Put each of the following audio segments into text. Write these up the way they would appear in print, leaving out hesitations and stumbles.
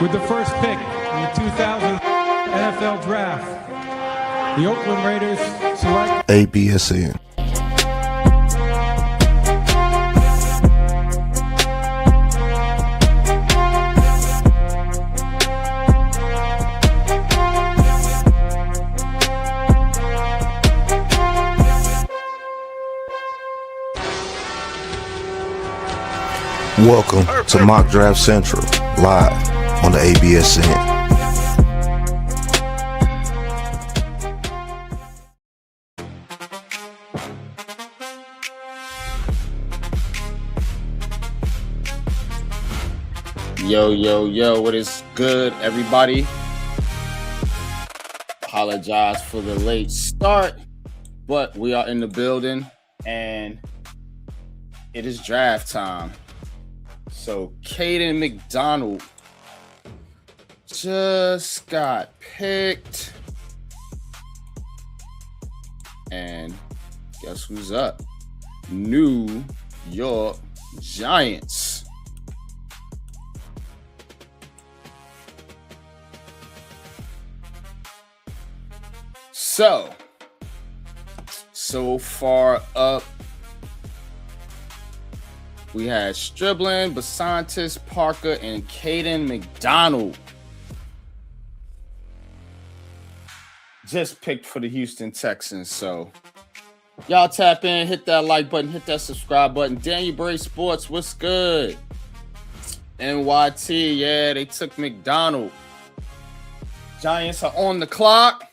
With the first pick in the 2000 NFL Draft, the Oakland Raiders select ABSN. Welcome to Mock Draft Central, live on the ABSN. Yo, what is good, everybody? Apologize for the late start, but we are in the building and it is draft time. So Caden McDonald just got picked. And guess who's up? New York Giants. So far up, we had Striblin, Basantis, Parker, and Caden McDonald. Just picked for the Houston Texans. So y'all tap in, hit that like button, hit that subscribe button. Daniel Bray Sports, what's good? NYT, yeah, they took McDonald. Giants are on the clock.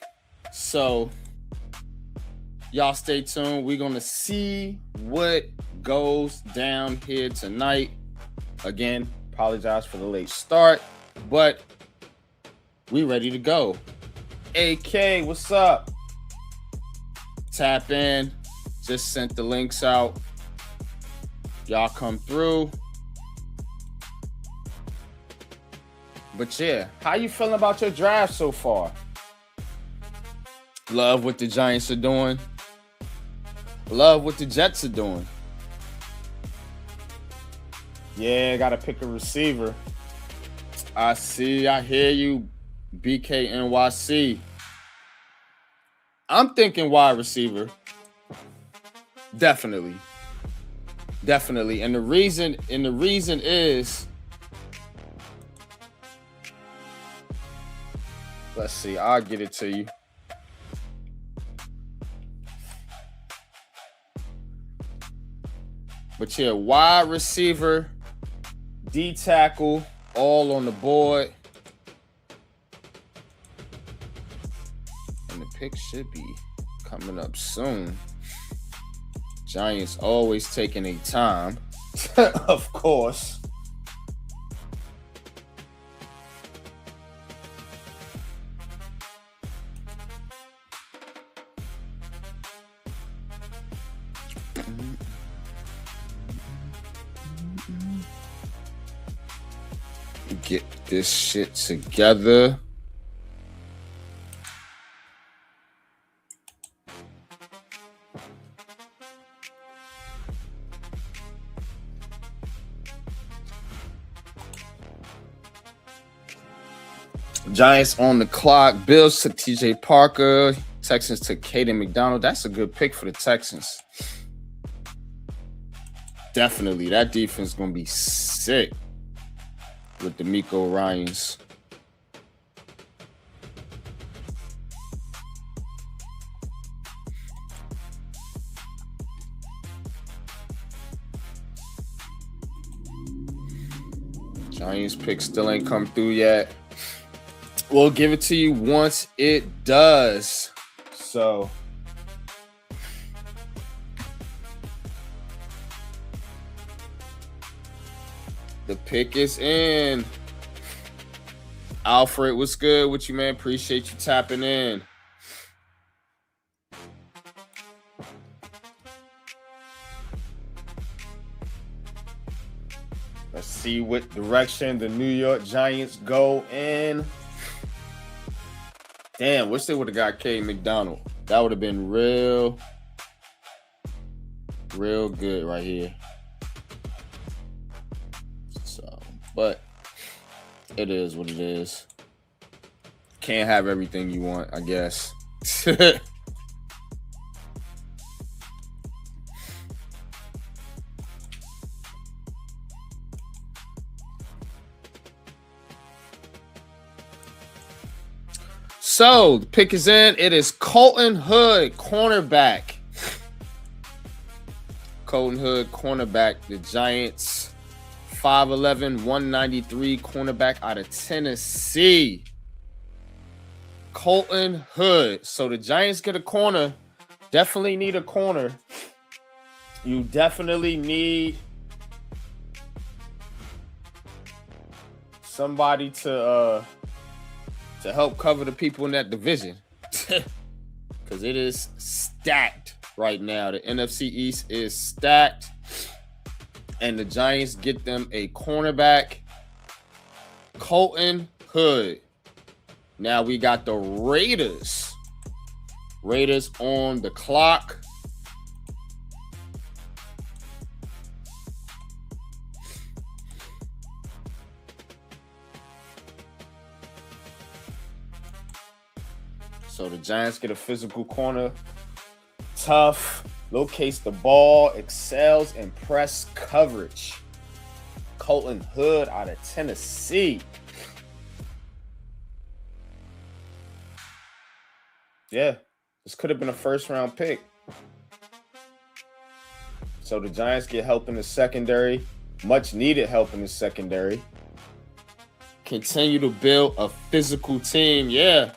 So y'all stay tuned. We're going to see what goes down here tonight. Again, apologize for the late start, but we ready to go. AK, what's up? Tap in. Just sent the links out. Y'all come through. But yeah, how you feeling about your draft so far? Love what the Giants are doing. Love what the Jets are doing. Yeah, gotta pick a receiver. I hear you, BKNYC. I'm thinking wide receiver. Definitely. And the reason is, let's see, I'll get it to you. But yeah, wide receiver, D tackle, all on the board. And the pick should be coming up soon. Giants always taking their time, of course. Get this shit together. Giants on the clock. Bills took TJ Parker. Texans took Caden McDonald. That's a good pick for the Texans. Definitely. That defense is going to be sick with D'Amico Ryans. Giants pick still ain't come through yet. We'll give it to you once it does. So the pick is in. Alfred, what's good with you, man? Appreciate you tapping in. Let's see what direction the New York Giants go in. Damn, wish they would have got Caden McDonald. That would have been real good right here. So, but It is what it is. Can't have everything you want, I guess. So the pick is in. It is Colton Hood, cornerback. Colton Hood, cornerback. The Giants, 5'11", 193, cornerback out of Tennessee. Colton Hood. So the Giants get a corner. Definitely need a corner. You definitely need somebody to help cover the people in that division. Because it is stacked right now. The NFC East is stacked. And the Giants get them a cornerback, Colton Hood. Now we got the Raiders. Raiders on the clock. So the Giants get a physical corner. Tough. Locates the ball. Excels in press coverage. Colton Hood out of Tennessee. Yeah. This could have been a first-round pick. So the Giants get help in the secondary. Much needed help in the secondary. Continue to build a physical team. Yeah.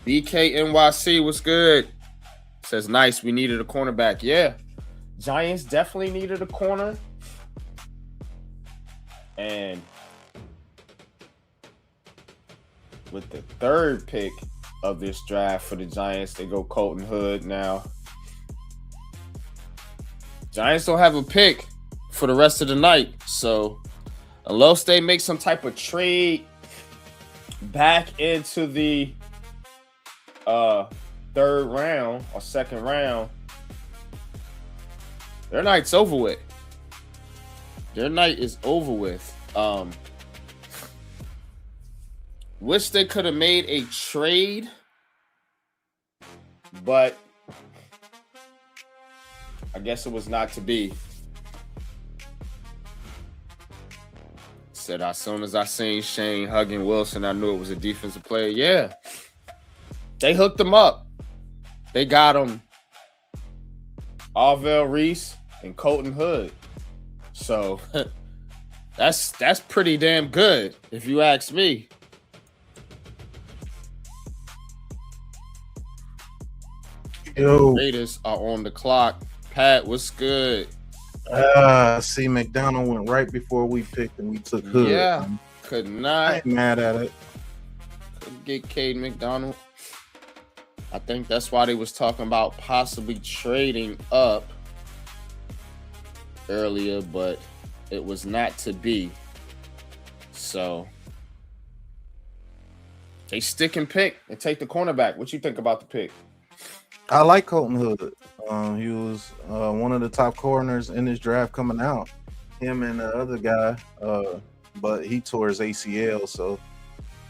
BKNYC was good. Says, nice, we needed a cornerback. Yeah. Giants definitely needed a corner. And with the third pick of this draft for the Giants, they go Colton Hood now. Giants don't have a pick for the rest of the night. So unless they make some type of trade back into the third round or second round, their night's over with. Their night is over with. Wish they could have made a trade, but I guess it was not to be. Said as soon as I seen Shane hugging Wilson, I knew it was a defensive player. Yeah. They hooked him up. They got him Arvell Reese and Colton Hood. So that's pretty damn good, if you ask me. Yo, Raiders are on the clock. Pat, what's good? see, McDonald went right before we picked and we took Hood. Yeah, could I not ain't mad at it. get Cade McDonald. I think that's why they was talking about possibly trading up earlier, but it was not to be. So they stick and pick and take the cornerback. What you think about the pick? I like Colton Hood. He was one of the top corners in this draft coming out. Him and the other guy, but he tore his ACL. So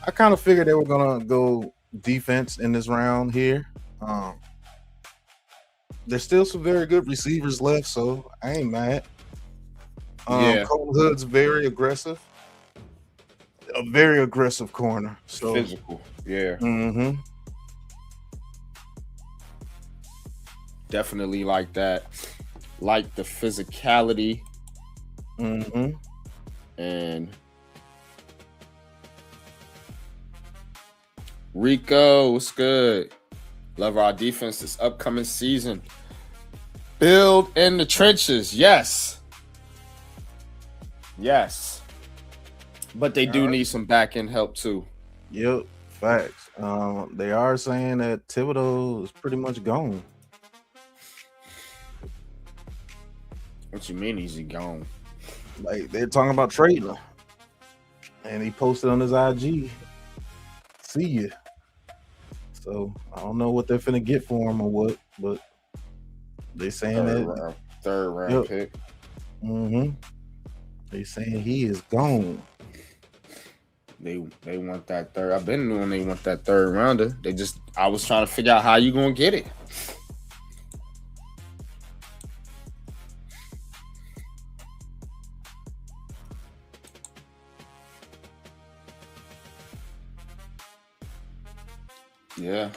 I kind of figured they were gonna go defense in this round here. There's still some very good receivers left, so I ain't mad. Yeah. Colton Hood's very aggressive, a very aggressive corner. So Physical, yeah. Mm-hmm. Definitely like that. Like the physicality. Mm-hmm. And Rico, what's good? Love our defense this upcoming season. Build in the trenches. Yes. Yes. But they do need some back end help too. Yep, facts. They are saying that Thibodeau is pretty much gone. What you mean he's gone? Like they're talking about trading him, and he posted on his IG, "See ya." So I don't know what they're finna get for him or what, but they saying third round pick. Mm-hmm. They saying he is gone. They want that third. I've been knowing they want that third rounder. I was trying to figure out how you gonna get it. Yeah.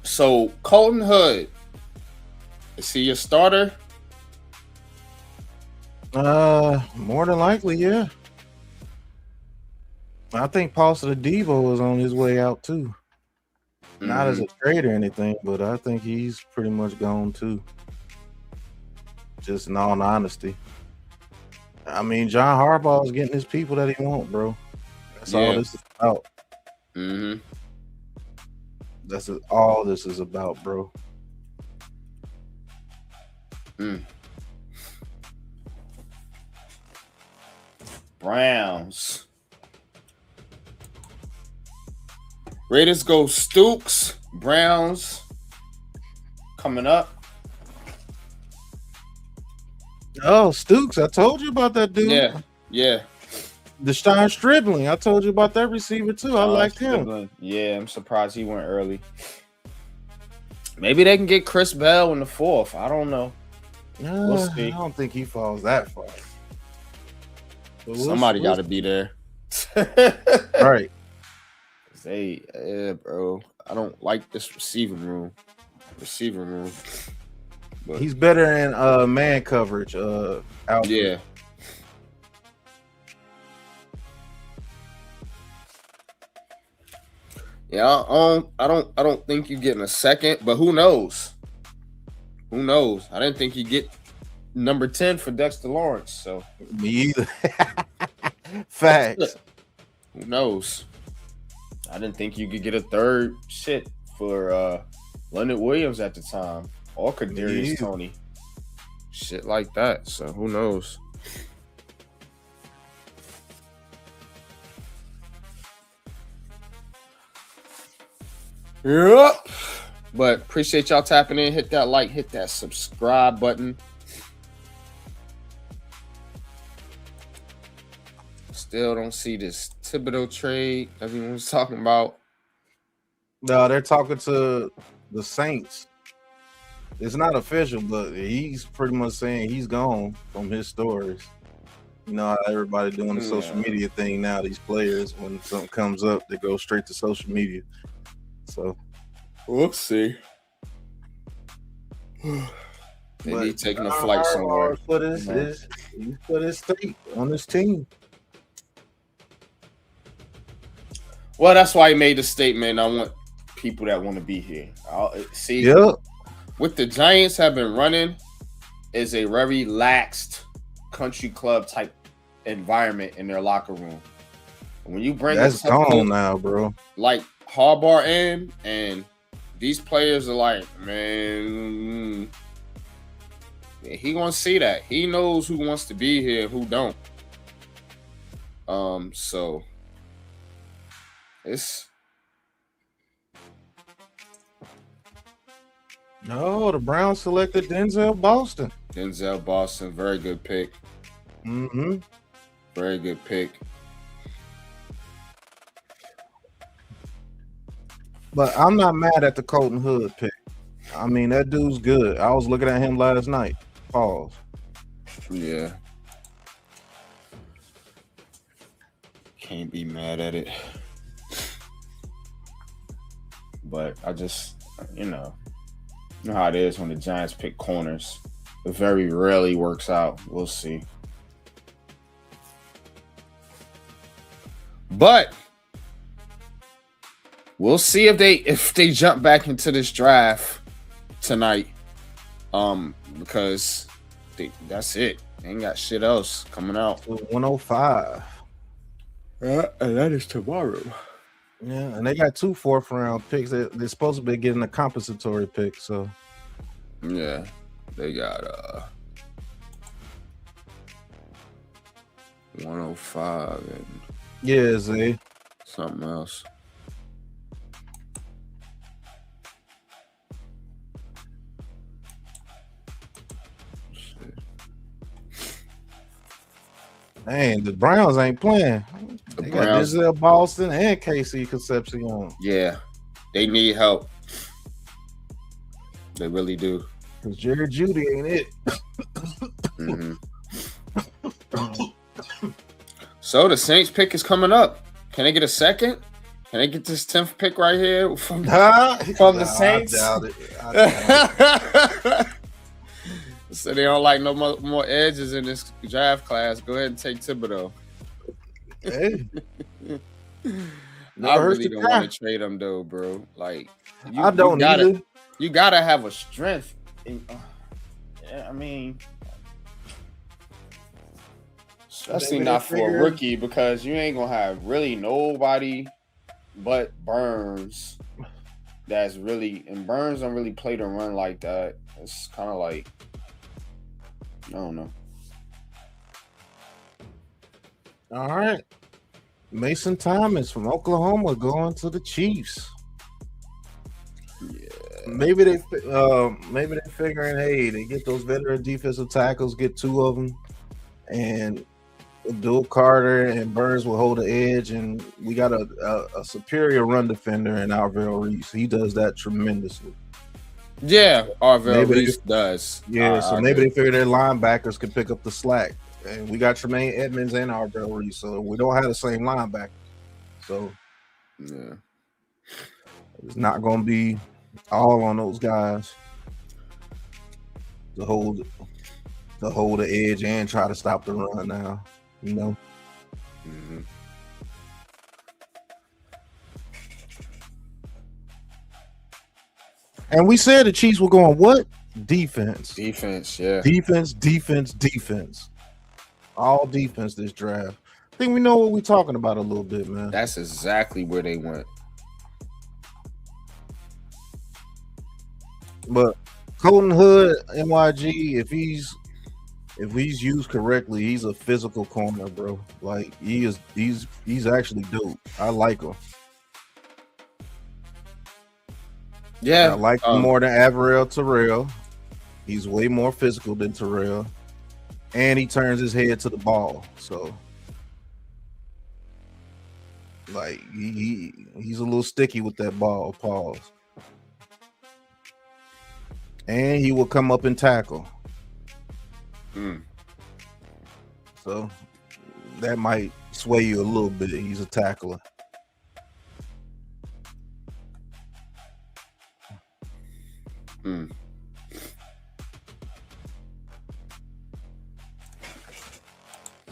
So Colton Hood, is he your starter? More than likely, yeah. I think Paulson Devo is on his way out too. Not as a trade or anything, but I think he's pretty much gone too. Just in all honesty. I mean, John Harbaugh is getting his people that he wants, bro. That's all this is about. Mm-hmm. That's all this is about, bro. Browns. Raiders go Stooks. Browns coming up. Oh, Stooks. I told you about that dude. Yeah. Deshaun Stribling. I told you about that receiver too. I liked him. Yeah, I'm surprised he went early. Maybe they can get Chris Bell in the 4th. I don't know. We'll see. I don't think he falls that far. Somebody got to be there. Right. Bro, I don't like this receiving room. But he's better in man coverage. Yeah. Yeah, I don't think you're getting a second, but who knows? Who knows? I didn't think he'd get number 10 for Dexter Lawrence. So me either. Facts. Who knows? I didn't think you could get a third for Leonard Williams at the time or Kadarius Toney. Shit like that. So who knows? Yep. But appreciate y'all tapping in. Hit that like, hit that subscribe button. Still don't see this Thibodeau trade everyone's talking about. No, they're talking to the Saints. It's not official, but he's pretty much saying he's gone from his stories. You know how everybody doing the social media thing now, these players, when something comes up, they go straight to social media. So we'll see. Maybe taking a flight somewhere. He put his stake on his team. Well, that's why he made the statement. I want people that want to be here. See, what the Giants have been running is a very laxed country club type environment in their locker room. When you bring that's gone now, bro. Like Harbaugh in, and these players are like, man, he gonna see that. He knows who wants to be here, who don't. So it's no, the Browns selected Denzel Boston. Denzel Boston, very good pick. Very good pick. But I'm not mad at the Colton Hood pick. I mean, that dude's good. I was looking at him last night. Pause. Yeah. Can't be mad at it. But I just, you know how it is when the Giants pick corners. It very rarely works out. We'll see. But we'll see if they jump back into this draft tonight. Because that's it. They ain't got shit else coming out. 105. And that is tomorrow. Yeah, and they got 2 4th-round picks. They're supposed to be getting a compensatory pick, so yeah, they got 105 and Zay. Something else. Man, the Browns ain't playing. The They got Browns, Denzel Boston and Casey Concepcion. yeah, they need help. They really do. Because Jerry Judy ain't it. Mhm. So the Saints pick is coming up. Can they get a second? Can they get this 10th pick right here from the Saints? I doubt it. So they don't like no more edges in this draft class. Go ahead and take Thibodeau. Hey. I really don't want to trade him though, bro. Like I don't either. You gotta have a strength. I mean, especially not for a rookie, because you ain't gonna have really nobody but Burns. That's really, and Burns don't really play the run like that. It's kind of like, I don't know. All right. Mason Thomas from Oklahoma going to the Chiefs. Yeah. Maybe they're figuring, hey, they get those veteran defensive tackles, get two of them, and Abdul Carter and Burns will hold the edge, and we got a superior run defender in Arvell Reese. He does that tremendously. Yeah, Arvell Reese does. Yeah, so maybe they figure their linebackers can pick up the slack. And we got Tremaine Edmonds and Arvell Reese, so we don't have the same linebacker. So yeah, it's not going to be all on those guys to hold the edge and try to stop the run now, you know. Mm-hmm. And we said the Chiefs were going what? Defense. Yeah. Defense. All defense this draft. I think we know what we're talking about a little bit, man. That's exactly where they went. But Colton Hood, MYG, if he's used correctly, he's a physical corner, bro. Like he's actually dope. I like him. Yeah, I like him more than Averell Terrell. He's way more physical than Terrell, and he turns his head to the ball. So, like he's a little sticky with that ball. Pause. And he will come up and tackle. So that might sway you a little bit. He's a tackler.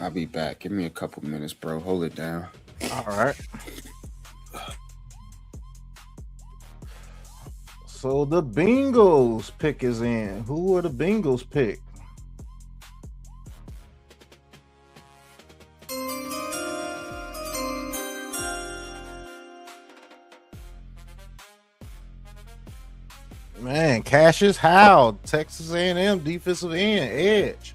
I'll be back. Give me a couple minutes, bro. Hold it down. All right. So the Bengals pick is in. Who are the Bengals pick? Man, Cassius Howard, Texas A&M defensive end, edge.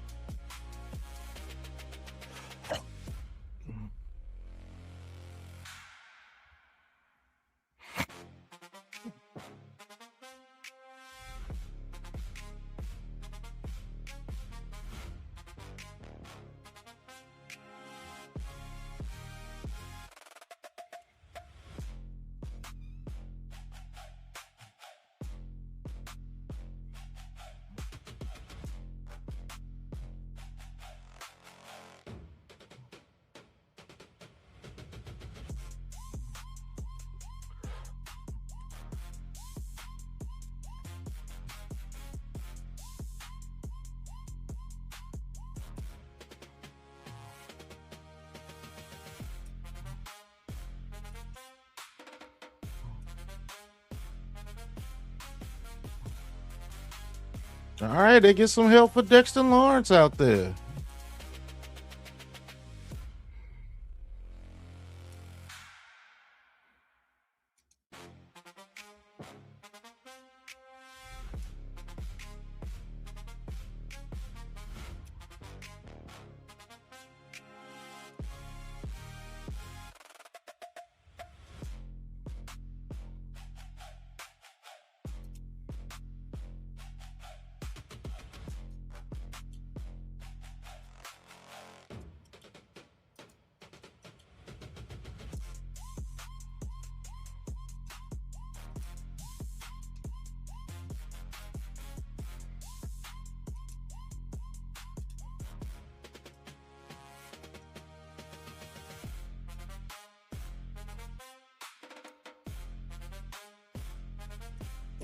All right, they get some help for Dexter Lawrence out there.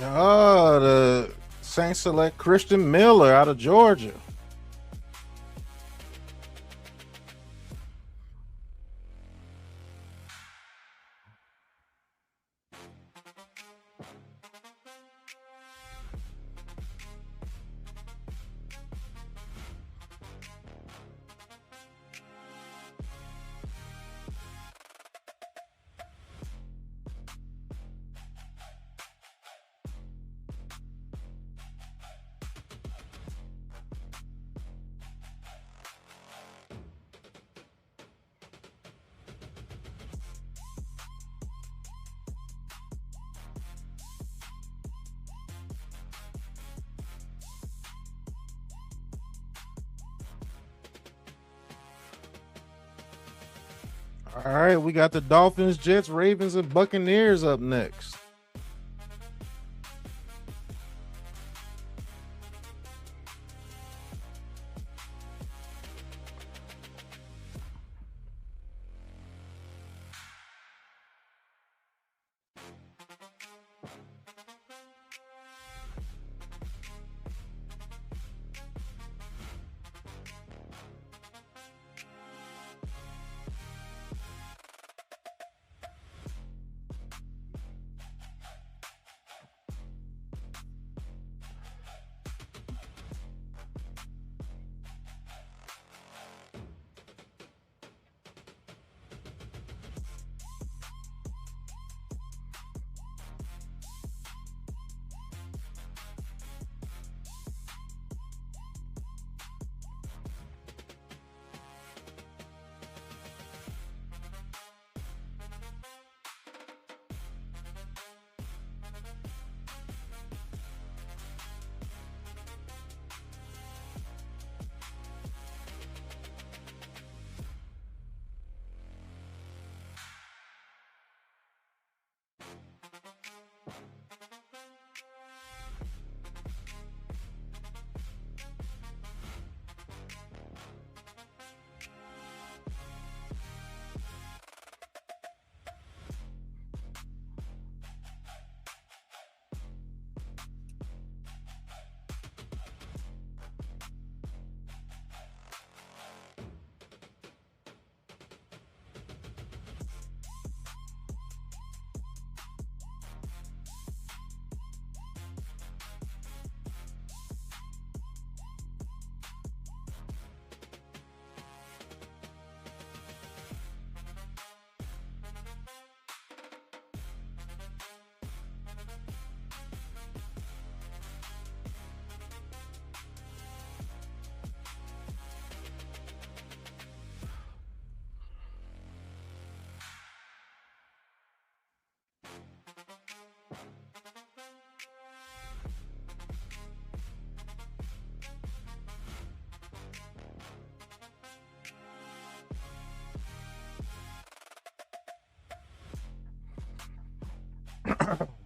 The Saints select Christian Miller out of Georgia. All right, we got the Dolphins, Jets, Ravens, and Buccaneers up next.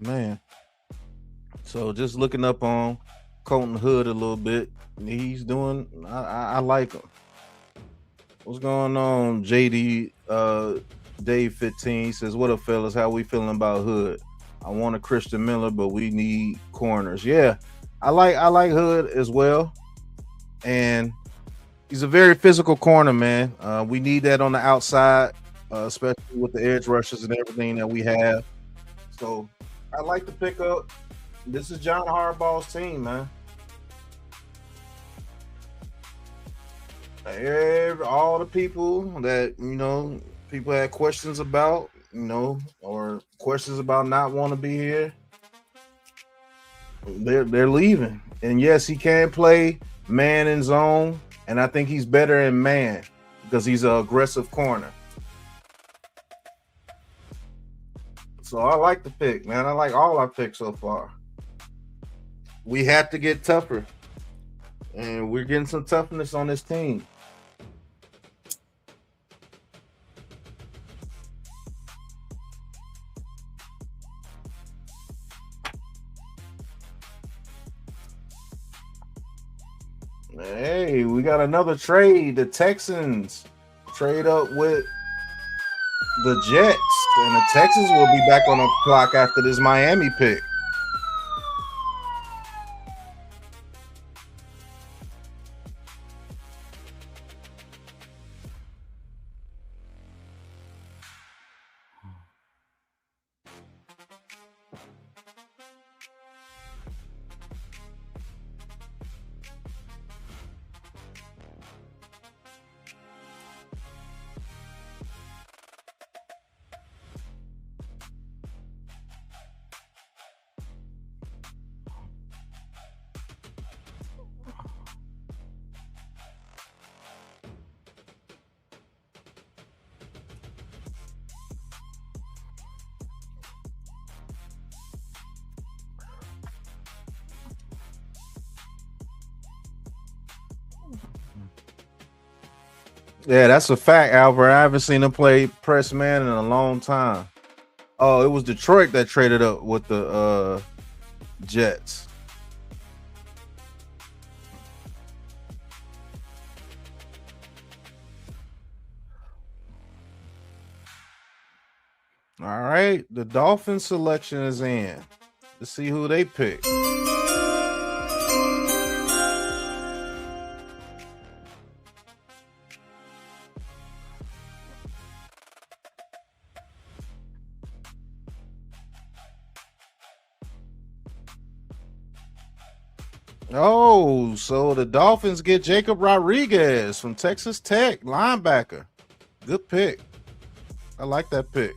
Man. So just looking up on Colton Hood a little bit, he's doing. I like him. What's going on, JD? Dave 15 says, "What up, fellas? How we feeling about Hood? I want a Christian Miller, but we need corners." Yeah, I like Hood as well, and he's a very physical corner, man. We need that on the outside, especially with the edge rushes and everything that we have. So I like to pick up. This is John Harbaugh's team, man. All the people that people had questions about, or questions about not want to be here, they're leaving. And yes, he can play man and zone, and I think he's better in man because he's an aggressive corner. So I like the pick, man. I like all our picks so far. We have to get tougher, and we're getting some toughness on this team. Hey, we got another trade. The Texans trade up with the Jets, and the Texans will be back on the clock after this Miami pick. Yeah, that's a fact, Albert. I haven't seen him play press man in a long time. Oh, it was Detroit that traded up with the Jets. All right, the Dolphins selection is in. Let's see who they pick. Oh, so the Dolphins get Jacob Rodriguez from Texas Tech, linebacker. Good pick. I like that pick.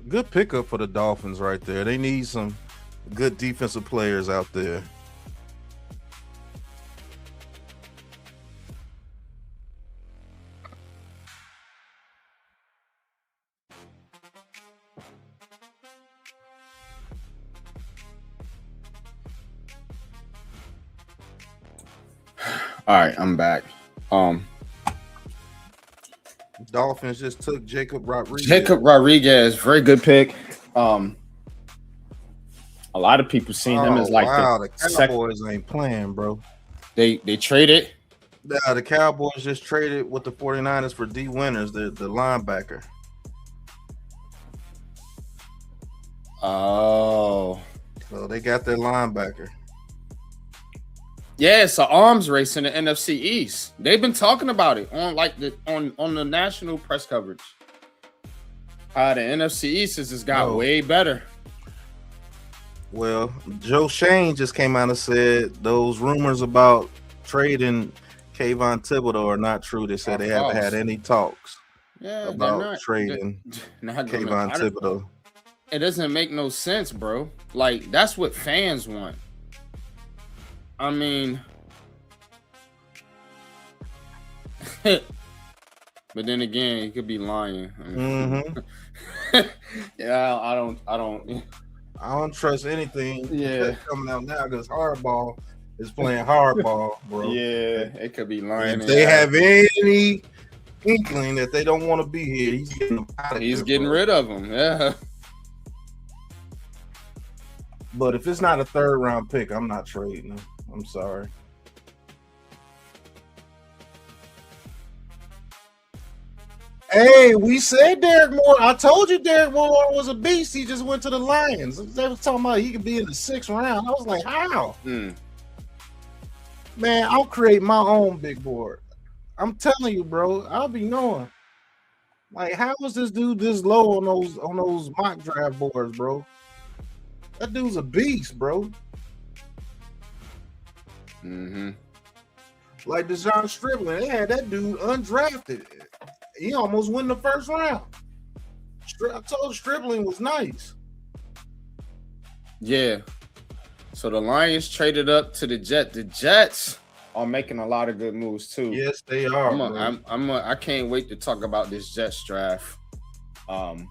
Good pickup for the Dolphins right there. They need some good defensive players out there. All right, I'm back. Dolphins just took Jacob Rodriguez. Jacob Rodriguez, very good pick. A lot of people seen him as like the Cowboys ain't playing, bro. They traded. The Cowboys just traded with the 49ers for D Winters, the linebacker. Oh. So they got their linebacker. Yeah, it's an arms race in the NFC East. They've been talking about it on like on the national press coverage. The NFC East has just got way better. Well, Joe Shane just came out and said those rumors about trading Kayvon Thibodeau are not true. They said they haven't had any talks about trading Kayvon Thibodeau. It doesn't make no sense, bro. Like, that's what fans want. I mean, but then again, he could be lying. Yeah, I don't trust anything. Yeah, coming out now because Hardball is playing hardball, bro. Yeah, it could be lying. If they have any inkling that they don't want to be here, he's getting them out of here. He's getting rid of them. Yeah. But if it's not a third round pick, I'm not trading him. I'm sorry. Hey, we said Derek Moore. I told you Derek Moore was a beast. He just went to the Lions. They were talking about he could be in the 6th round. I was like, how? Man, I'll create my own big board. I'm telling you, bro. I'll be knowing. Like, how was this dude this low on those mock draft boards, bro? That dude's a beast, bro. Like Deshaun Stribling, they had that dude undrafted. He almost won the 1st round. I told Stribling was nice. Yeah. So the Lions traded up to the Jets. The Jets are making a lot of good moves too. Yes, they are. I can't wait to talk about this Jets draft on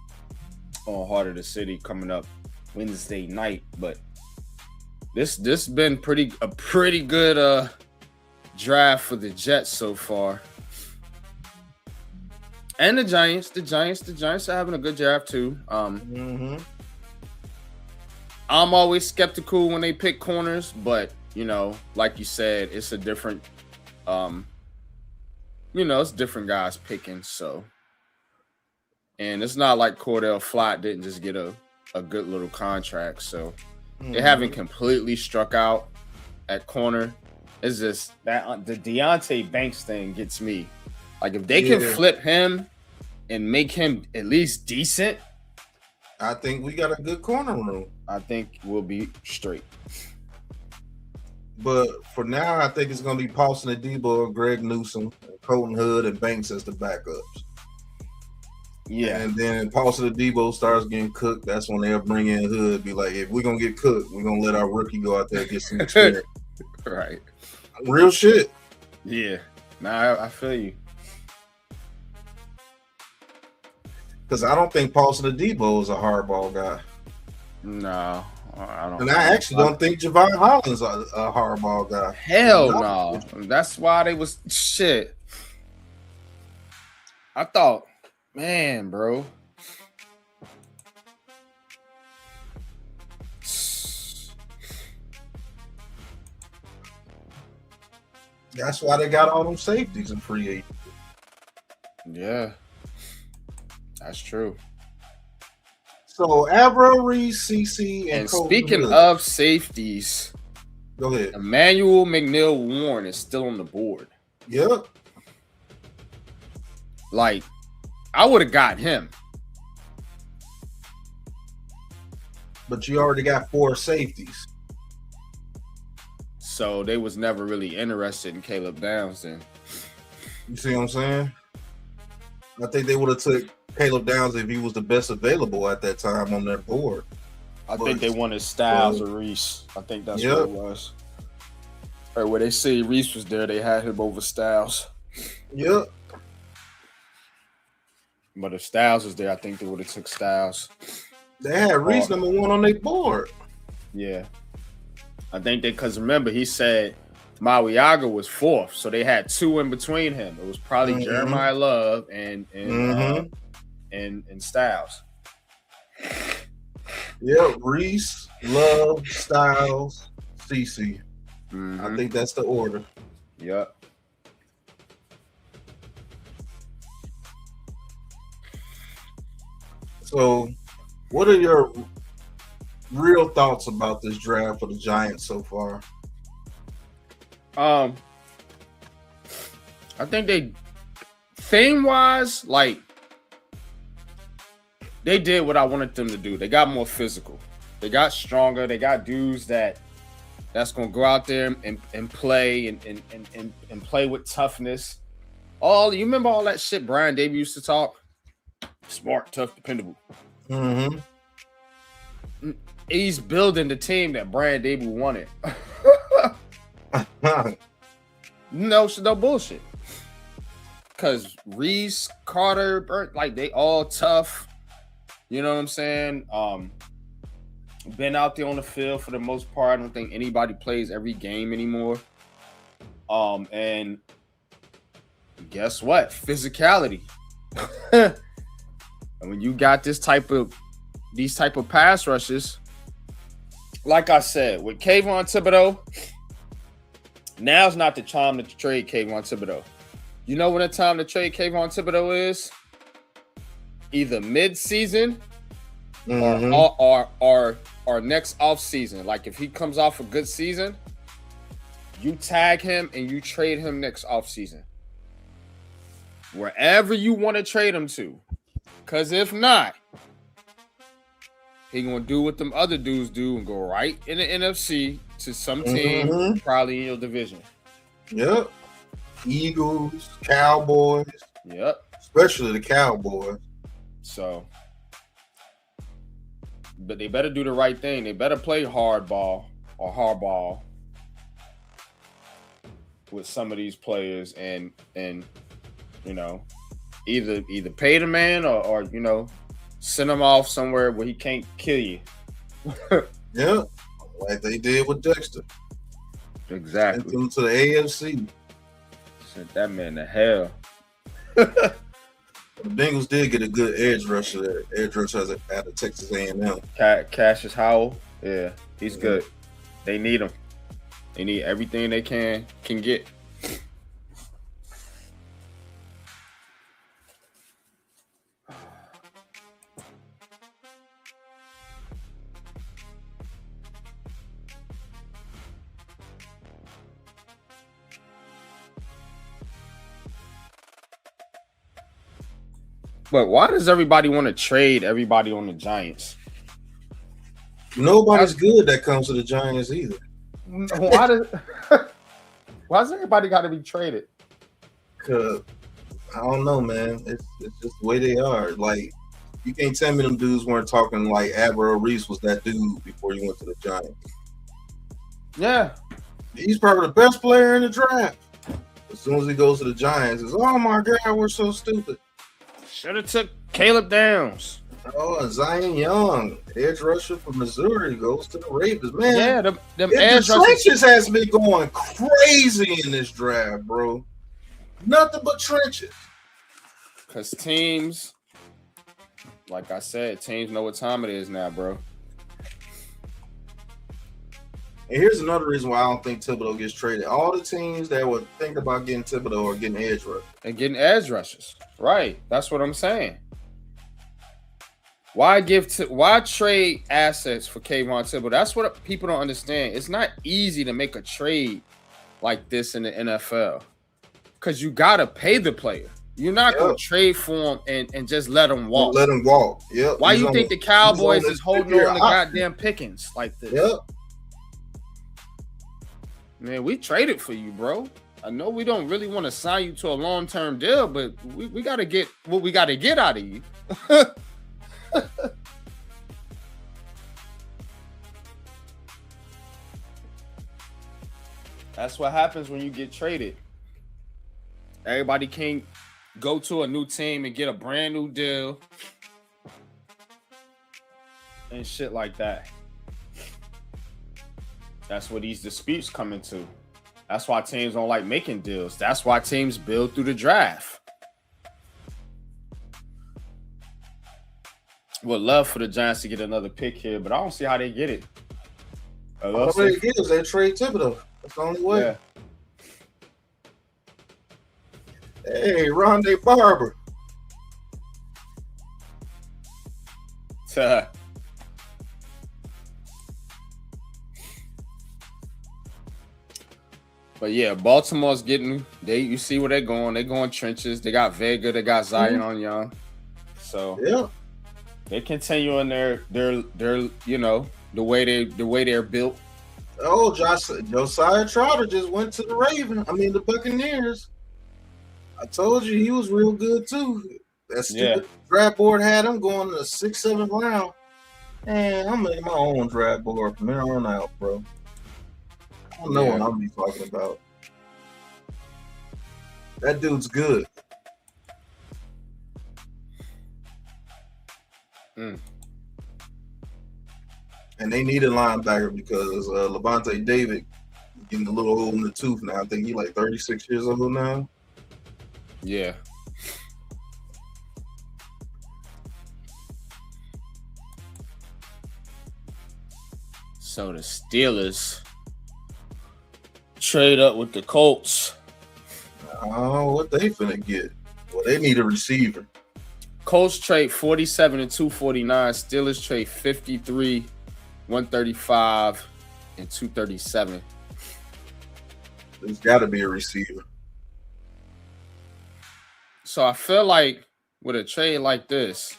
Heart of the City coming up Wednesday night. But this been a pretty good draft for the Jets so far. And the Giants are having a good draft too. I'm always skeptical when they pick corners, but you know, like you said, it's a different it's different guys picking, so. And it's not like Cordell Flott didn't just get a good little contract, so they haven't completely struck out at corner. It's just that the Deonte Banks thing gets me. Like, if they can flip him and make him at least decent, I think we got a good corner room. I think we'll be straight. But for now, I think it's going to be Paulson Adebo, Greg Newsome, Colton Hood, and Banks as the backups. Yeah. And then Paulson Adebo starts getting cooked. That's when they'll bring in Hood, be like, if we're going to get cooked, we're going to let our rookie go out there and get some experience. Right. Real shit. Yeah. Nah, I feel you. Because I don't think Paulson Adebo is a hardball guy. No, I don't. And I actually don't think Javon Hollins a hardball guy. Hell no. That's why they was shit. I thought, man, bro. That's why they got all them safeties in free agency. Yeah, that's true. So Averill Reese, CC, And Colton speaking Hood. of safeties, Go ahead. Emmanuel McNeil Warren is still on the board. Yep. Like, I would have got him. But you already got 4 safeties. So they was never really interested in Caleb Downs then. You see what I'm saying? I think they would have took Caleb Downs if he was the best available at that time on their board. I think they wanted Styles or Reese. I think that's what it was. Or where they see Reese was there, they had him over Styles. Yep. But if Styles was there, I think they would have took Styles. They had Reese number 1 on their board. Yeah. I think because remember, he said Mawiaga was 4th, so they had 2 in between him. It was probably Jeremiah Love and Styles. Yeah, Reese, Love, Styles, CC. I think that's the order. Yep. So, what are your real thoughts about this draft for the Giants so far? I think they, theme-wise, like, they did what I wanted them to do. They got more physical. They got stronger. They got dudes that's gonna go out there and play and play with toughness. You remember all that shit Brian Davey used to talk? Smart, tough, dependable. He's building the team that Brian Davey wanted. No bullshit. Because Reese, Carter, Burt, like they all tough. You know what I'm saying? Been out there on the field for the most part. I don't think anybody plays every game anymore. And guess what? Physicality. And when you got these type of pass rushes, like I said, with Kayvon Thibodeau, now's not the time to trade Kayvon Thibodeau. You know when the time to trade Kayvon Thibodeau is? Either mid-season or next off-season. Like if he comes off a good season, you tag him and you trade him next off-season. Wherever you want to trade him to. Because if not, he gonna do what them other dudes do and go right in the NFC to some team probably in your division. Yep. Eagles, Cowboys. Yep. Especially the Cowboys. So, but they better do the right thing. They better play hardball with some of these players and you know, either pay the man or you know, send him off somewhere where he can't kill you. Yeah, like they did with Dexter. Exactly. Sent him to the AFC. Sent that man to hell. The Bengals did get a good edge rusher there. Edge rusher out of Texas A&M. Cassius Howell. Yeah, he's good. They need him. They need everything they can get. But why does everybody want to trade everybody on the Giants? Nobody's good that comes to the Giants either. Why's everybody got to be traded? Cause I don't know, man. It's just the way they are. Like you can't tell me them dudes weren't talking like Averill Reese was that dude before he went to the Giants. Yeah, He's probably the best player in the draft. As soon as he goes to the Giants, it's oh my God, we're so stupid. Should have took Caleb Downs. Oh, and Zion Young, edge rusher from Missouri, goes to the Ravens. Man, Yeah, them the trenches has me going crazy in this draft, bro. Nothing but trenches. Because teams, like I said, teams know what time it is now, bro. And here's another reason why I don't think Thibodeau gets traded. All the teams that would think about getting Thibodeau are getting edge rushers. And getting edge rushers. Right. That's what I'm saying. Why trade assets for Kayvon Thibodeau? That's what people don't understand. It's not easy to make a trade like this in the NFL because you got to pay the player. You're not going to trade for him and just let him walk. Let him walk. Yep. Why you think the Cowboys is holding on to goddamn Pickens like this? Yep. Man, we traded for you, bro. I know we don't really want to sign you to a long-term deal, but we got to get what we got to get out of you. That's what happens when you get traded. Everybody can't go to a new team and get a brand new deal and shit like that. That's what these disputes come into. That's why teams don't like making deals. That's why teams build through the draft. Would love for the Giants to get another pick here, but I don't see how they get it. All they get is they trade Thibodeau. That's the only way. Yeah. Hey, Rondé Barber. But yeah, Baltimore's getting you see where they're going. They're going trenches. They got Vega, they got Zion on Young. So yeah, they continue in their you know, the way they're built. Oh, Josiah Trotter just went to the Buccaneers. I told you he was real good too. That stupid draft board had him going to the 6th, 7th round. Man, I'm making my own draft board from here on out, bro. I don't know what I'm be talking about. That dude's good. And they need a linebacker because Levante David getting a little old in the tooth now. I think he's like 36 years old now. Yeah. So the Steelers trade up with the Colts. Oh, what they finna get? Well, they need a receiver. Colts trade 47 and 249. Steelers trade 53, 135, and 237. There's got to be a receiver. So I feel like with a trade like this,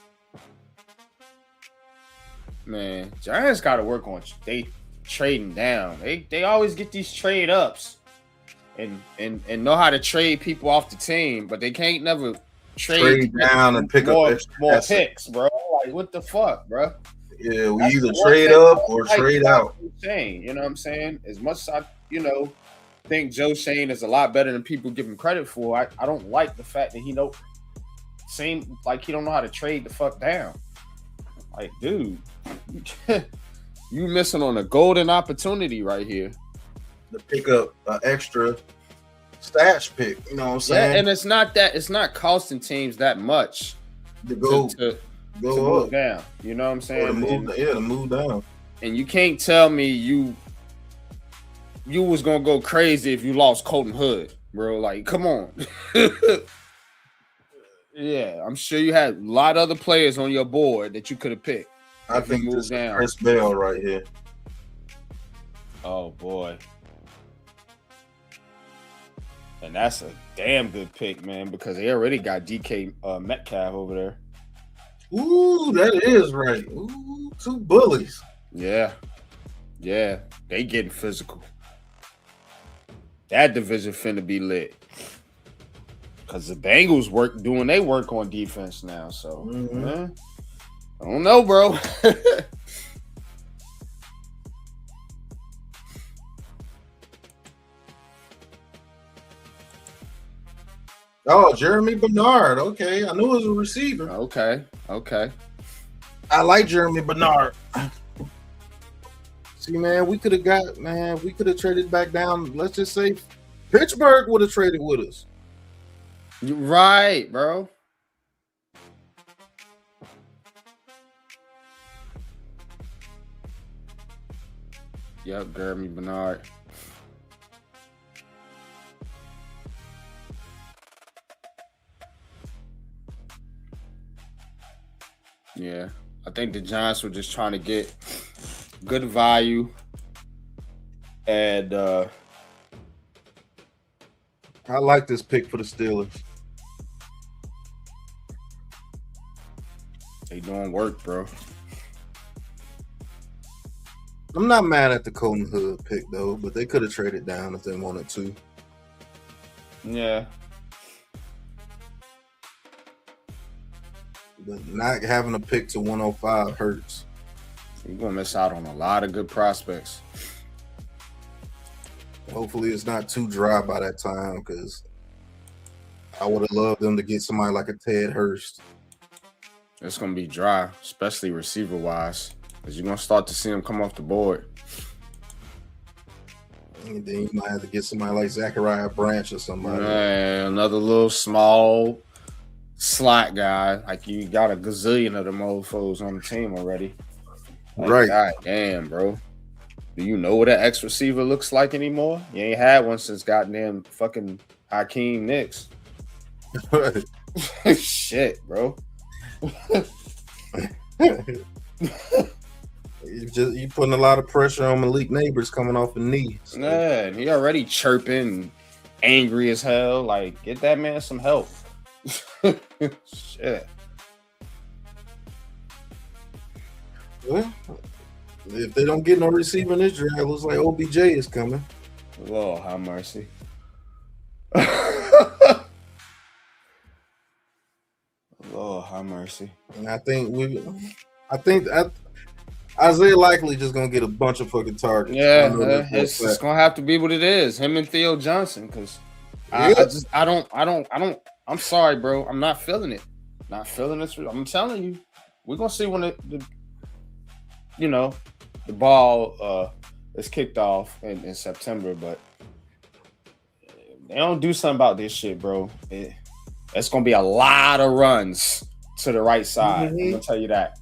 man, Giants got to work on they trading down. They always get these trade ups and know how to trade people off the team, but they can't never trade down and pick more, up more picks, bro. Like what the fuck, bro? Yeah, we either trade up or trade out. Shane, you know what I'm saying? As much as I, think Joe Shane is a lot better than people give him credit for, I don't like the fact that he don't know how to trade the fuck down. Like, dude, you missing on a golden opportunity right here. To pick up an extra stash pick, you know what I'm saying? Yeah, and it's not costing teams that much to go move down. You know what I'm saying? To move down. And you can't tell me you was gonna go crazy if you lost Colton Hood, bro. Like, come on. Yeah, I'm sure you had a lot of other players on your board that you could have picked. I think this is Chris Bell right here. Oh boy. And that's a damn good pick, man, because they already got DK Metcalf over there. Ooh, that is right. Ooh, two bullies. Yeah. Yeah, they getting physical. That division finna be lit. Because the Bengals doing their work on defense now. So, man, I don't know, bro. Oh, Jeremy Bernard. Okay, I knew it was a receiver. Okay. I like Jeremy Bernard. See, man, we could have traded back down. Let's just say Pittsburgh would have traded with us. You're right, bro. Yep, Jeremy Bernard. Yeah, I think the Giants were just trying to get good value, and I like this pick for the Steelers. they doing work, bro. I'm not mad at the Colton Hood pick though, but they could have traded down if they wanted to. Yeah, But not having a pick to 105 hurts. you're gonna miss out on a lot of good prospects. Hopefully it's not too dry by that time, because I would have loved them to get somebody like a Ted Hurst. It's gonna be dry, especially receiver wise, because you're gonna start to see them come off the board. And then you might have to get somebody like Zachariah Branch or somebody. Man, another little small slot guy. Like, you got a gazillion of them mofos on the team already. Like, Right. God damn, bro. Do you know what an X receiver looks like anymore? You ain't had one since goddamn fucking Hakeem Nicks. Shit, bro. You putting a lot of pressure on Malik Neighbors coming off a knee. So. Yeah, he already chirping, angry as hell. Like, get that man some help. Shit. Well, if they don't get no receiver in this draft, it looks like OBJ is coming. Lord have mercy. Lord have mercy. And I think Isaiah Likely just gonna get a bunch of fucking targets. Yeah, it's gonna have to be what it is. Him and Theo Johnson, because I'm sorry, bro. I'm not feeling it. Not feeling this. I'm telling you, we're gonna see when the ball is kicked off in September, but they don't do something about this shit, bro. It's gonna be a lot of runs to the right side. Mm-hmm. I'm gonna tell you that.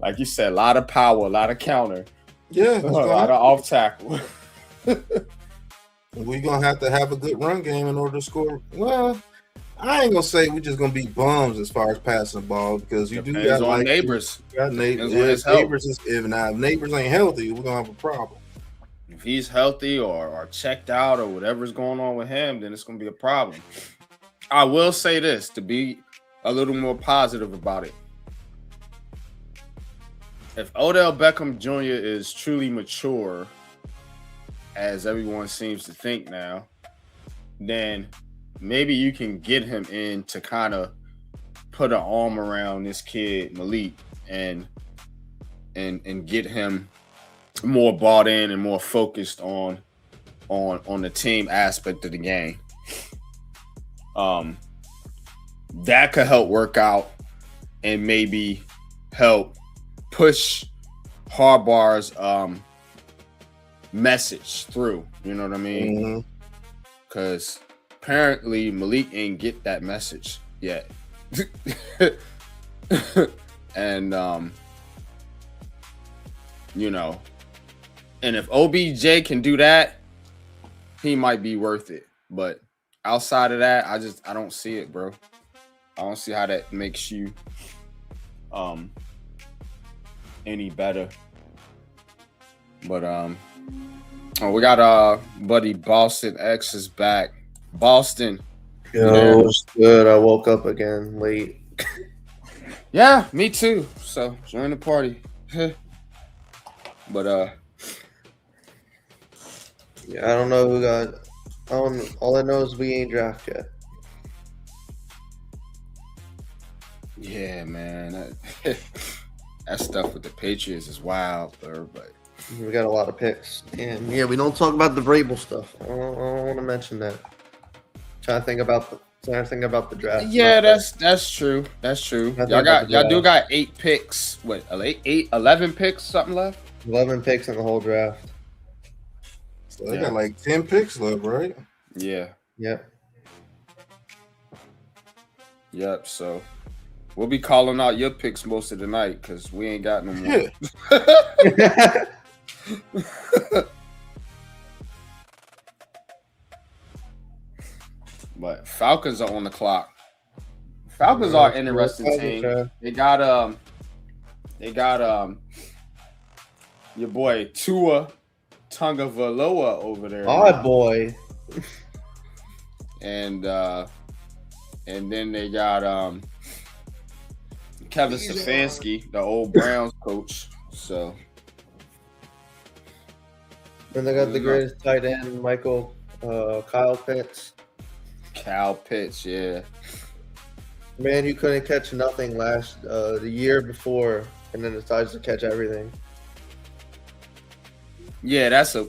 Like you said, a lot of power, a lot of counter. Yeah, A lot of off tackle. We're gonna have to have a good run game in order to score. Well, I ain't gonna say we're just gonna be bums as far as passing the ball, because you Depends do got on like Neighbors. You got Neighbors. Depends on his health. If Neighbors ain't healthy, we're gonna have a problem. If he's healthy or checked out or whatever's going on with him, then it's gonna be a problem. I will say this to be a little more positive about it. If Odell Beckham Jr. is truly mature, as everyone seems to think now, then maybe you can get him in to kind of put an arm around this kid Malik and get him more bought in and more focused on the team aspect of the game. That could help work out and maybe help push Harbaugh's message through. You know what I mean? Because apparently Malik ain't get that message yet. And and if OBJ can do that, he might be worth it. But outside of that, I don't see it, bro. I don't see how that makes you any better. But we got buddy Boston X is back. Boston. Yo, what's good? I woke up again late. Yeah, me too. So join the party. But Yeah, I don't know who got. All I know is we ain't draft yet. yeah, man, that stuff with the Patriots is wild, bro. But We got a lot of picks. And yeah, we don't talk about the Vrabel stuff. I don't want to mention that. Trying to think about the draft. Yeah, that's true. That's true. Y'all do got 8 picks. What, 11 picks, something left? 11 picks in the whole draft. So they got like 10 picks left, right? Yeah. Yep. So we'll be calling out your picks most of the night because we ain't got no more. Yeah. But Falcons are on the clock. Falcons are an interesting team. They got your boy Tua Tagovailoa over there. My boy. And then they got Kevin Stefanski, the old Browns coach. So then they got the greatest tight end, Kyle Pitts. Kyle Pitts, yeah. Man, you couldn't catch nothing the year before, and then decides to catch everything. Yeah, that's a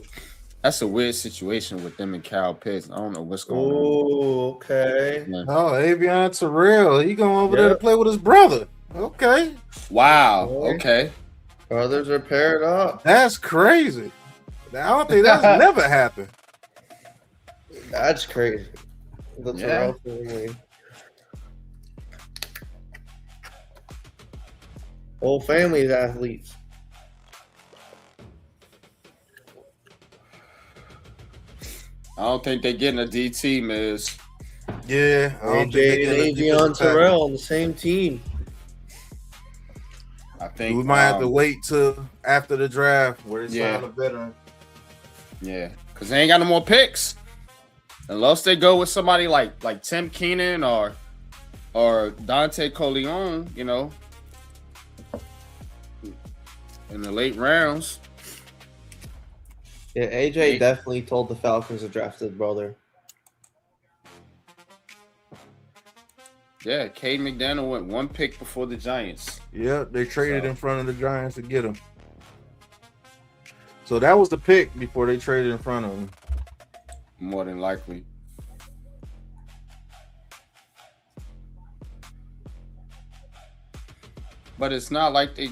weird situation with them and Kyle Pitts. I don't know what's going on. Oh, okay. Yeah. Oh, Avion Terrell. He going over there to play with his brother. Okay. Wow. Okay. Brothers are paired up. That's crazy. I don't think that's never happened. That's crazy. The Terrell family. Whole family is athletes. I don't think they're getting a DT, Miz. Yeah. I don't AJ and Avion Terrell on the same team. I think we might have to wait till after the draft where they sign a veteran. Yeah, because they ain't got no more picks. Unless they go with somebody like Tim Keenan or Dante Coleon, you know, in the late rounds. Yeah, AJ definitely told the Falcons to draft his brother. Yeah, Cade McDaniel went 1 pick before the Giants. Yeah, they traded in front of the Giants to get him. So that was the pick before they traded in front of him. More than likely. But it's not like they...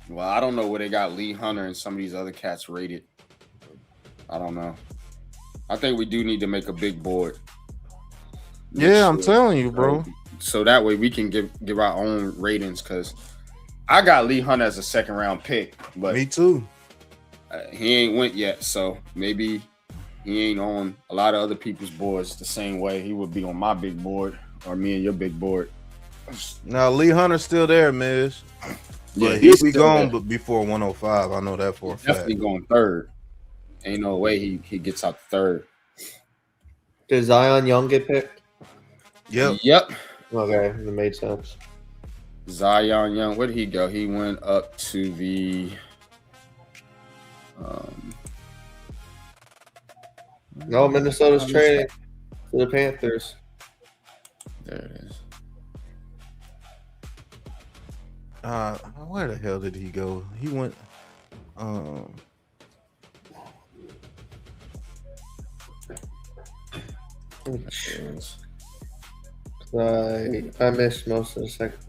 Well, I don't know where they got Lee Hunter and some of these other cats rated. I don't know. I think we do need to make a big board. Yeah, I'm telling you, bro. So that way we can give our own ratings, because I got Lee Hunter as a 2nd-round pick. But me too. He ain't went yet, so maybe he ain't on a lot of other people's boards the same way he would be on my big board or me and your big board. Now Lee Hunter's still there, Miz. Yeah, he'll be gone but before 105. I know that for a fact. Definitely going 3rd. Ain't no way he gets out 3rd. Did Zion Young get picked? Yep. Okay, that made sense. Zion Young, where did he go? He went up to the No, Minnesota's trading to the Panthers. There it is. Where the hell did he go? He went I missed most of the second.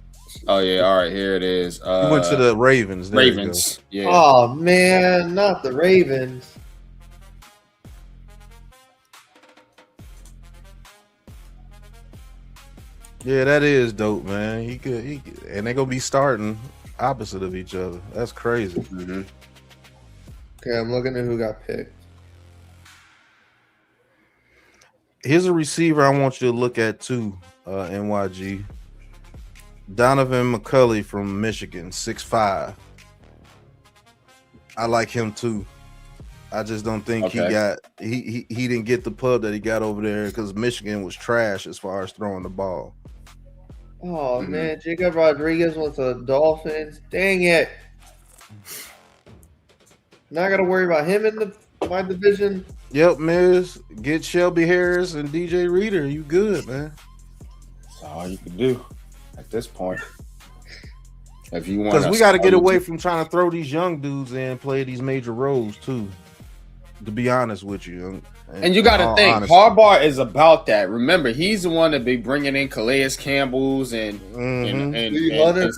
Oh yeah, all right, here it is. he went to the Ravens. There Ravens. Yeah. Oh man, not the Ravens. Yeah, that is dope, man. He could, and they're gonna be starting opposite of each other. That's crazy. Mm-hmm. Okay, I'm looking at who got picked. Here's a receiver I want you to look at too, NYG. Donovan McCulley from Michigan, 6'5". I like him too. I just don't think he didn't get the pub that he got over there because Michigan was trash as far as throwing the ball. Oh man, Jacob Rodriguez went to the Dolphins. Dang it. Now I gotta worry about him in my division. Yep, Miz. Get Shelby Harris and DJ Reader. You good, man. That's all you can do at this point. If you want, Because we got to get away from trying to throw these young dudes in, play these major roles too. To be honest with you, and you got to think, honesty. Harbaugh is about that. Remember, he's the one that be bringing in Calais Campbell's and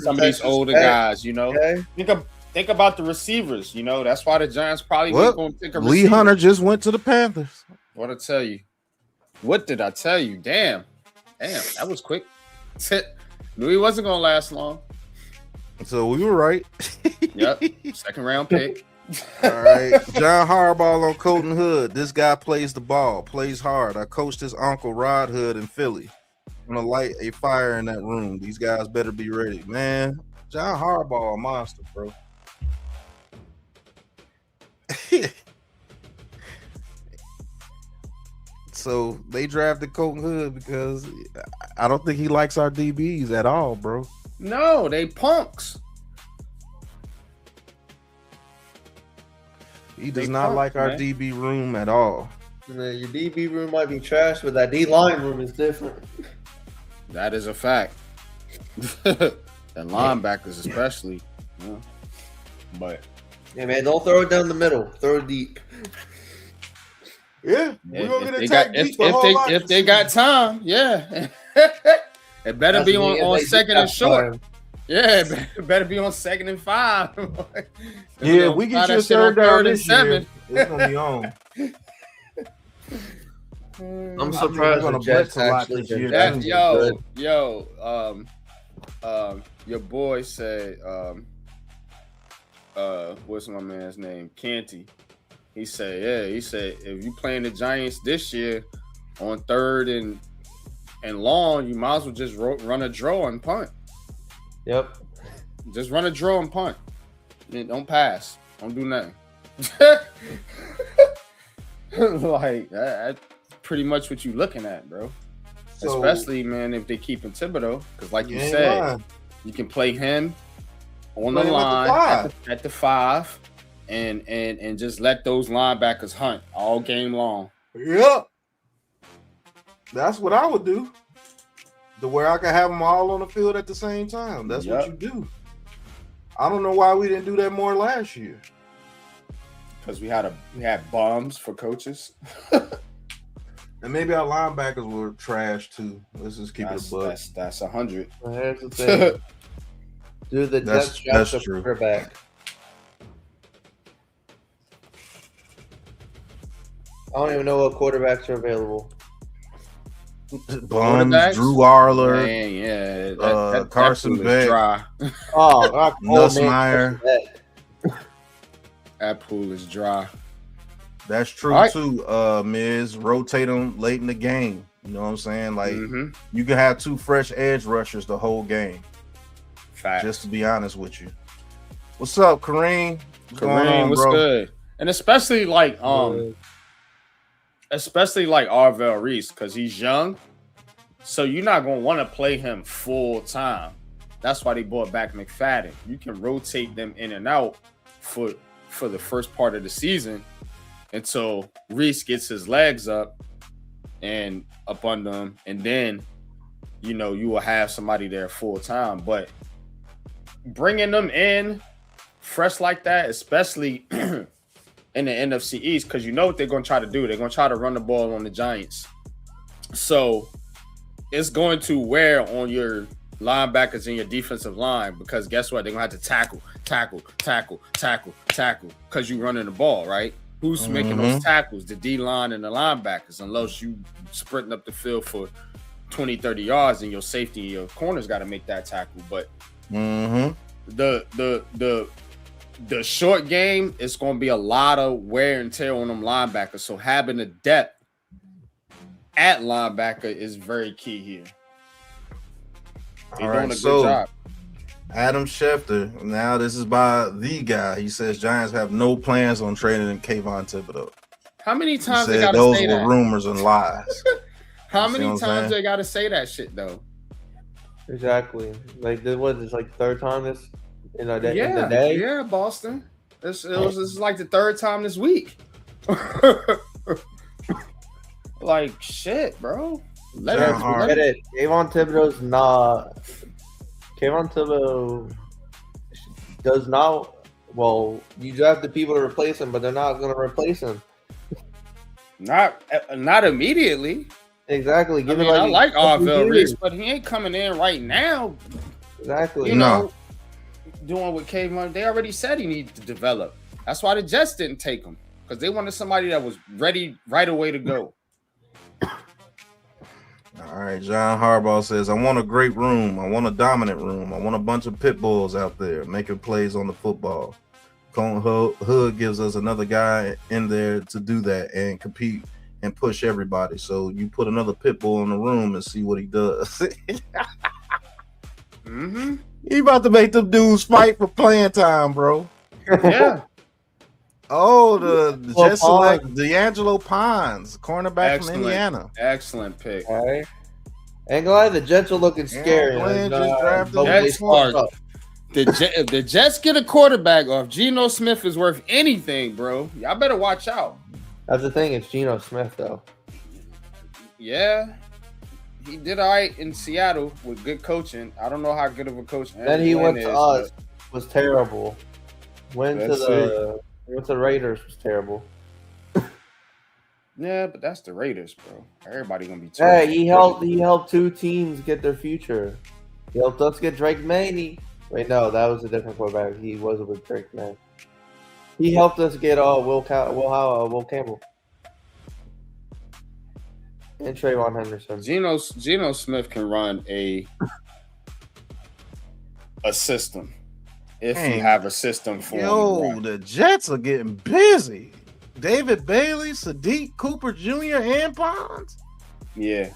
some of these older guys. You know, think about the receivers. You know, that's why the Giants probably going to take a receiver. Lee Hunter just went to the Panthers. What I tell you? What did I tell you? Damn, that was quick. Knew he wasn't going to last long. So we were right. Yep, second round pick. All right, John Harbaugh on Colton Hood. This guy plays the ball, plays hard. I coached his uncle Rod Hood in Philly. I'm gonna light a fire in that room. These guys better be ready, man. John Harbaugh, a monster, bro. So they drafted Colton Hood because I don't think he likes our DBs at all, bro. No, they punks. He does not like our DB room at all. Your DB room might be trash, but that D line room is different. That is a fact. And linebackers especially. Yeah. But yeah, man, don't throw it down the middle. Throw it deep. Yeah, we're gonna get attacked deep. If they got time, yeah. It better be on second and short. Yeah, it better be on 2nd and 5. Yeah, we get you a third down this year. It's gonna be on. I'm surprised the Jets actually did that. Your boy said, what's my man's name? Canty. He said, if you playing the Giants this year on 3rd and long, you might as well just run a draw and punt. Yep. Just run a draw and punt. Don't pass. Don't do nothing. Like that's pretty much what you're looking at, bro. So, especially, man, if they keep in Thibodeau, because like you said, you can play him on the line at the 5, and just let those linebackers hunt all game long. Yep. That's what I would do. To where I can have them all on the field at the same time. That's what you do. I don't know why we didn't do that more last year. Because we had bums for coaches. And maybe our linebackers were trash too. Let's just keep it a buck. That's 100. Well, here's the thing. Do the Jets draft a quarterback? I don't even know what quarterbacks are available. Bums, Drew Arler, that Carson Beck, dry. Nussmeier. That pool is dry. That's true too. Miz, rotate them late in the game. You know what I'm saying? Like you can have 2 fresh edge rushers the whole game. Fact. Just to be honest with you. What's up, Kareem? What's good? And especially like Arvell Reese, because he's young. So you're not going to want to play him full time. That's why they brought back McFadden. You can rotate them in and out for the first part of the season until Reese gets his legs up and up under him. And then, you will have somebody there full time. But bringing them in fresh like that, especially in the NFC East, because you know what they're going to try to do. They're going to try to run the ball on the Giants. So it's going to wear on your linebackers and your defensive line, because guess what? They're going to have to tackle because you're running the ball, right? Who's making those tackles? The D-line and the linebackers, unless you sprinting up the field for 20, 30 yards and your safety, your corners got to make that tackle. But the short game is going to be a lot of wear and tear on them linebackers. So having the depth at linebacker is very key here. They're doing a good job. Adam Schefter, now this is by the guy. He says Giants have no plans on trading Kayvon Thibodeau. How many times he they got to say that? Those were rumors and lies. How many times they got to say that shit though? Exactly. Like this was like third time this in the day. Yeah, Boston. This is like the third time this week. Like shit, bro. Let it. Kayvon Thibodeau does not. Well, you drafted people to replace him, but they're not going to replace him. Not immediately. Exactly. I mean, I like Arvell Reese, but he ain't coming in right now. Exactly. You know, doing what Kayvon, they already said he needed to develop. That's why the Jets didn't take him, because they wanted somebody that was ready right away to go. All right, John Harbaugh says, I want a great room. I want a dominant room. I want a bunch of pit bulls out there making plays on the football. Colton Hood gives us another guy in there to do that and compete and push everybody. So you put another pit bull in the room and see what he does. Mm-hmm. He about to make them dudes fight for playing time, bro. Yeah. Oh, the Jets select D'Angelo Pons, cornerback from Indiana. Excellent pick. All right. Ain't gonna lie, the Jets are looking scary. If the Jets get a quarterback, or if Geno Smith is worth anything, bro, y'all better watch out. That's the thing. It's Geno Smith, though. Yeah. He did all right in Seattle with good coaching. I don't know how good of a coach. Then he went to us. Was terrible. Went to the Raiders. Was terrible. Yeah, but that's the Raiders, bro. Everybody gonna be. Hey, he helped two teams get their future. He helped us get Drake May. Wait, no, that was a different quarterback. He wasn't with Drake May. He helped us get Will Campbell and Trayvon Henderson. Geno Smith can run a system if you have a system for him. Yo, the Jets are getting busy. David Bailey, Sadiq Cooper Jr., and Pons. Yeah.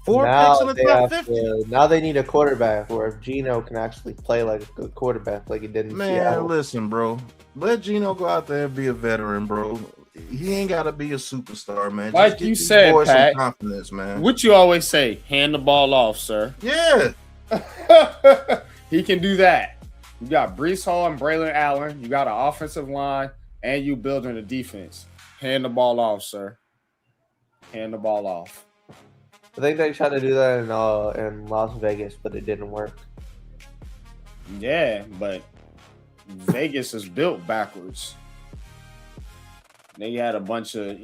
4 picks in the top 50. Now they need a quarterback where if Geno can actually play like a good quarterback like he did in Seattle. Listen, bro. Let Geno go out there and be a veteran, bro. He ain't got to be a superstar, man. Like you said, Pat, some confidence, man. What you always say, hand the ball off, sir. Yeah. He can do that. You got Breece Hall and Braylon Allen. You got an offensive line, and you building a defense. Hand the ball off, sir. Hand the ball off. I think they tried to do that in Las Vegas, but it didn't work. Yeah, but Vegas is built backwards. They had a bunch of,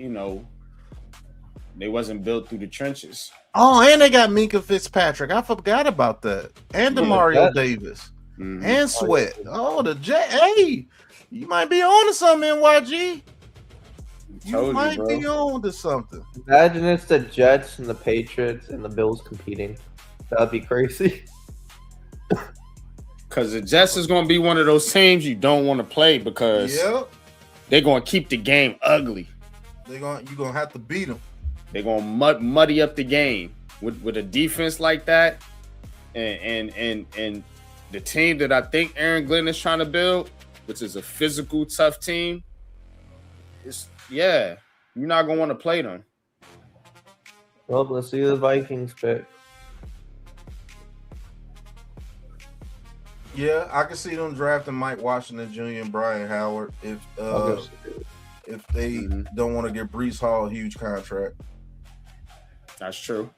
they wasn't built through the trenches. Oh, and they got Minka Fitzpatrick. I forgot about that. And DeMario Davis. Mm-hmm. And Sweat. Oh, the Jet. Hey, you might be on to something, NYG. You might be on to something. Imagine it's the Jets and the Patriots and the Bills competing. That'd be crazy. Because the Jets is going to be one of those teams you don't want to play because they're going to keep the game ugly. You're going to have to beat them. They're going to muddy up the game with a defense like that, and the team that I think Aaron Glenn is trying to build, which is a physical, tough team. You're not going to want to play them. Well, let's see the Vikings pick. Yeah, I can see them drafting Mike Washington Jr. and Brian Howard if they don't want to give Breece Hall a huge contract. That's true.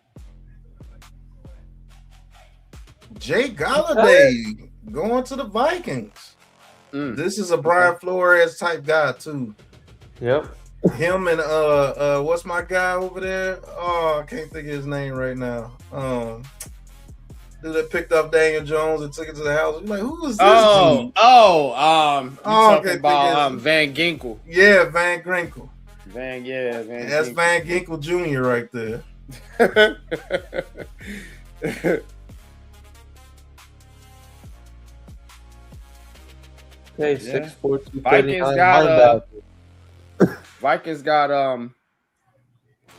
Jay Galladay going to the Vikings. This is a Brian Flores type guy too. Yep. Him and what's my guy over there? Oh, I can't think of his name right now. Dude that picked up Daniel Jones and took it to the house. I'm like, who is this dude? You talking about Van Ginkel. Yeah, Van Ginkel. Van That's Ginkel. Van Ginkel Jr. right there. Okay, 6'4", 239 Vikings got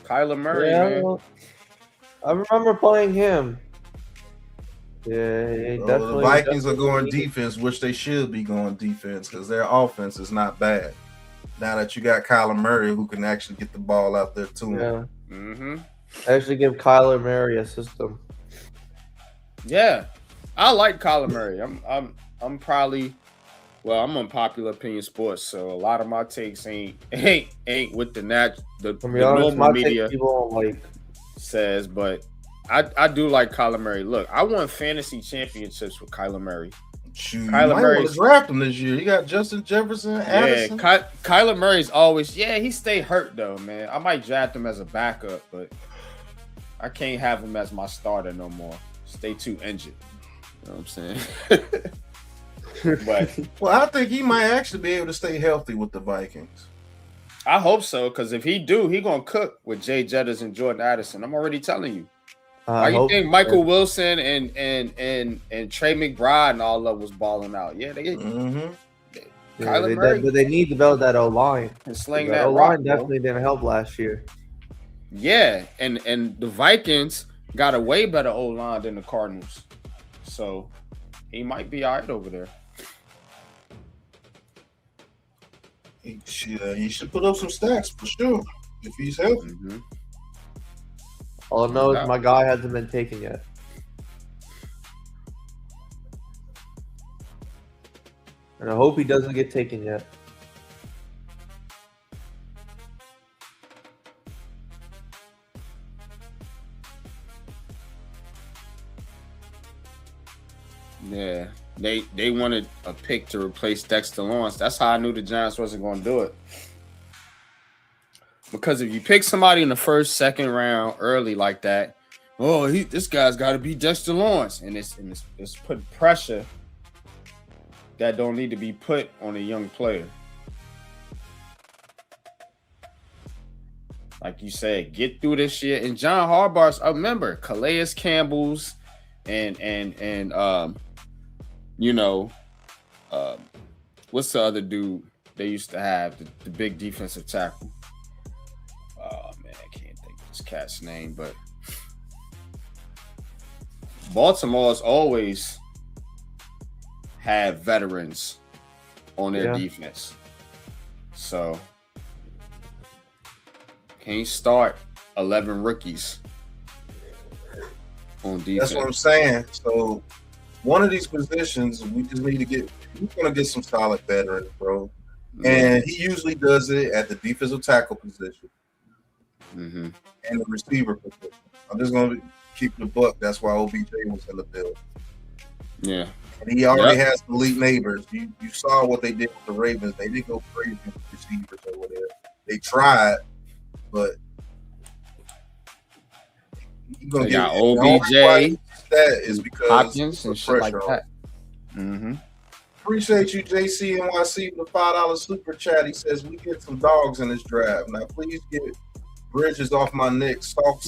Kyler Murray, man. I remember playing him. Yeah, definitely. The Vikings are going defense, which they should be going defense because their offense is not bad. Now that you got Kyler Murray who can actually get the ball out there to him. Yeah. Mm-hmm. Actually give Kyler Murray a system. Yeah. I like Kyler Murray. I'm probably I'm on Popular Opinion Sports, so a lot of my takes ain't with the normal media says, but I do like Kyler Murray. Look, I won fantasy championships with Kyler Murray. Shoot, you Kyler might want to draft him this year. You got Justin Jefferson, Addison. Kyler Murray's always he stay hurt though, man. I might draft him as a backup, but I can't have him as my starter no more. Stay too injured. You know what I'm saying? But well, I think he might actually be able to stay healthy with the Vikings. I hope so, because if he do, he gonna cook with Jay Jettas and Jordan Addison. I'm already telling you. Why you think Michael Wilson and Trey McBride and all of was balling out? Yeah, they Kyler Murray, but they need to develop that O line and sling that O rock. line definitely didn't help last year. Yeah, and the Vikings got a way better O line than the Cardinals, so he might be all right over there. He should put up some stats for sure if he's healthy. Mm-hmm. All I know is my guy hasn't been taken yet. And I hope he doesn't get taken yet. Yeah, they wanted a pick to replace Dexter Lawrence. That's how I knew the Giants wasn't going to do it. Because if you pick somebody in the first, second round early like that, this guy's got to be Dexter Lawrence, and it's putting pressure that don't need to be put on a young player. Like you said, get through this shit. And John Harbaugh's, I remember Calais Campbell's and what's the other dude they used to have, the big defensive tackle? Oh man, I can't think of this cat's name, but Baltimore's always had veterans on their defense. So can't start 11 rookies on defense. That's what I'm saying. So one of these positions, we just need to we're going to get some solid veterans, bro. Mm-hmm. And he usually does it at the defensive tackle position and the receiver position. I'm just going to keep the buck. That's why OBJ was in the build. Yeah. And he already has elite neighbors. You saw what they did with the Ravens. They didn't go crazy with receivers or whatever. They tried, but you're going to get OBJ. That is because Hopkins and shit like that. Appreciate you, JC NYC, with a $5 super chat. He says we get some dogs in this draft. Now, please get Bridges off my neck. Stalk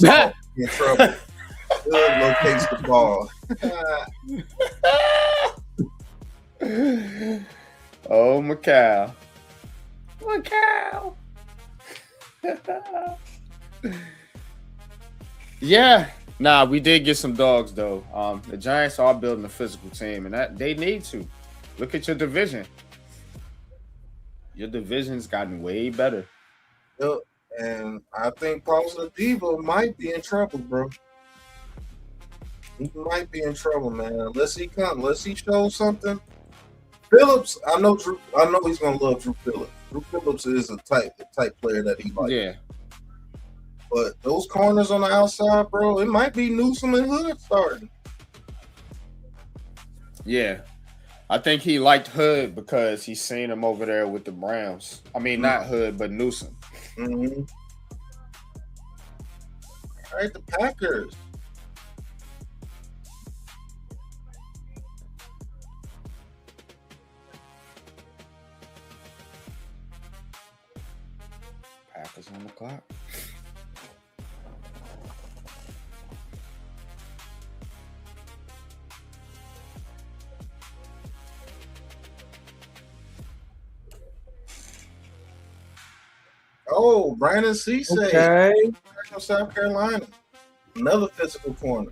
in trouble. Good locates the ball. Oh, Macau. Yeah. Nah, we did get some dogs though. The Giants are building a physical team, and that they need to. Look at your division. Your division's gotten way better. Yep. And I think Paulson Diva might be in trouble, bro. He might be in trouble, man. Unless he shows something. Phillips, I know he's gonna love Drew Phillips. Drew Phillips is the type player that he likes. Yeah. But those corners on the outside, bro, it might be Newsome and Hood starting. Yeah. I think he liked Hood because he's seen him over there with the Browns. I mean, not Hood, but Newsome. Mm-hmm. All right, the Packers. Packers on the clock. Oh, Brandon Cisse, okay. from South Carolina, another physical corner.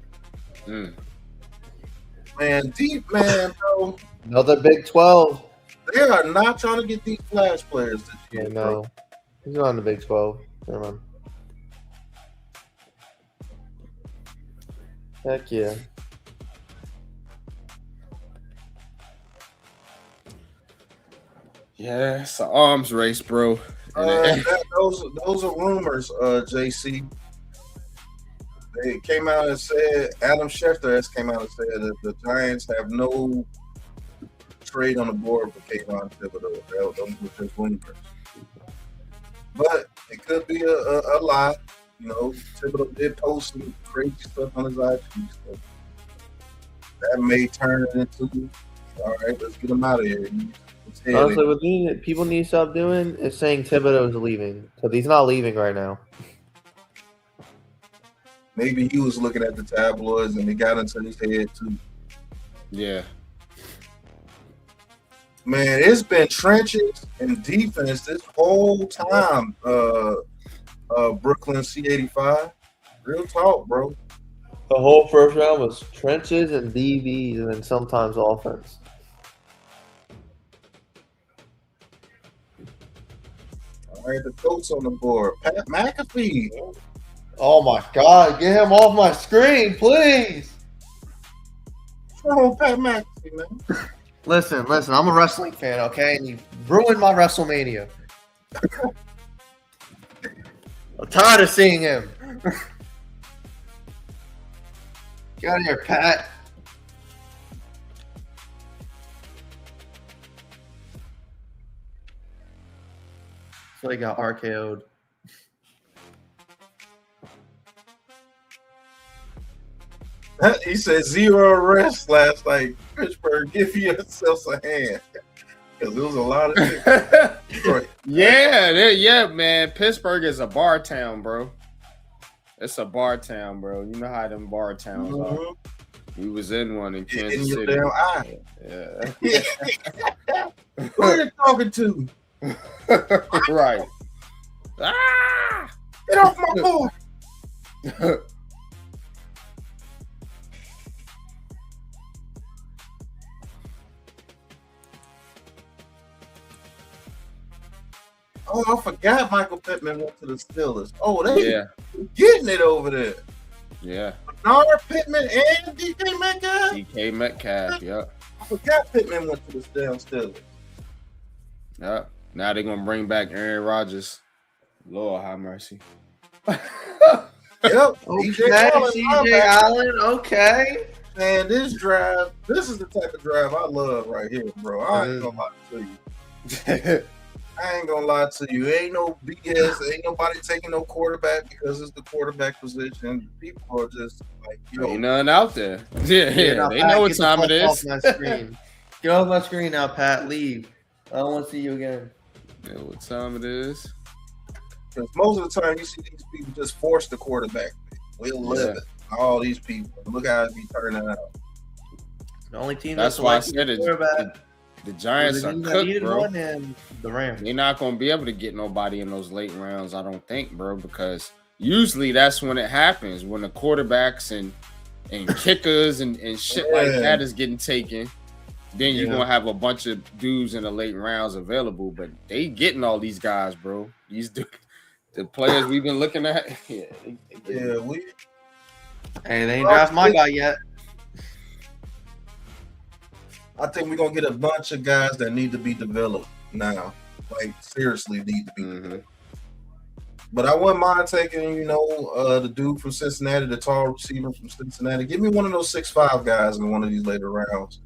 Man, deep man, bro. Another Big 12. They are not trying to get these flash players this year. No, he's not in the Big 12. Never mind. Heck yeah. Yeah, it's an arms race, bro. Those are rumors, JC. They came out and said, Adam Schefter has came out and said that the Giants have no trade on the board for Kayvon Thibodeau. Those were just rumors. But it could be a lie. You know, Thibodeau did post some crazy stuff on his IG. So that may turn it into, all right, let's get him out of here. Honestly, what people need to stop doing is saying Thibodeau is leaving. Because he's not leaving right now. Maybe he was looking at the tabloids and it got into his head too. Yeah. Man, it's been trenches and defense this whole time. Brooklyn C85. Real talk, bro. The whole first round was trenches and DBs and then sometimes offense. All right, the coach on the board. Pat McAfee. Oh my God, get him off my screen, please. What's wrong with Pat McAfee, man? Listen, I'm a wrestling fan, okay? And you ruined my WrestleMania. I'm tired of seeing him. Get out of here, Pat. So he got RKO'd. He said 0 arrests last night. Pittsburgh, give yourselves a hand. Because there was a lot of shit. Yeah, man. Pittsburgh is a bar town, bro. It's a bar town, bro. You know how them bar towns are. We was in one in Kansas your City. damn eye. Yeah. Who are you talking to? Right. Ah! Get off my board. Oh, I forgot Michael Pittman went to the Steelers. Oh, they getting it over there. Yeah. Bernard Pittman and DK Metcalf. DK Metcalf, yep. I forgot Pittman went to the damn Steelers. Yep. Now they're gonna bring back Aaron Rodgers. Lord have mercy. Yep. Okay, CJ Allen. Okay. Man, this is the type of drive I love right here, bro. I ain't gonna lie to you. I ain't gonna lie to you. Ain't no BS. Ain't nobody taking no quarterback because it's the quarterback position. People are just like, ain't nothing out there. Yeah. They know what time it is. Get off my screen now, Pat. Leave. I don't want to see you again. Yeah, what time it is? Because most of the time you see these people just force the quarterback. We'll live it. All these people. Look how it be turning out. The only team that's why I said it. The Giants are cooked, bro. And the Rams. They're not going to be able to get nobody in those late rounds, I don't think, bro, because usually that's when it happens, when the quarterbacks and kickers and shit like that is getting taken. Then you're going to have a bunch of dudes in the late rounds available, but they getting all these guys, bro. The players we've been looking at. Hey, they ain't draft my guy yet. I think we're gonna get a bunch of guys that need to be developed now. Like seriously need to be developed. But I wouldn't mind taking, the dude from Cincinnati, the tall receiver from Cincinnati. Give me one of those 6'5" guys in one of these later rounds.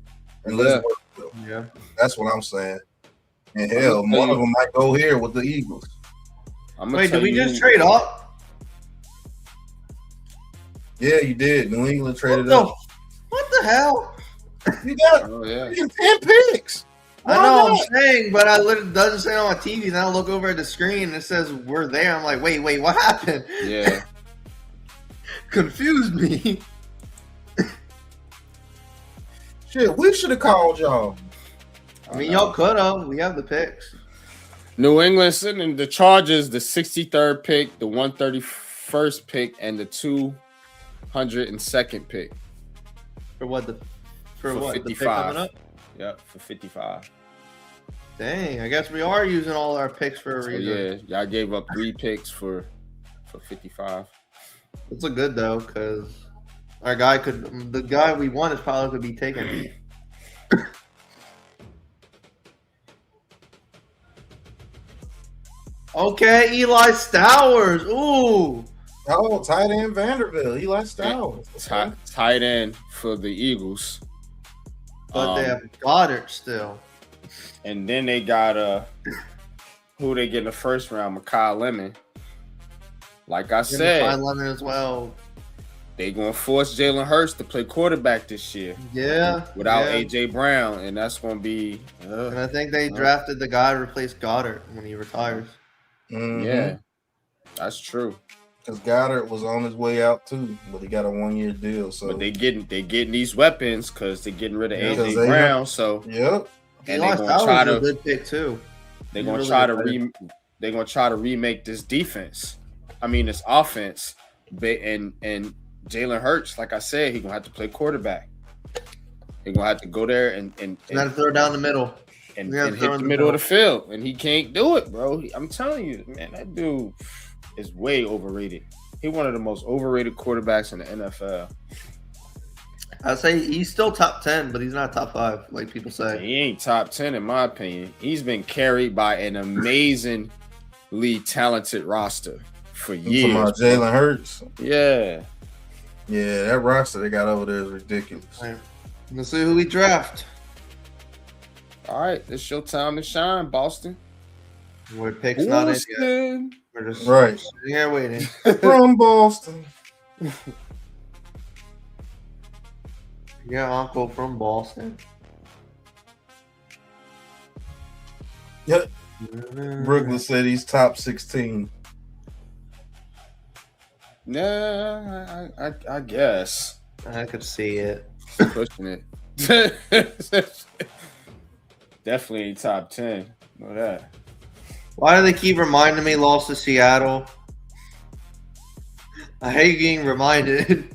And let's work with them. Yeah. That's what I'm saying. And hell, one of them might go here with the Eagles. Wait, did we just trade up? Yeah, you did. New England traded up. What the hell? You got 10 picks. I know I'm saying, but I literally doesn't say it on my TV. And I look over at the screen and it says we're there. I'm like, wait, what happened? Yeah. Confused me. Shit, we should have called y'all. I mean, y'all could have. We have the picks. New England sending the Chargers the 63rd pick, the 131st pick, and the 202nd pick. For what? For what? 55. Yep, for 55. Dang, I guess we are using all our picks for a reason. Yeah, y'all gave up 3 picks for 55. It's a good though, because the guy we want is probably could be taken. Okay, Eli Stowers. Ooh. Oh, tight end Vanderbilt. Eli Stowers. Tight end for the Eagles. But they have Goddard still. And then they got who they get in the first round, Makai Lemon. Like I said, Makai Lemon as well. They gonna force Jalen Hurts to play quarterback this year. Yeah. Without AJ Brown, and that's gonna be. And I think they drafted the guy to replace Goddard when he retires. Yeah, that's true. Because Goddard was on his way out too, but he got a 1-year deal. So, but they getting these weapons because they're getting rid of AJ they Brown. So yep, and they're gonna try to a good pick too. They're gonna try to remake this defense. I mean, this offense. And Jalen Hurts, like I said, he's gonna have to play quarterback. He's gonna have to go there and gotta throw down the middle and hit the middle of the field, and he can't do it, bro. I'm telling you, man, that dude is way overrated. He's one of the most overrated quarterbacks in the NFL. I'd say he's still top 10, but he's not top 5, like people say. He ain't top 10 in my opinion. He's been carried by an amazingly talented roster for years. Talking about Jalen Hurts. Yeah. Yeah, that roster they got over there is ridiculous. Right. Let's see who we draft. All right, it's your time to shine, Boston. We're picks not in yet. Boston. We're just Right. sitting here waiting. From Boston. Yeah, uncle from Boston. Yep. Brooklyn said he's top 16. Nah, I guess. I could see it. Pushing it. Definitely top 10. Know that. Why do they keep reminding me lost to Seattle? I hate getting reminded.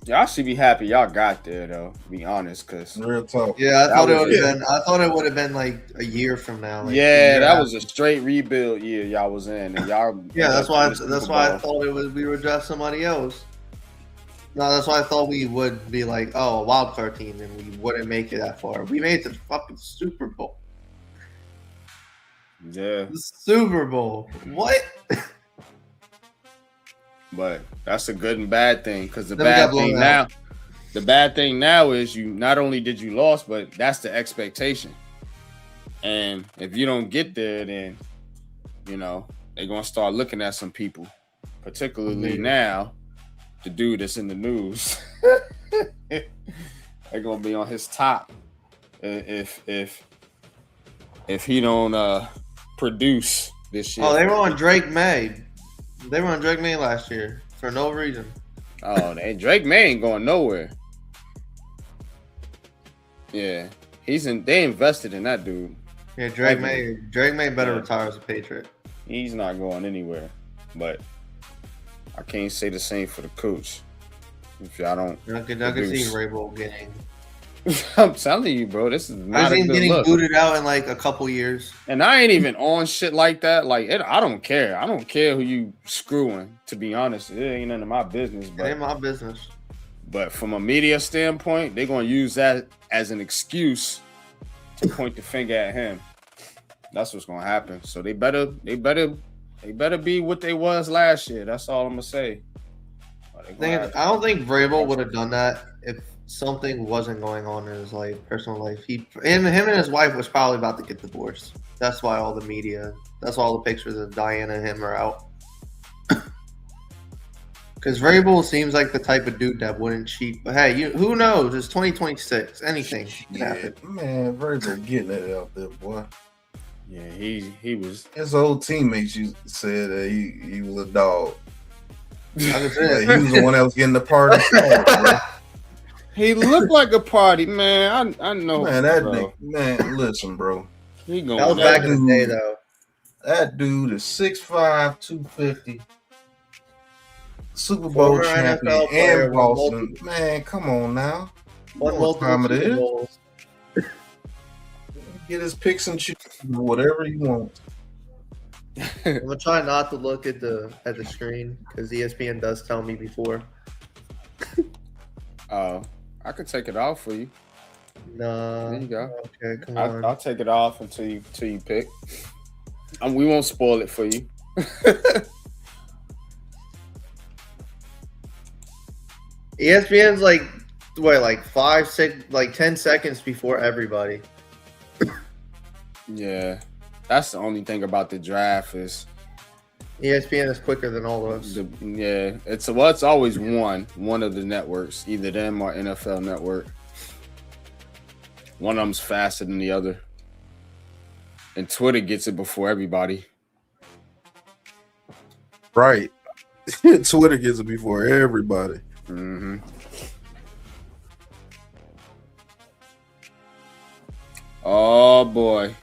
Y'all should be happy y'all got there though, to be honest, because Real talk. Yeah, I thought it would have been like a year from now. Like that was a straight rebuild year y'all was in, and y'all. Yeah, that's why I thought it was we would draft somebody else. No, that's why I thought we would be like, oh, a wild card team, and we wouldn't make it that far. We made it to the fucking Super Bowl. Yeah. The Super Bowl. What? But that's a good and bad thing, because the bad thing now is you not only did you lost, but that's the expectation. And if you don't get there, then they're gonna start looking at some people, particularly now, the dude that's in the news. They're gonna be on his top if he don't produce this year. Oh, they were on Drake May. They were on Drake May last year for no reason. Oh, Drake May ain't going nowhere. Yeah, they invested in that dude. Yeah, Drake May better retire as a Patriot. He's not going anywhere. But I can't say the same for the coach. If y'all don't, I could see Vrabel getting. I'm telling you, bro, this is not a good getting look. booted out in like a couple years. And I ain't even on shit like that. Like, I don't care. I don't care who you screwing, to be honest. It ain't none of my business. But, it ain't my business. But from a media standpoint, they're going to use that as an excuse to point the finger at him. That's what's going to happen. So they better be what they was last year. That's all I'm going to say. I don't think Vrabel would have done that if something wasn't going on in his personal life. Him and his wife was probably about to get divorced. That's why all the media, that's why all the pictures of Diana and him are out. Because Vrabel seems like the type of dude that wouldn't cheat. But hey, who knows? It's 2026. Anything can happen. Man, Vrabel getting it out there, boy. Yeah, he was. His old teammates said that he was a dog. Like, he was the one that was getting the party started, He looked like a party, man. I know. Man, that nigga, man, listen, bro. He going that was back in the day, though. That dude is 6'5", 250. Super Bowl Former champion NFL player and Boston. Man, come on now. What time it Super is? Bowls. Get his picks and choose whatever he wants. I'm gonna try not to look at the screen because ESPN does tell me before. Oh, I could take it off for you. No. There you go. Okay, come on. I'll take it off until you pick. We won't spoil it for you. ESPN's like like 5, 6, like 10 seconds before everybody. Yeah, that's the only thing about the draft is ESPN is quicker than all of us. it's always one of the networks, either them or NFL Network. One of them's faster than the other, and Twitter gets it before everybody. Right. Twitter gets it before everybody. Mm-hmm. Oh boy.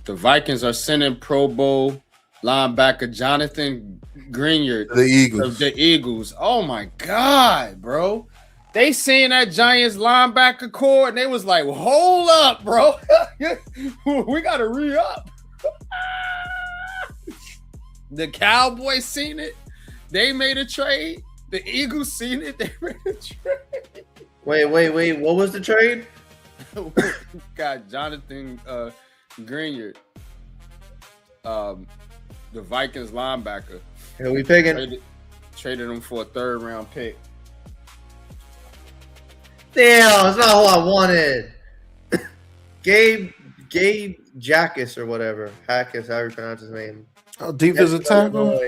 The Vikings are sending Pro Bowl linebacker Jonathan Greenard. The Eagles. The Eagles. Oh my God, bro. They seen that Giants linebacker core and they was like, well, hold up, bro. We gotta re-up. The Cowboys seen it. They made a trade. The Eagles seen it. They made a trade. Wait. What was the trade? Got Jonathan Greenard, the Vikings linebacker. Who we picking? Traded him for a 3rd round pick. Damn, it's not who I wanted. Gabe Jackus or whatever. Hackus, however you pronounce his name. Oh, defensive tackle.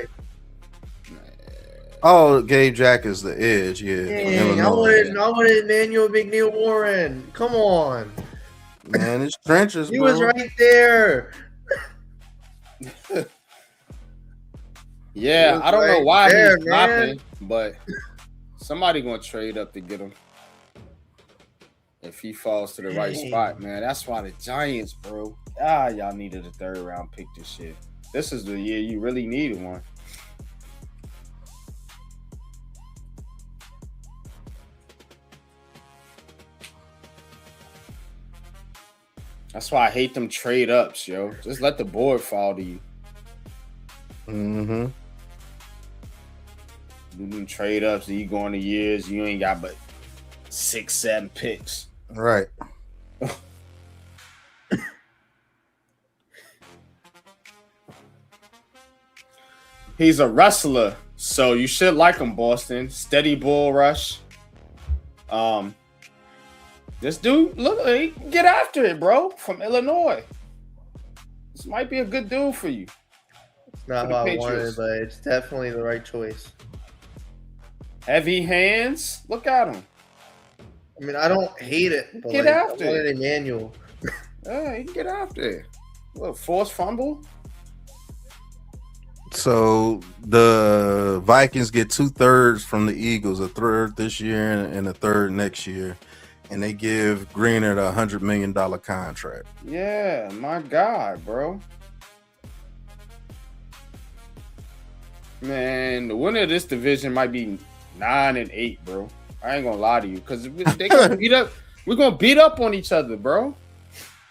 Oh, Gabe Jack is the edge. Yeah. Dang, I wanted Emmanuel McNeil Warren. Come on. Man, it's trenches, He bro. was right there. Yeah, I don't know right why there, he's man. dropping, but somebody gonna trade up to get him if he falls to the right spot, man. That's why the Giants, bro. Y'all needed a 3rd round pick this year. This is the year you really needed one. That's why I hate them trade ups, yo. Just let the board fall to you. Mm-hmm. Do them trade ups, and you go into years, you ain't got but 6, 7 picks. Right. He's a wrestler, so you should like him, Boston. Steady bull rush. This dude, look, he can get after it, bro. From Illinois. This might be a good dude for you. It's not For who the I wanted, Patriots. but it's definitely the right choice. Heavy hands. Look at him. I mean, I don't hate it, but Get like, after I wanted it. Emmanuel. Yeah, he can get after it. Little forced fumble. So the Vikings get 2/3 from the Eagles, a 1/3 this year and a 1/3 next year, and they give Greenard a $100 million contract. Yeah, my God, bro. Man, the winner of this division might be 9-8, bro. I ain't gonna lie to you, because they gonna beat up. We're gonna beat up on each other, bro.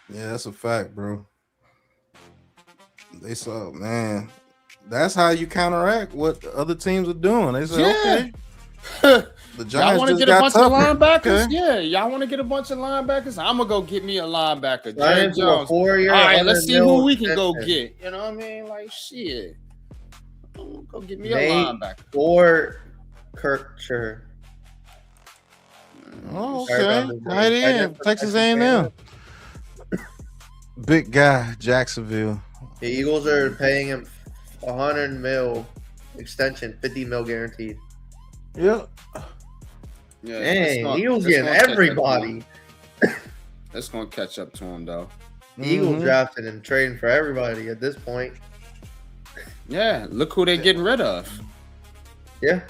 Yeah, that's a fact, bro. They saw, man. That's how you counteract what the other teams are doing. They say, okay, the Y'all Giants want to just get a got bunch tougher. of linebackers? Okay. Yeah, y'all want to get a bunch of linebackers? I'm gonna go get me a linebacker. Jerry Giants were Jones. 4-year. All right, let's see who we can go extension. get. You know what I mean? Like shit. Go get me a Nate linebacker. Or Kirkshire. Oh, Sorry okay. about this, Right man. in. Texas A&M. Big guy, Jacksonville. The Eagles are paying him $100 million extension, $50 million guaranteed. Yep. Yeah, Dang, Eagles getting everybody. That's gonna catch up to him though. The Eagles Mhm. drafting and trading for everybody at this point. Yeah, look who they're getting rid of. Yeah.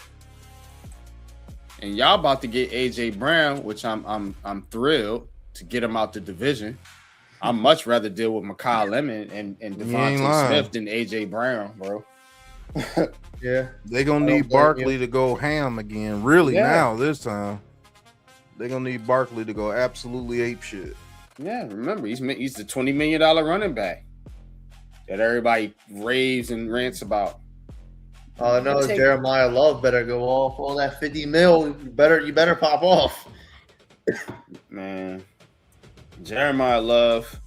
And y'all about to get AJ Brown, which I'm thrilled to get him out the division. I'd much rather deal with Mekhi Lemon and ain't Devontae lying. Smith than AJ Brown, bro. Yeah. They're gonna I don't need blame Barkley to go ham again. Really Yeah. now this time. They're gonna need Barkley to go absolutely ape shit. Yeah, remember he's the $20 million running back that everybody raves and rants about. All I know is Jeremiah Love better go off. All that $50 million, you better pop off. Man, Jeremiah Love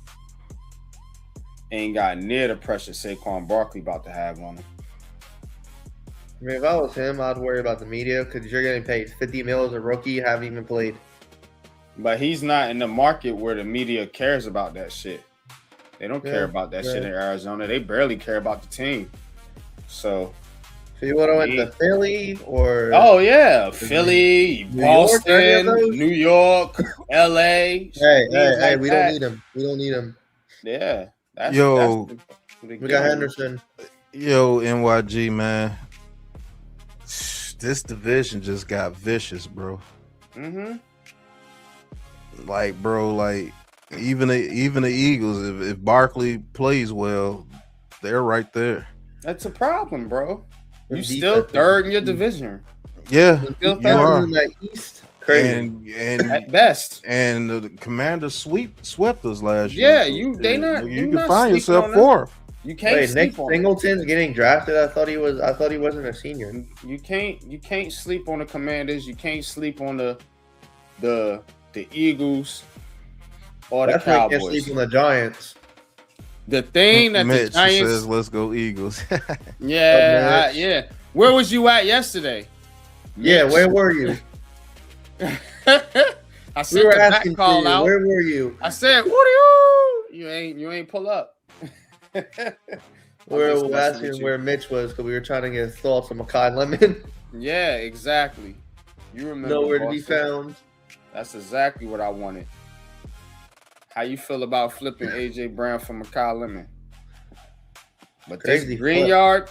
ain't got near the pressure Saquon Barkley about to have on him. I mean, if I was him, I'd worry about the media because you're getting paid $50 million as a rookie, you haven't even played. But he's not in the market where the media cares about that shit. They don't care about that shit in Arizona. They barely care about the team. So you would have went to Philly or? Oh yeah, Philly, Boston, New York, LA. Hey, we don't need him. We don't need him. Yeah. We got Henderson. Yo, NYG, man. This division just got vicious, bro. Mm-hmm. Like, bro, like even the Eagles, if Barkley plays well, they're right there. That's a problem, bro. You still third in your division. Yeah, you are in that East. Crazy. And at best. And the Commanders swept us last year. Yeah, so you can find yourself fourth. You can't. Wait, Nick Singleton's getting drafted. I thought he wasn't a senior. You can't sleep on the Commanders. You can't sleep on the Eagles or the Cowboys. You can't sleep on the Giants. The thing that Mitch the Giants says, "Let's go Eagles." Yeah, yeah. Where was you at yesterday? Yeah, where were you? I sent the back call out. Where were you? I said, "What are you? You ain't pull up." We're asking where Mitch was because we were trying to get his thoughts on Makai Lemon. Yeah, exactly. You remember nowhere to be found. That's exactly what I wanted. How you feel about flipping AJ Brown for Makai Lemon? But Crazy this Green Yard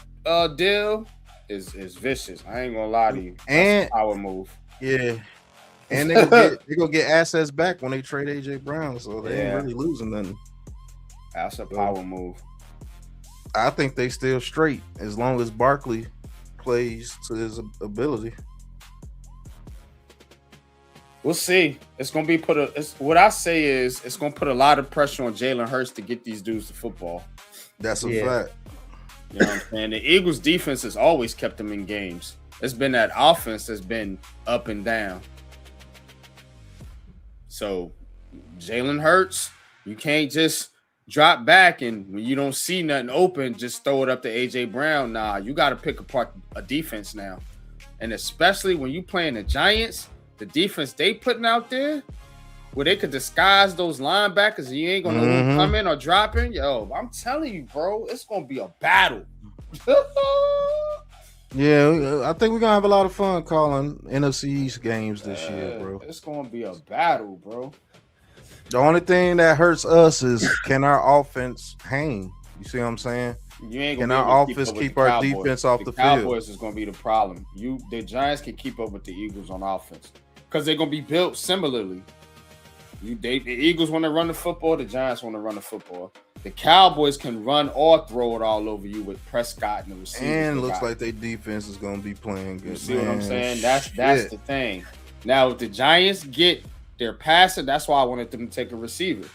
deal is vicious. I ain't gonna lie to you. That's a power move. Yeah. And they gonna get assets back when they trade AJ Brown, so they ain't really losing nothing. That's a power move. I think they still straight as long as Barkley plays to his ability. We'll see. It's gonna be what I say is it's gonna put a lot of pressure on Jalen Hurts to get these dudes to football. That's a fact. You know what I'm saying? The Eagles defense has always kept them in games. It's been that offense that's been up and down. So Jalen Hurts, you can't just drop back and when you don't see nothing open, just throw it up to AJ Brown. Nah, you got to pick apart a defense now. And especially when you playing the Giants, the defense they putting out there, where they could disguise those linebackers and you ain't going to know who coming or dropping. Yo, I'm telling you, bro, it's going to be a battle. Yeah, I think we're going to have a lot of fun calling NFC East games this year, bro. It's going to be a battle, bro. The only thing that hurts us is can our offense hang? You see what I'm saying? You ain't can our offense keep our defense off the field? Cowboys is going to be the problem. The Giants can keep up with the Eagles on offense because they're going to be built similarly. The Eagles want to run the football. The Giants want to run the football. The Cowboys can run or throw it all over you with Prescott and the receivers. And looks like their defense is going to be playing good. You see what I'm saying? That's the thing. Now, if the Giants get their passing, that's why I wanted them to take a receiver.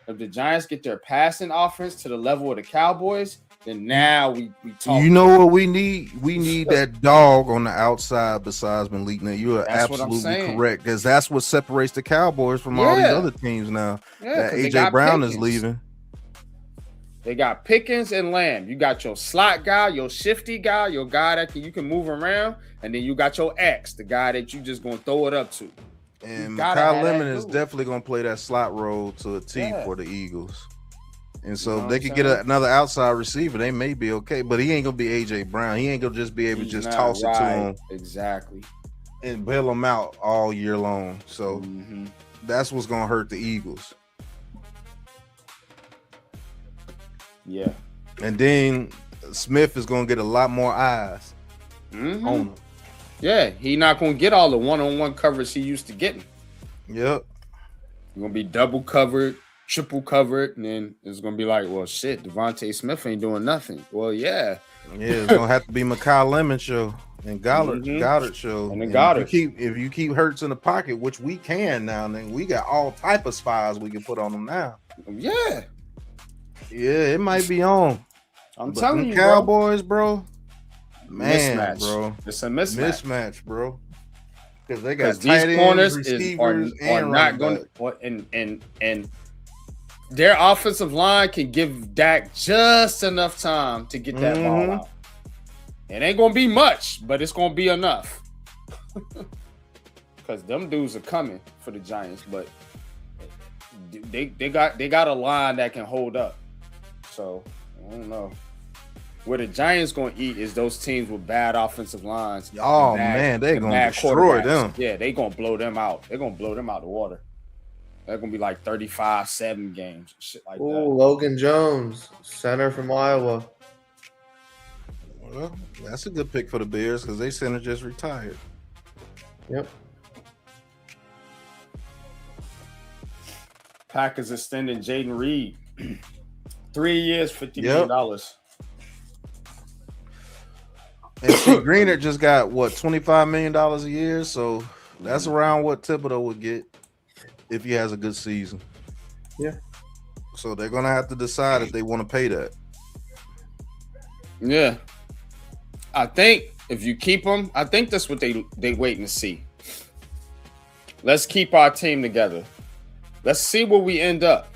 If the Giants get their passing offense to the level of the Cowboys, then now we talk. You know what we need? We need that dog on the outside besides Malik. Now you are absolutely correct because that's what separates the Cowboys from all these other teams now. That AJ Brown is leaving. They got Pickens and Lamb. You got your slot guy, your shifty guy, your guy that you can move around, and then you got your X, the guy that you just gonna throw it up to. And Makai Lemon is definitely gonna play that slot role to a T for the Eagles. And so if they could get another outside receiver, they may be okay. But he ain't gonna be AJ Brown. He ain't gonna just be able to just toss it to him exactly and bail him out all year long. So that's what's gonna hurt the Eagles. Yeah. And then Smith is gonna get a lot more eyes on him. Yeah, he not gonna get all the one-on-one coverage he used to getting. Yep. You're gonna be double covered, triple covered, and then it's gonna be like, well, shit, Devontae Smith ain't doing nothing. Well, yeah. Yeah, it's gonna have to be Makai Lemon show and Goddard show. And then Goddard. If you keep Hurts in the pocket, which we can now, then we got all type of spies we can put on them now. Yeah. Yeah, it might be on. I'm telling you, Cowboys, bro. Man, mismatch, bro. It's a mismatch, bro. Because they got these corners are not going to, and their offensive line can give Dak just enough time to get that ball out. It ain't gonna be much, but it's gonna be enough. Because them dudes are coming for the Giants, but they got a line that can hold up. So I don't know. Where the Giants gonna eat is those teams with bad offensive lines. Oh man, they're gonna destroy quarterbacks. them. Yeah, they gonna blow them out. They're gonna blow them out of the water. They're gonna be like 35-7 games, shit like that. Logan Jones, center from Iowa. Well, that's a good pick for the Bears because they center just retired. Yep. Packers extending Jaden Reed 3 years, $50 million. And see, Greener just got what, $25 million a year, so that's around what Thibodeau would get if he has a good season. Yeah. So they're gonna have to decide if they want to pay that. Yeah. I think if you keep them, I think that's what they waiting to see. Let's keep our team together. Let's see where we end up.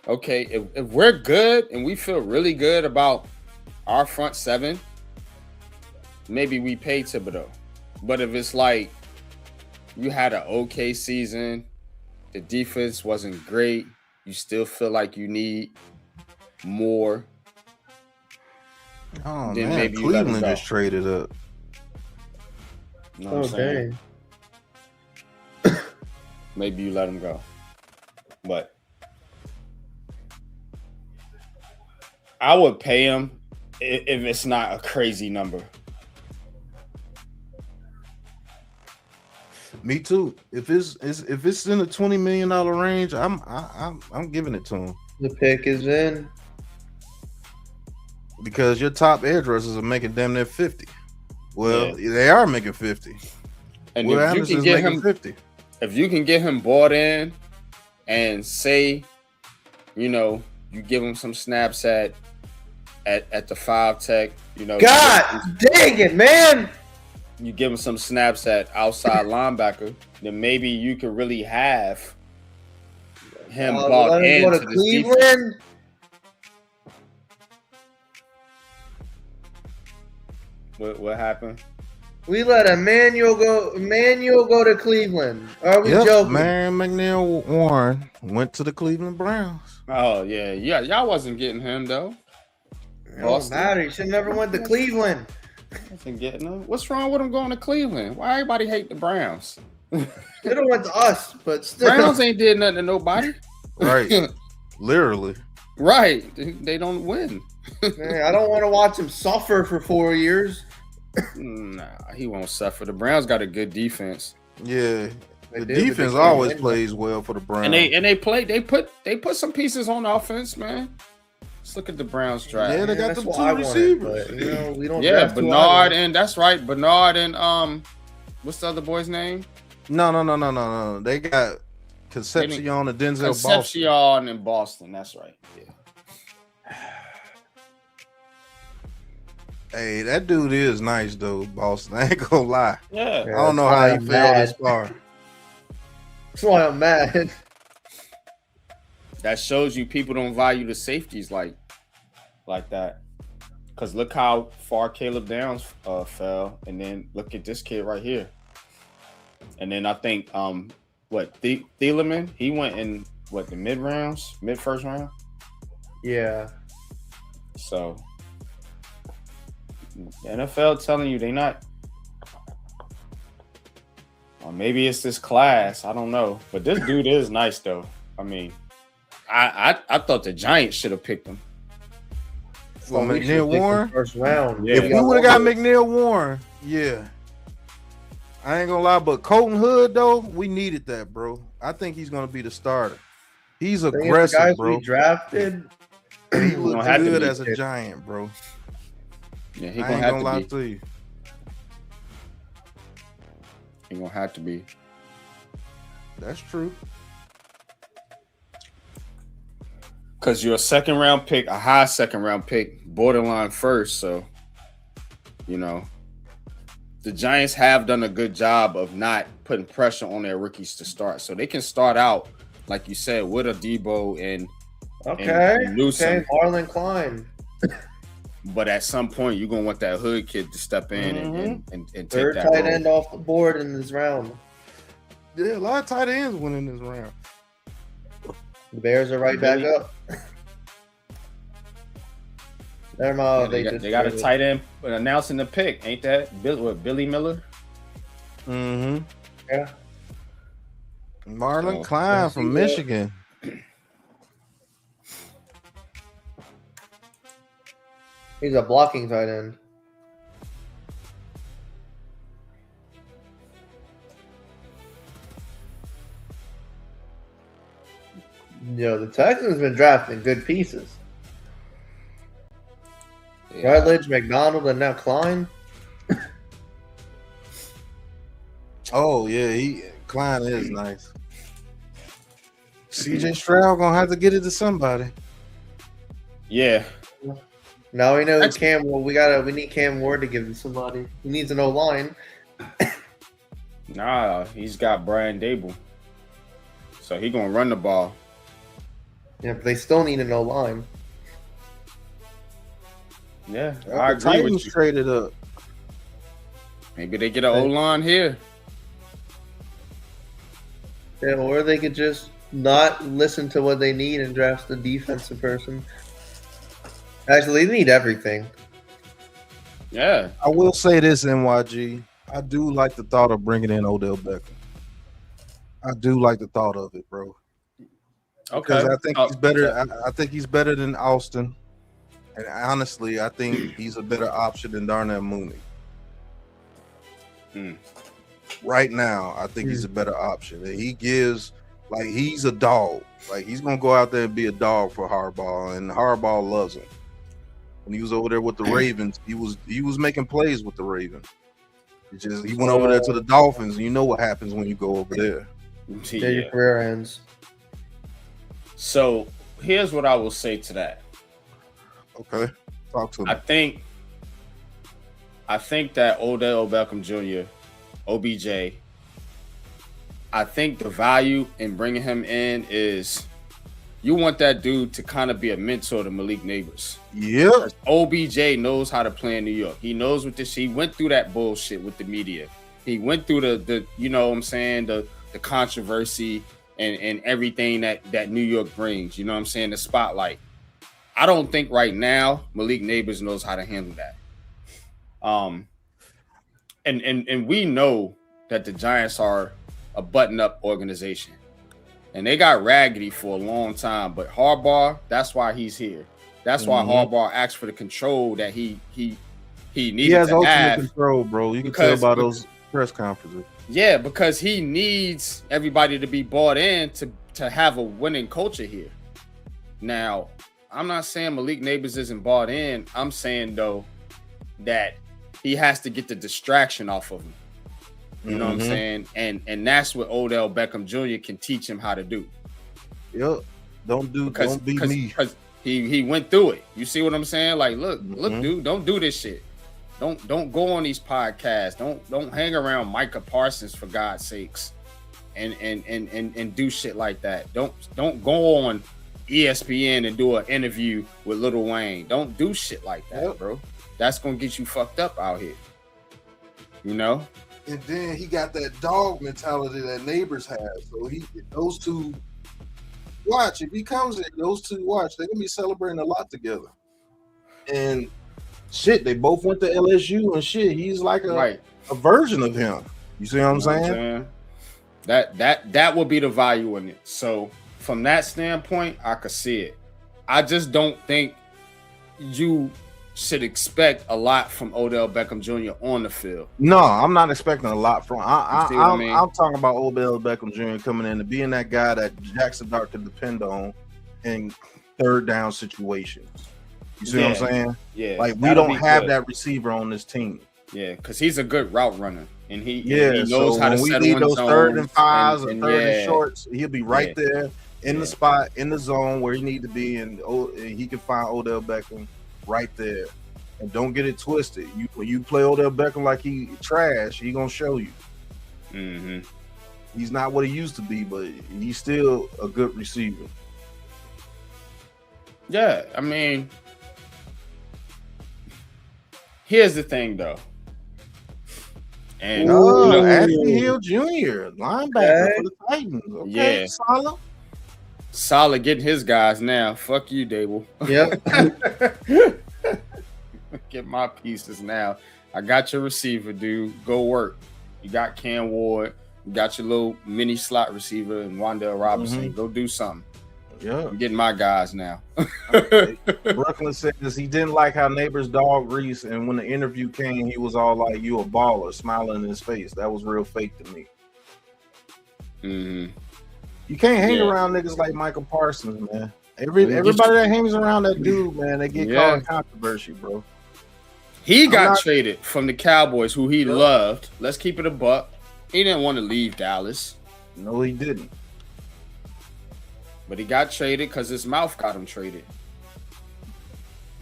Okay, if we're good and we feel really good about our front seven, maybe we pay Thibodeau. But if it's like you had an okay season, the defense wasn't great, you still feel like you need more, Oh then man, maybe you let him Cleveland go. just traded up. You know what I'm saying? Dang. Maybe you let him go. But I would pay him if it's not a crazy number. Me too. If it's in the $20 million range, I'm giving it to him The pick is in. because your top edge rushers are making damn near 50. Well, they are making 50. And Will if you Anderson's can get making him 50. if you can get him bought in and say, you know, you give him some snaps at the 5 tech, you know, God dang it, man. you give him some snaps at outside linebacker, then maybe you could really have him bought Let him in go to to this defense. Cleveland. What happened? We let Emmanuel go to Cleveland. Are we Yep, joking? man, McNeil Warren went to the Cleveland Browns. Oh yeah, y'all wasn't getting him though. It don't matter. You should never went to Cleveland. Wasn't getting him. What's wrong with him going to Cleveland? Why everybody hate the Browns? Should have went to us, but still. Browns ain't did nothing to nobody. Right. Literally. Right. They don't win. Man, I don't want to watch him suffer for 4 years. Nah, he won't suffer. The Browns got a good defense. Yeah. They The did, but defense they can't always win. plays well for the Browns. And they put some pieces on offense, man. Let's look at the Browns draft. Yeah, they got That's them what 2 I wanted, receivers. but, you know, we don't Yeah, draft who I Bernard want. and that's right. Bernard and what's the other boy's name? No. They got Concepcion and Denzel Boston. Concepcion in Boston. That's right. Yeah. Hey, that dude is nice though, Boston. I ain't gonna lie. Yeah. I don't know how he failed this far. That's why I'm mad. That shows you people don't value the safeties like that. Because look how far Caleb Downs fell, and then look at this kid right here. And then I think Thielemann, he went in the mid first round. Yeah. So the NFL telling you they not. Or maybe it's this class. I don't know. But this dude is nice though. I mean, I thought the Giants should have picked him. For we should've McNeil picked him Warren? first round. Yeah. If we would have got McNeil Warren, yeah. I ain't gonna lie, but Colton Hood though, we needed that, bro. I think he's gonna be the starter. He's The aggressive, guys bro. we drafted. He gonna looks have to good be as a good. giant, bro. Yeah, he I gonna ain't have gonna to lie be. to you. He gonna have to be. That's true. Because you're a second round pick, a high second round pick, borderline first. So, you know, the Giants have done a good job of not putting pressure on their rookies to start. So they can start out, like you said, with a Debo and Okay. and Newsome. Okay. Marlon Klein. But at some point, you're gonna want that hood kid to step in and take Third that tight role. end off the board in this round. Yeah, a lot of tight ends went in this round. The Bears are right Really? back up. Never mind. They got a tight end announcing the pick, ain't that? Billy Miller? Mm-hmm. Yeah. Marlon Oh, Klein from yeah. Michigan. He's a blocking tight end. The Texans been drafting good pieces. Yeah. Rutledge, McDonald, and now Klein. Oh yeah, Klein is nice. CJ Stroud gonna have to get it to somebody. Yeah. Now we know That's- Cam. Well, we need Cam Ward to give to somebody. He needs an O-line. Nah, he's got Brian Dable. So he gonna run the ball. Yeah, but they still need an O-line. Yeah, The I agree Titans with you. traded up. Maybe they get an O-line here. Yeah, or they could just not listen to what they need and draft the defensive person. Actually, they need everything. Yeah. I will say this, NYG. I do like the thought of bringing in Odell Beckham. I do like the thought of it, bro. Okay. Because I think he's better. I think he's better than Austin. And honestly, I think he's a better option than Darnell Mooney. Hmm. Right now, I think he's a better option. And he gives, like, he's a dog. Like, he's gonna go out there and be a dog for Harbaugh, and Harbaugh loves him. When he was over there with the Ravens, he was making plays with the Ravens. He went over there to the Dolphins, and you know what happens when you go over there. Yeah, your career ends. So here's what I will say to that. Okay, talk to me. I think that Odell Beckham Jr., OBJ, I think the value in bringing him in is you want that dude to kind of be a mentor to Malik Neighbors. Yeah, OBJ knows how to play in New York. He knows what this. He went through that bullshit with the media. He went through the you know what I'm saying, the controversy and everything that New York brings. You know what I'm saying, the spotlight. I don't think right now Malik Neighbors knows how to handle that. And we know that the Giants are a button-up organization, and they got raggedy for a long time. But Harbaugh, that's why he's here. That's why Harbaugh asked for the control that he needed he has to ultimate have. control, bro. You can Because- tell by those press conferences. Yeah, because he needs everybody to be bought in to have a winning culture here. Now, I'm not saying Malik Neighbors isn't bought in. I'm saying, though, that he has to get the distraction off of him. You know what I'm saying? And that's what Odell Beckham Jr. can teach him how to do. Yep. Don't be me. Because he went through it. You see what I'm saying? Like, look, dude, don't do this shit. Don't go on these podcasts. Don't hang around Micah Parsons, for God's sakes, and do shit like that. Don't go on ESPN and do an interview with Lil Wayne. Don't do shit like that, bro. That's gonna get you fucked up out here. You know? And then he got that dog mentality that Neighbors has. So those two watch. If he comes in, those two watch. They're gonna be celebrating a lot together. And shit, they both went to LSU and shit. He's like a version of him. You see what I'm saying? That will be the value in it. So from that standpoint, I could see it. I just don't think you should expect a lot from Odell Beckham Jr. on the field. No, I'm not expecting a lot from. I mean? I'm talking about Odell Beckham Jr. coming in and being that guy that Jackson Dart can depend on in third down situations. You see what I'm saying? Yeah. Like we don't have that receiver on this team. Yeah, because he's a good route runner, and he knows so how to when settle we need in those zones third and fives and third and yeah. shorts, he'll be right there in the spot in the zone where he need to be, and he can find Odell Beckham right there. And don't get it twisted. When you play Odell Beckham like he trash, he gonna show you. Mm-hmm. He's not what he used to be, but he's still a good receiver. Yeah, I mean, Here's the thing, though. And Oh, you know, Ashley Hill Jr., linebacker for the Titans. Okay, Yeah. solid. Solid getting his guys now. Fuck you, Dable. Yep. Get my pieces now. I got your receiver, dude. Go work. You got Cam Ward. You got your little mini slot receiver and Wandale Robinson. Go do something. Yeah. I'm getting my guys now. Brooklyn says he didn't like how neighbors dog Reese, and when the interview came, he was all like, "You a baller," smiling in his face. That was real fake to me. Mm-hmm. You can't hang around niggas like Michael Parsons, man. Everybody that hangs around that dude, man, they get caught in controversy, bro. He got traded from the Cowboys, who he loved. Let's keep it a buck. He didn't want to leave Dallas. No, he didn't. But he got traded because his mouth got him traded.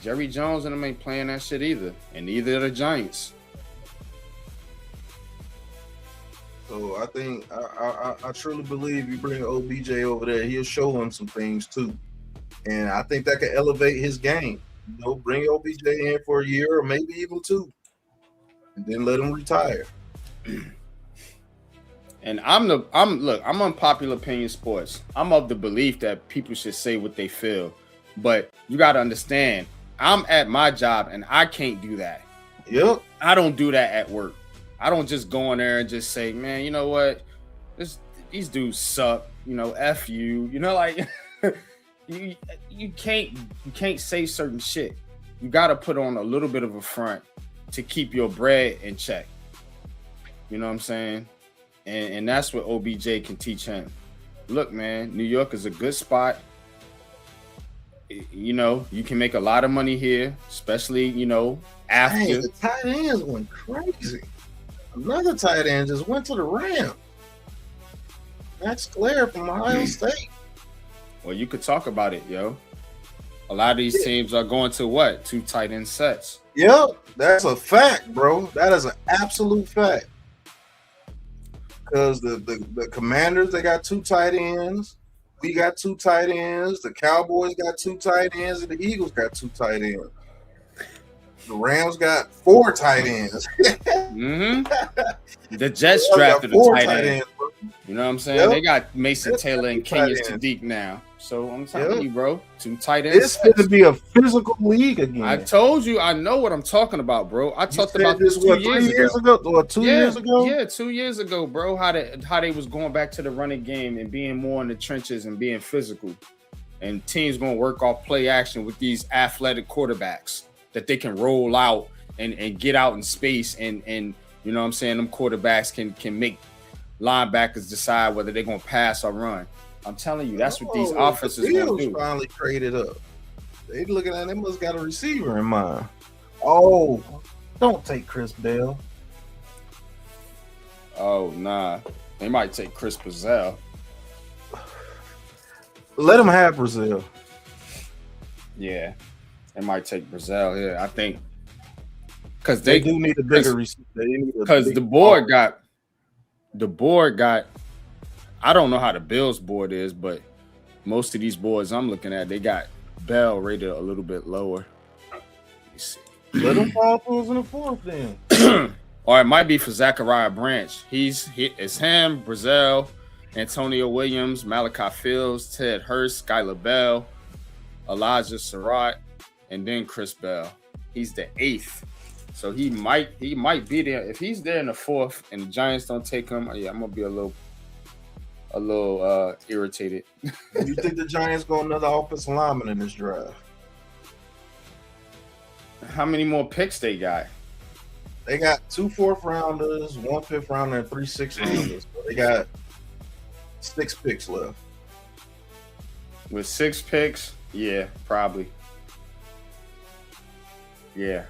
Jerry Jones and them ain't playing that shit either. And neither are the Giants. So I think I truly believe you bring OBJ over there, he'll show him some things too. And I think that could elevate his game. You know, bring OBJ in for a year or maybe even 2. And then let him retire. And I'm unpopular opinion sports. I'm of the belief that people should say what they feel. But you got to understand, I'm at my job and I can't do that. Yep. I don't do that at work. I don't just go in there and just say, man, you know what? These dudes suck. You know, F you. You know, like you can't say certain shit. You got to put on a little bit of a front to keep your bread in check. You know what I'm saying? And that's what OBJ can teach him. Look, man, New York is a good spot. You know, you can make a lot of money here, especially, you know, after. Hey, the tight ends went crazy. Another tight end just went to the Rams. Max Clare from Ohio State. Well, you could talk about it, yo. A lot of these teams are going to what? 2 tight end sets. Yep, that's a fact, bro. That is an absolute fact. Because the Commanders, they got 2 tight ends. We got 2 tight ends. The Cowboys got 2 tight ends, and the Eagles got 2 tight ends. The Rams got 4 tight ends. The Jets drafted a tight end. You know what I'm saying? Yep. They got Mason Taylor and Kenya Sadiq now. So I'm telling you, bro, 2 tight ends. It's going to be a physical league again. I told you, I know what I'm talking about, bro. I talked about this 2 years ago. Or 2 years ago? Yeah, 2 years ago, bro. How they was going back to the running game and being more in the trenches and being physical. And teams going to work off play action with these athletic quarterbacks that they can roll out and get out in space. And you know what I'm saying? Them quarterbacks can make linebackers decide whether they're going to pass or run. I'm telling you, that's what these offenses going to do. Finally traded up. They looking at, they must got a receiver in mind. Oh, don't take Chris Bell. Oh, nah. They might take Chris Brazil. Let him have Brazil. Yeah. They might take Brazil here. I think because they do need a bigger receiver. Because the board got I don't know how the Bills board is, but most of these boards I'm looking at, they got Bell rated a little bit lower. Let me see. Let him fall through in the 4th then. Or it might be for Zachariah Branch. It's him, Brazil, Antonio Williams, Malachi Fields, Ted Hurst, Skylar Bell, Elijah Surratt, and then Chris Bell. He's the 8th. So he might be there. If he's there in the 4th and the Giants don't take him, yeah, I'm gonna be a little irritated. You think the Giants go another offensive lineman in this draft? How many more picks they got? They got 2 4th rounders, 1 5th rounder, and 3 6th rounders. So they got 6 picks left. With 6 picks, yeah, probably. Yeah.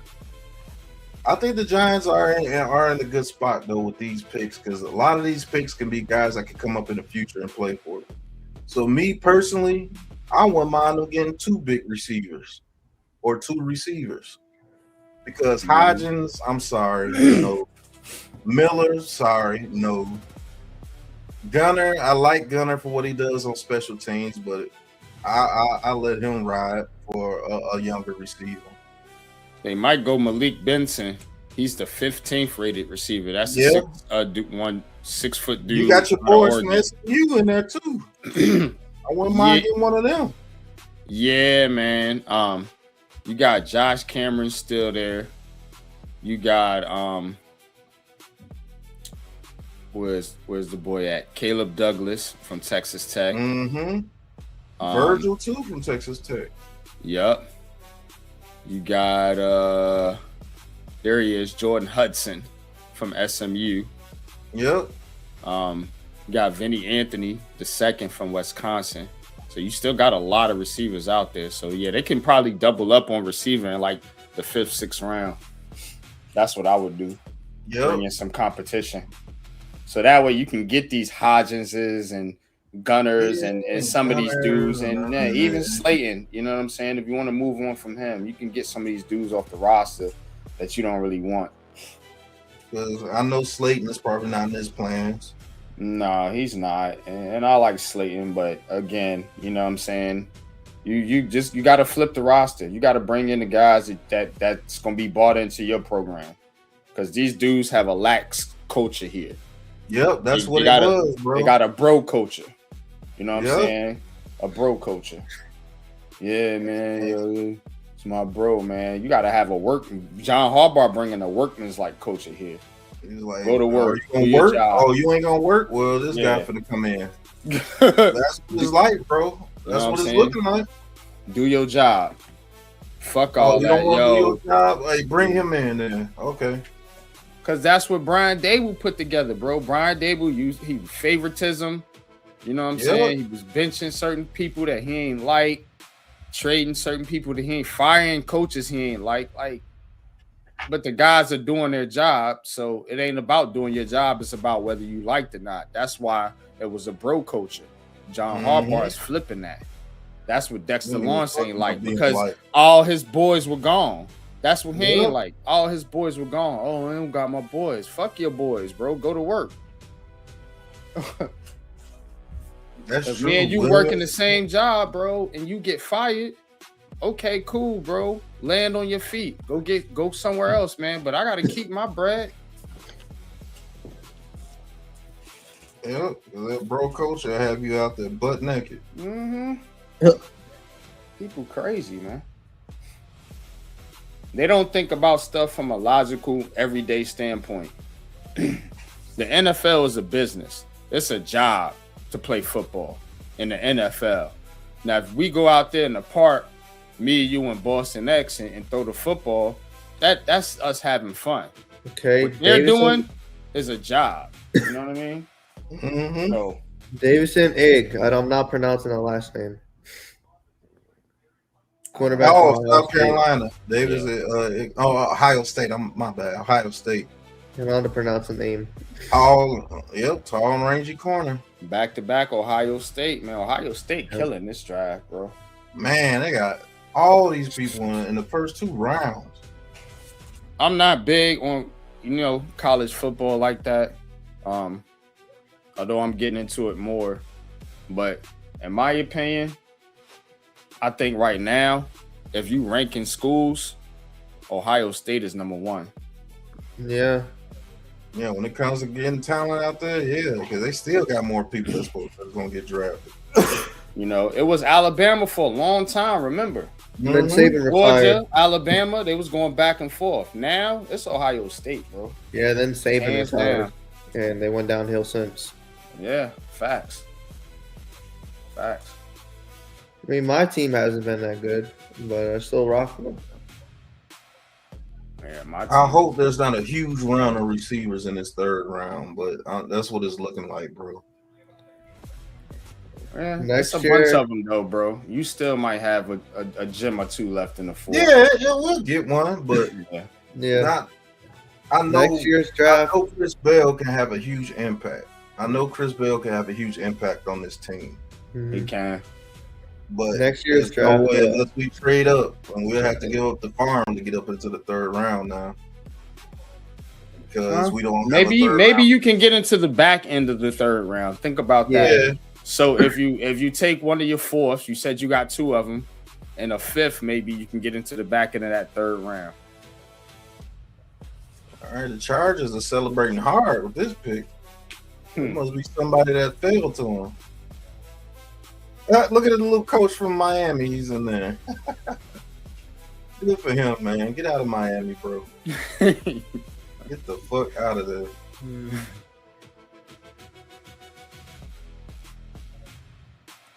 I think the Giants are in a good spot though with these picks, because a lot of these picks can be guys that can come up in the future and play for them. So me personally, I wouldn't mind them getting 2 big receivers or 2 receivers, because Hodgins, I'm sorry, no. Miller, sorry, no. Gunner, I like Gunner for what he does on special teams, but I let him ride for a younger receiver. They might go Malik Benson. He's the 15th rated receiver. That's Yeah. the 6 foot dude. You got your out of boys from Oregon. SMU in there too. I wouldn't mind getting one of them. Yeah, man. You got Josh Cameron still there. You got where's the boy at? Caleb Douglas from Texas Tech. Mm-hmm. Virgil too from Texas Tech. Yep. You got there he is, Jordan Hudson from SMU. Yep. You got Vinny Anthony, the second from Wisconsin. So you still got a lot of receivers out there. So yeah, they can probably double up on receiver in like the 5th, 6th round. That's what I would do. Yep. Bring in some competition. So that way you can get these Hodginses and Gunners and some of these dudes and even Slayton. You know what I'm saying? If you want to move on from him, you can get some of these dudes off the roster that you don't really want. Because I know Slayton is probably not in his plans. No, he's not. And I like Slayton, but again, you know what I'm saying? You got to flip the roster. You got to bring in the guys that's going to be bought into your program. Because these dudes have a lax culture here. Yep, that's what it was, bro. They got a bro culture. You know what I'm saying? A bro culture. Yeah, man. Yo, it's my bro, man. You got to have a work. John Harbaugh bringing a workman's like culture here. He's like, go to work. You gonna work? Oh, you ain't gonna work? Well, this guy finna come in. That's what it's like, bro. That's what it's looking like. Do your job. Fuck all that, do your job? Hey, bring him in then. Okay. Cause that's what Brian Dable put together, bro. Brian Dable used favoritism. You know what I'm saying? He was benching certain people that he ain't like, trading certain people that he ain't, firing coaches he ain't like. But the guys are doing their job, so it ain't about doing your job. It's about whether you liked it or not. That's why it was a bro culture. John Harbaugh is flipping that. That's what Dexter Lawrence ain't like because all his boys were gone. That's what he ain't like. All his boys were gone. Oh, I don't got my boys. Fuck your boys, bro. Go to work. That's true. Me and you working the same job, bro, and you get fired. Okay, cool, bro. Land on your feet. Go somewhere else, man. But I gotta keep my bread. Yep, that bro culture will have you out there butt naked. People crazy, man. They don't think about stuff from a logical, everyday standpoint. The NFL is a business. It's a job to play football in the NFL. Now, if we go out there in the park, me, you, and Boston X, and throw the football, that's us having fun. Okay. What they're doing is a job. You know what I mean? So, Davison Egg. I'm not pronouncing that last name. Cornerback. South Carolina. Davis at Ohio State. My bad. Ohio State. I don't know how to pronounce the name. Tall and rangy corner. Back to back Ohio State, man. Ohio State killing this draft, bro. Man, they got all these people in the first 2 rounds. I'm not big on college football like that. Although I'm getting into it more. But in my opinion, I think right now, if you rank in schools, Ohio State is number 1. Yeah. Yeah, when it comes to getting talent out there, because they still got more people that's going to get drafted. It was Alabama for a long time, remember? Then Saban Georgia, Alabama, they was going back and forth. Now, it's Ohio State, bro. Yeah, then Saban retired, and they went downhill since. Yeah, facts. I mean, my team hasn't been that good, but I still rock them. Yeah, I hope there's not a huge round of receivers in this 3rd round, but that's what it's looking like, bro. Yeah, there's a bunch of them though, bro. You still might have a gem or 2 left in the 4th. Yeah, we'll get one, but yeah. I know next year's draft. I know Chris Bell can have a huge impact. On this team. He can. But next year's draft, unless we trade up, and we'll have to give up the farm to get up into the 3rd round now. Because we don't. Maybe you can get into the back end of the 3rd round. Think about that. Yeah. So if you take one of your 4ths, you said you got 2 of them, and a 5th, maybe you can get into the back end of that 3rd round. All right, the Chargers are celebrating hard with this pick. It must be somebody that failed to him. Look at the little coach from Miami. He's in there. Good for him, man. Get out of Miami, bro. Get the fuck out of there.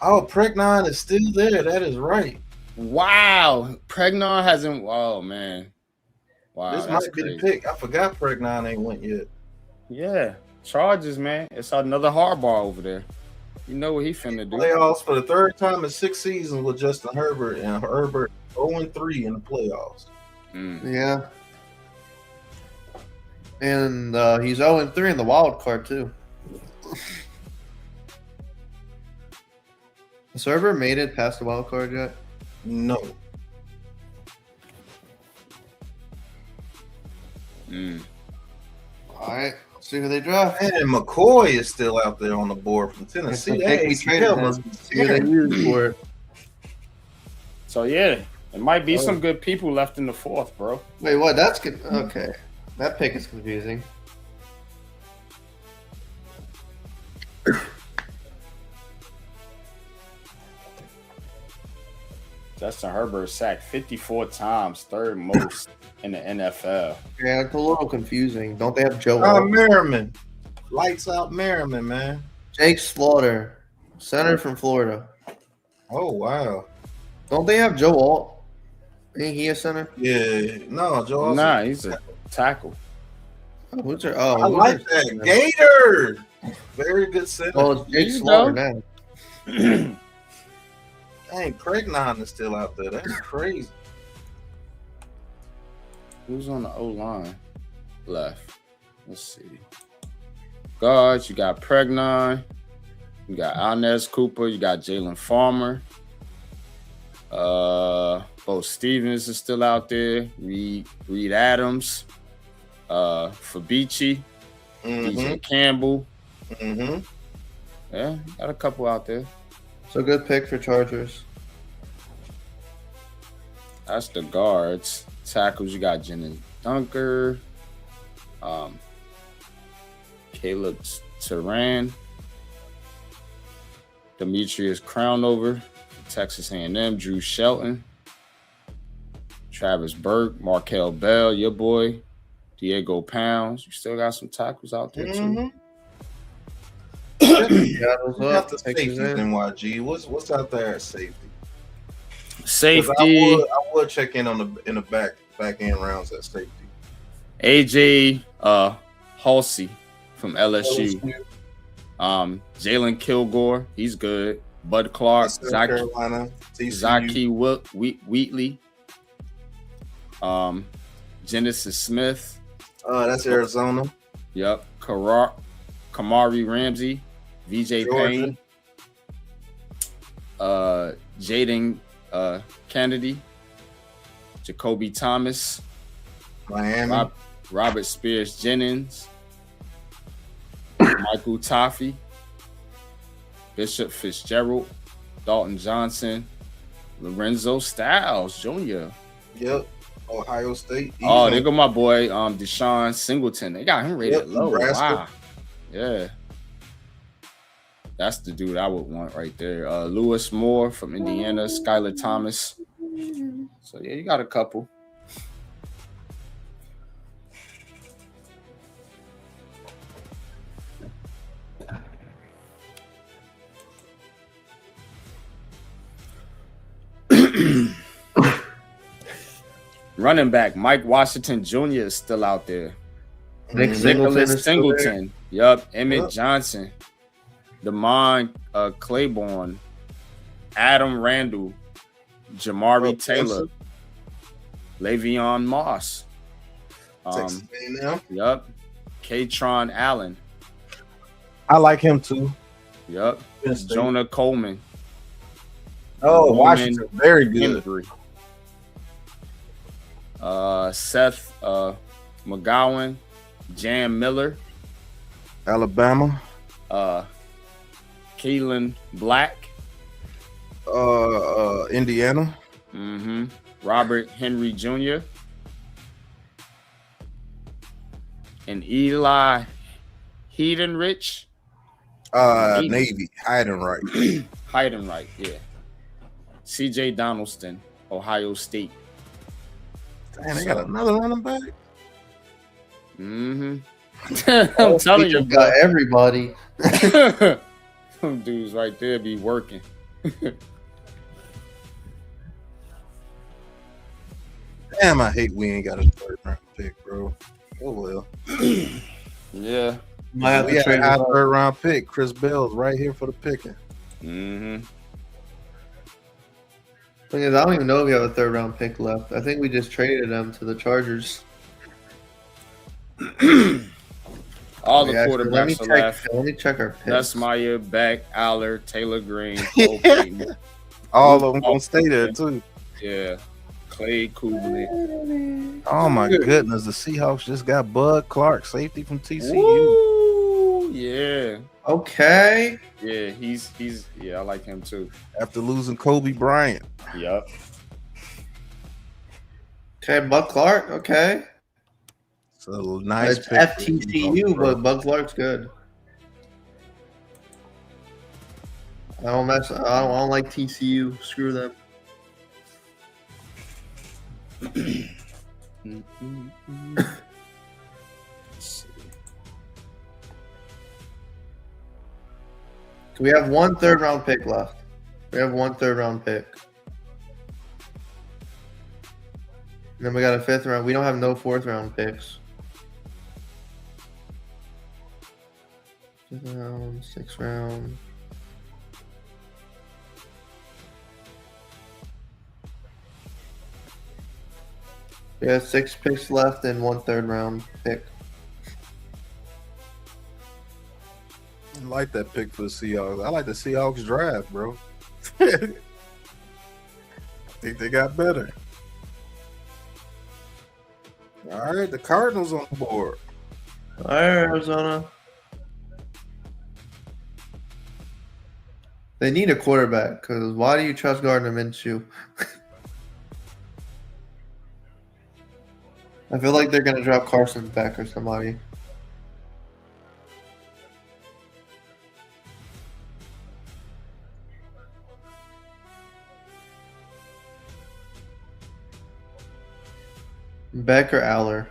Oh, Pregnon is still there. That is right. Wow. Pregnon hasn't. Oh, man. Wow. This might be the pick. I forgot Pregnon ain't went yet. Yeah. Chargers, man. It's another Harbaugh over there. You know what he finna do. Playoffs for the third time in 6 seasons with Justin Herbert, and Herbert 0-3 in the playoffs. Yeah. And he's 0-3 in the wild card, too. Has Herbert made it past the wild card yet? No. All right. Let's see who they draft. And McCoy is still out there on the board from Tennessee. Hey, ACL must be see who they use for it. So, yeah. There might be some good people left in the fourth, bro. Wait, what? That's good. Okay. That pick is confusing. Justin Herbert sacked 54 times, third most in the NFL. Yeah, it's a little confusing. Don't they have Joe? Merriman. Lights out Merriman, man. Jake Slaughter, center from Florida. Oh, wow. Don't they have Joe Alt? Ain't he a center? Yeah. No, Joe. Nah, he's a tackle. Who's their, I like that. Gator. Very good center. Oh, it's Jake Slaughter now. Dang, Pregnon is still out there. That's crazy. Who's on the O-line left? Let's see. Guards, you got Pregnon. You got Alnez Cooper. You got Jalen Farmer. Bo Stevens is still out there. Reed Adams. Fabici. DJ Campbell. Yeah, got a couple out there. So good pick for Chargers. That's the guards. Tackles, you got Jennings Dunker, Caleb Turan, Demetrius Crownover, Texas A&M, Drew Shelton, Travis Burke, Markel Bell, your boy, Diego Pounds. You still got some tackles out there too. Got the safeties in YG. What's out there at safety? Safety. I would check in on the back end rounds at safety. AJ Halsey from LSU. Jalen Kilgore, he's good. Bud Clark, Zaki Wheatley, Genesis Smith. That's Arizona. Yep. Kamari Ramsey, VJ Payne, Jaden Kennedy, Jacoby Thomas, Miami, Robert Spears Jennings, Michael Toffee, Bishop Fitzgerald, Dalton Johnson, Lorenzo Styles Jr. Yep. Ohio State. Oh, there go my boy Deshaun Singleton. They got him rated low. Nebraska. Wow. Yeah. That's the dude I would want right there. Lewis Moore from Indiana, Skylar Thomas. So yeah, you got a couple. Running back Mike Washington Jr. is still out there. Nicholas Singleton. Yup. Emmett Johnson. Damon Claiborne. Adam Randall. Jamari Taylor. Le'Veon Moss. Yup. Katron Allen. I like him too. Yup. Jonah Coleman. Oh, Washington, very good. Henry. Seth McGowan, Jan Miller, Alabama, Keelan Black, Indiana, Robert Henry Jr., and Eli Heidenreich. Navy hiding right. Heidenreich, yeah. C.J. Donaldson, Ohio State. Damn, they got another running back. I'm telling you, got everybody. Some dudes right there be working. Damn, I hate we ain't got a third round pick, bro. Oh well. Yeah. Might have We to had trade a high him up. third round pick. Chris Bell's right here for the picking. Mm-hmm. Thing is, I don't even know if we have a third round pick left. I think we just traded him to the Chargers. All the Yeah, actually, quarterbacks are left. let me check our picks. That's Meyer, Beck, Aller, Taylor Green, Cole Payton. All of them gonna stay there too. Yeah. Clay Kubley. Oh my goodness, the Seahawks just got Bud Clark, safety from TCU. Woo! Yeah. Okay. Yeah, he's I like him too. After losing Kobe Bryant. Yep. Okay, Bud Clark. Okay. So nice It's pick. FTCU, but Bud Clark's good. I don't like TCU. Screw them. We have one third round pick left. We have one third round pick. And then we got a fifth round. We don't have no fourth round picks. Fifth round, sixth round. We have 6 picks left and one third round pick. I like that pick for the Seahawks. I like the Seahawks draft, bro. I think they got better. All right, the Cardinals on the board. All right, Arizona. They need a quarterback because why do you trust Gardner Minshew? I feel like they're going to drop Carson back or somebody. Beck or Aller?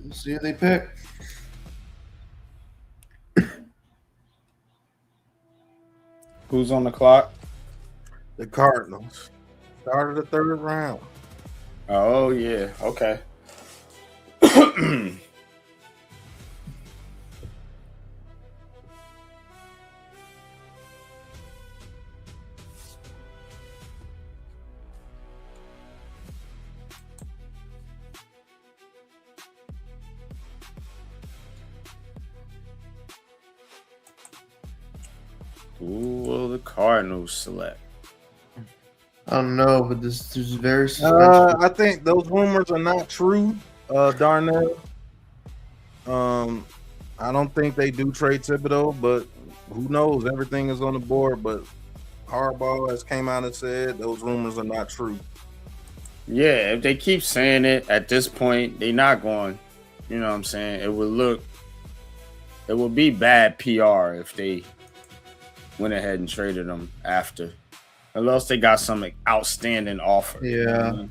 Let's see who they pick. Who's on the clock? The Cardinals. Started the third round. Oh yeah. Okay. Who will the Cardinals select? I don't know, but this is very I think those rumors are not true, Darnell. I don't think they do trade Thibodeau, but who knows? Everything is on the board, but Harbaugh has came out and said those rumors are not true. Yeah, if they keep saying it at this point, they're not going. You know what I'm saying? It would be bad PR if they went ahead and traded them after, unless they got some outstanding offer. Yeah.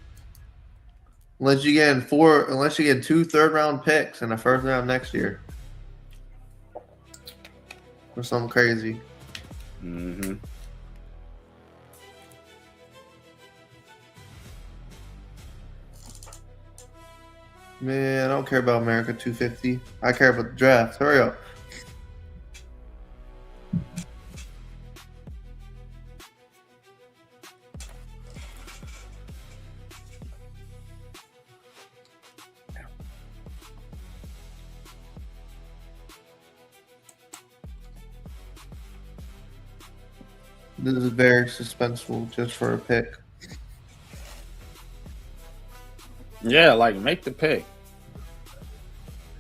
Unless you get 2 third round picks and a first round next year. Or something crazy. Mm-hmm. Man, I don't care about America 250. I care about the draft. Hurry up. This is very suspenseful just for a pick. Yeah, like make the pick.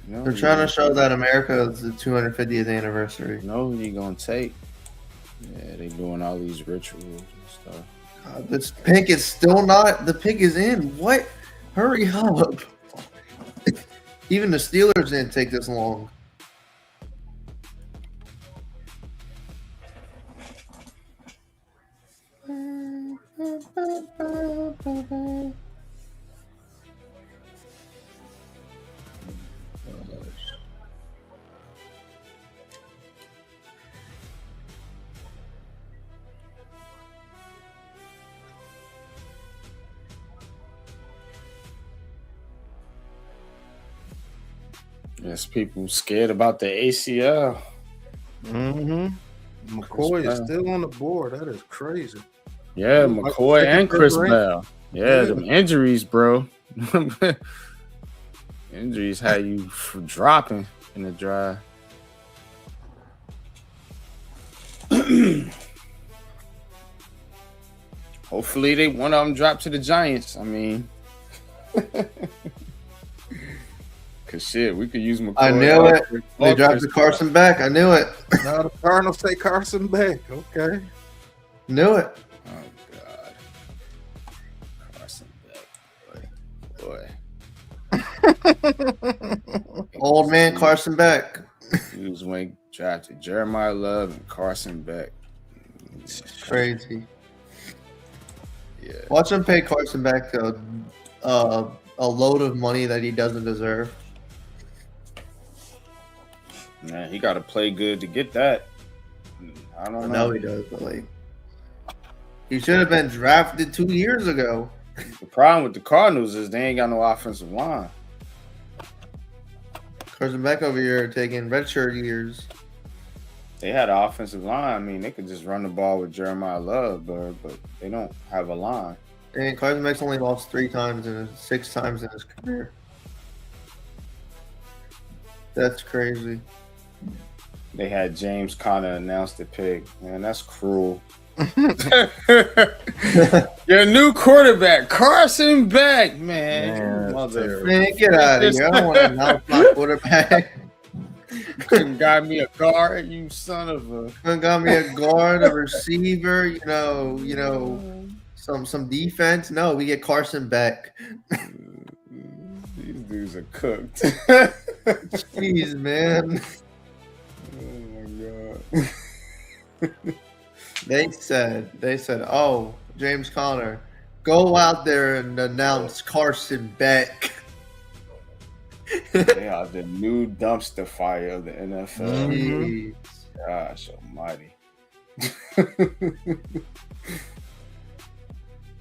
No, They're trying to show that America is the 250th anniversary. No, you gonna take. Yeah, they doing all these rituals and stuff. God, this pick is still not. The pick is in. What? Hurry up! Even the Steelers didn't take this long. Yes, people scared about the ACL. McCoy is still on the board. That is crazy. Yeah, McCoy and Chris Bell. Yeah, them injuries, bro. Injuries had you dropping in the drive. Hopefully, one of them drop to the Giants. I mean, cause shit, we could use McCoy. I knew it. They dropped Carson back. I knew it. Now the Cardinals say Carson back. Okay. Knew it. Oh God, Carson back, boy. Old man Carson Beck. He was when drafted Jeremiah Love and Carson Beck. Crazy. Yeah. Watch him pay Carson Beck a load of money that he doesn't deserve. Man, he got to play good to get that. I don't I know. know he does, but like, he should have been drafted 2 years ago. The problem with the Cardinals is they ain't got no offensive line. Carson Beck over here taking redshirt years. They had an offensive line. I mean, they could just run the ball with Jeremiah Love, but they don't have a line. And Carson Beck's only lost 6 times in his career. That's crazy. They had James Conner announce the pick. Man, that's cruel. Your new quarterback, Carson Beck, man. Man, get out of here. I don't want to announce my quarterback. Couldn't got me a guard, you son of a. Couldn't got me a guard, a receiver, some defense. No, we get Carson Beck. These dudes are cooked. Jeez, man. Oh my God. They said, oh, James Conner, go out there and announce Carson Beck. They are the new dumpster fire of the NFL. Jeez. Gosh almighty.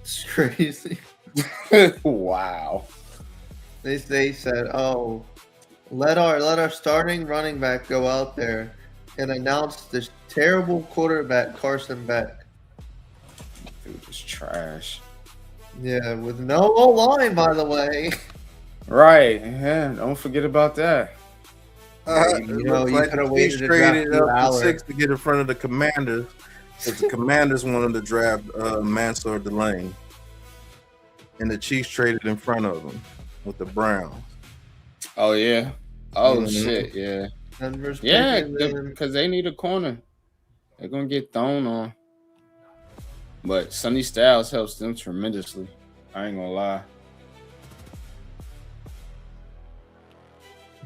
It's crazy. Wow. They said, oh, let our starting running back go out there and announce this terrible quarterback, Carson Beck. Dude is trash. Yeah, with no O-line, by the way. Right. Yeah, don't forget about that. You could have waited to traded draft up to Aller. 6 to get in front of the Commanders. Because the Commanders wanted to draft Mansour Delane. And the Chiefs traded in front of them with the Browns. Oh yeah. Oh Mhm. shit. Yeah. Denver's Yeah, picking them. because they need a corner. They're gonna get thrown on. But Sonny Styles helps them tremendously. I ain't gonna lie.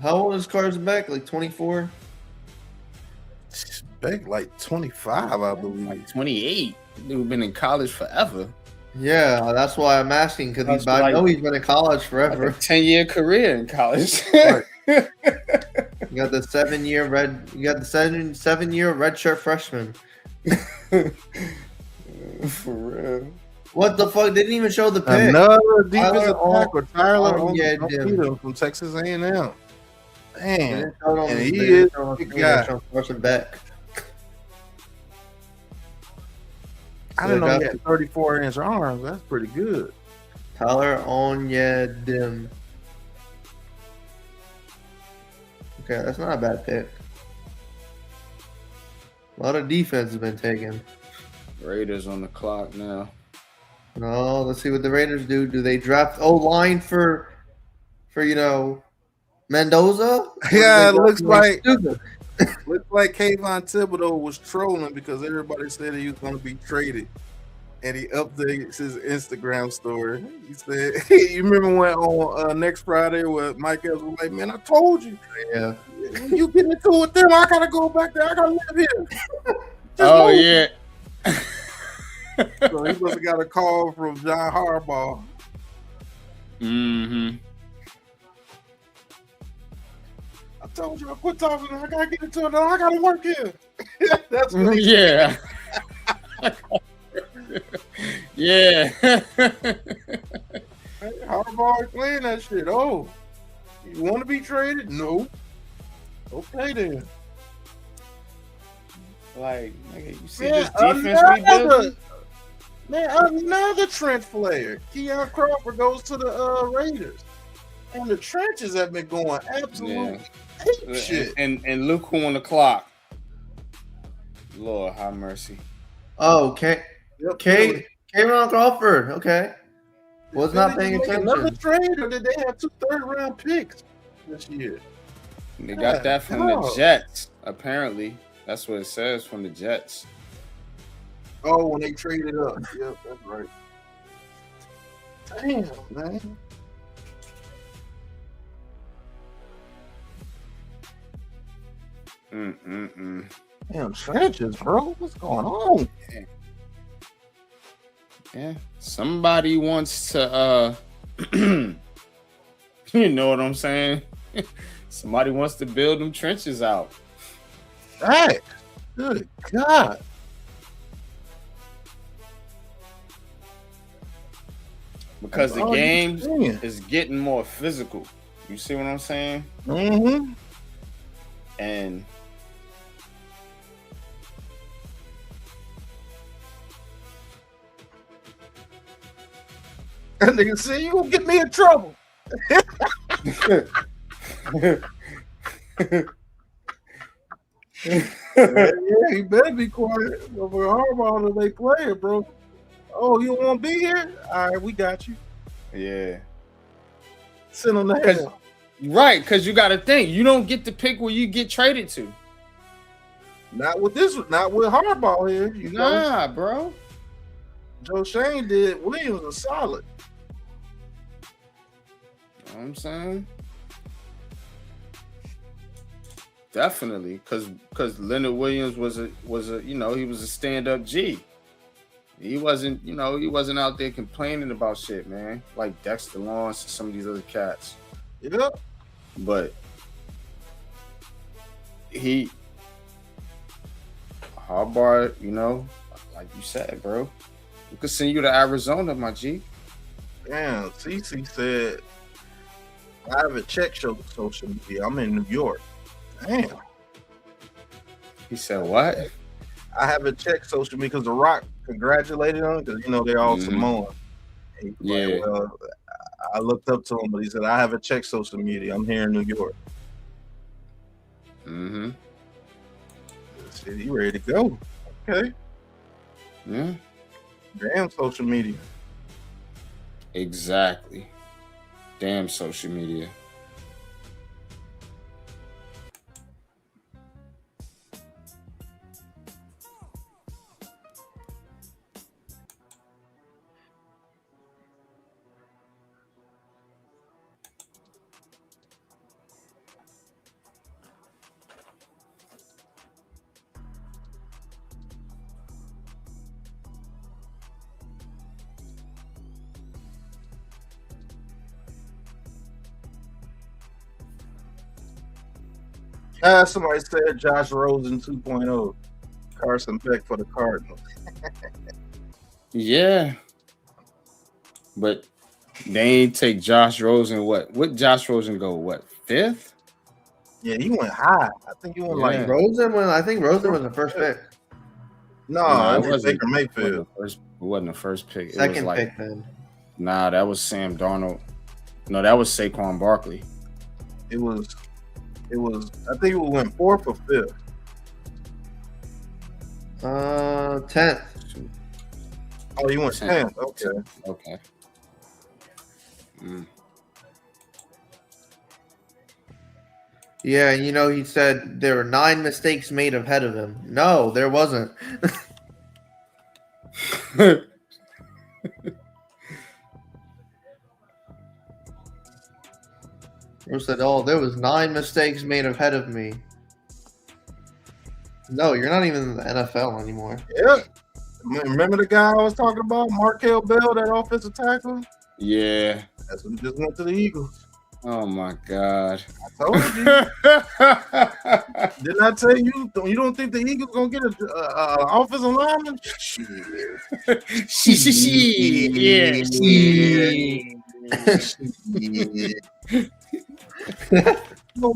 How old is Carson Beck? Like 24? Beck like 25, I believe. Like 28. Dude been in college forever. Yeah, that's why I'm asking because That's I like- know he's been in college Like forever. a 10-year career in college. You got the 7-year redshirt freshman. For real. What the fuck? They didn't even show the pick. Another defensive Tyler tackle, Tyler Onyedin. from Texas A&M. They Damn. didn't show them- And they he didn't is show them- a big they didn't guy. show Carson Beck. I didn't know he had 34-inch arms. That's pretty good. Tyler Onyedin. Okay, that's not a bad pick. A lot of defense has been taken. Raiders on the clock now. No, let's see what the Raiders do. Do they draft O-line for Mendoza? Or do Yeah, they it looks draft like Stupid? Kayvon Thibodeau was trolling because everybody said he was going to be traded, and he updates his Instagram story. He said, "You remember when on next Friday where Mike Evans was like, man, I told you, Yeah. when you get into it with them, I gotta go back there. I gotta live here." Oh move. yeah. So he must have got a call from John Harbaugh. Mm-hmm. I told you I quit talking. I gotta get into it. I gotta work here. That's what he Yeah. Yeah. Harbaugh playing that shit. Oh, you want to be traded? No. Okay then. Like, nigga, you see Man, this defense we building? another trench player. Keon Crawford goes to the Raiders, and the trenches have been going absolutely ape shit. And look who on the clock. Lord have mercy. Oh, Kayvon Crawford. Okay. Was Did not they paying make another attention. trade, or did they have 2 third-round picks this year? They got that from the Jets, apparently. That's what it says from the Jets. Oh, when they traded up. Yep, that's right. Damn, man. Damn, trenches, bro. What's going on? Yeah. Somebody wants to you know what I'm saying? Somebody wants to build them trenches out. Hey, good God. Because the That's all game you saying. is getting more physical. You see what I'm saying? Mm-hmm. And And they can say, you gonna get me in trouble. Yeah, he better be quiet. For Harbaugh, they play it, bro. Oh, you want to be here? All right, we got you. yeah. Send on the head. Right, because you got to think, you don't get to pick where you get traded to. Not with Harbaugh here. You know, Nah, bro. Joe Shane did. Williams was solid. You know what I'm saying? Definitely, because Leonard Williams was a he was a stand-up G. He wasn't out there complaining about shit, man. Like Dexter Lawrence and some of these other cats. Yep. But Harbaugh, like you said, bro, we could send you to Arizona, my G. Damn, CC said, I haven't checked social media. I'm in New York. Damn. He said what? I haven't checked social media because The Rock congratulated him because, they're all Samoan. Yeah. Like, well, I looked up to him, but he said, I haven't checked social media. I'm here in New York. Mm-hmm. Shit, he ready to go. Okay. Yeah. Damn social media. Exactly. Damn social media. Somebody said Josh Rosen 2.0. Carson Beck for the Cardinals. Yeah. But they ain't take Josh Rosen. What Josh Rosen go? What, 5th? Yeah, he went high. I think he went Yeah. like Rosen was the first pick. no, it was wasn't. Baker Mayfield. It wasn't the first pick. It Second was like, pick then. nah, that was Sam Darnold. No, that was Saquon Barkley. It was. I think it went 4th or 5th. 10th. Oh, you went 10th. Okay. Okay. Yeah, you know, he said there were 9 mistakes made ahead of him. No, there wasn't. He said, "Oh, there was 9 mistakes made ahead of me." No, you're not even in the NFL anymore. Yeah. Remember the guy I was talking about, Markel Bell, that offensive tackle? Yeah. That's who just went to the Eagles. Oh my God. I told you. Didn't I tell you? You don't think the Eagles gonna get an offensive lineman?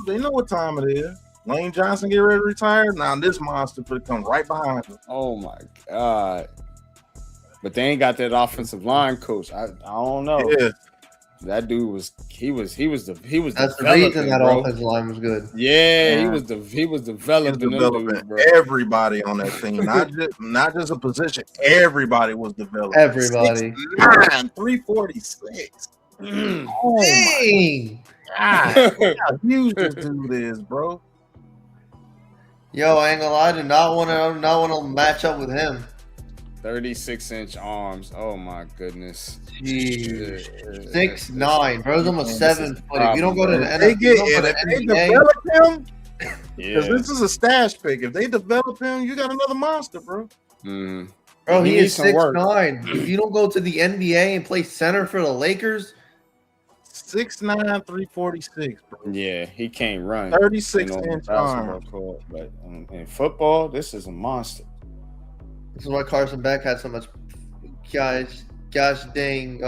They know what time it is. Lane Johnson get ready to retire. Now this monster could come right behind him. Oh my God. But they ain't got that offensive line coach. I don't know. Yeah. That dude was That's the developing, reason that bro. offensive line was good. Yeah, Yeah. he was developing, them dudes, bro. Everybody on that team, not just a position. Everybody was developing. Everybody. 6'9", 346. Oh Dang! my God! Look how huge this dude is, bro. Yo, I ain't gonna lie, I do not want to match up with him. 36-inch arms. Oh my goodness. Jeez. 6'9", bro's almost 7 foot. If you don't go to the They NBA, develop him, Yeah. because this is a stash pick. If they develop him, you got another monster, bro. Mm. bro, he is needs some work. 6'9". If you don't go to the NBA and play center for the Lakers, 6'9", 346, bro. Yeah, he can't run. 36-inch basketball arm. court, but in football, this is a monster. this is why Carson Beck had so much gosh dang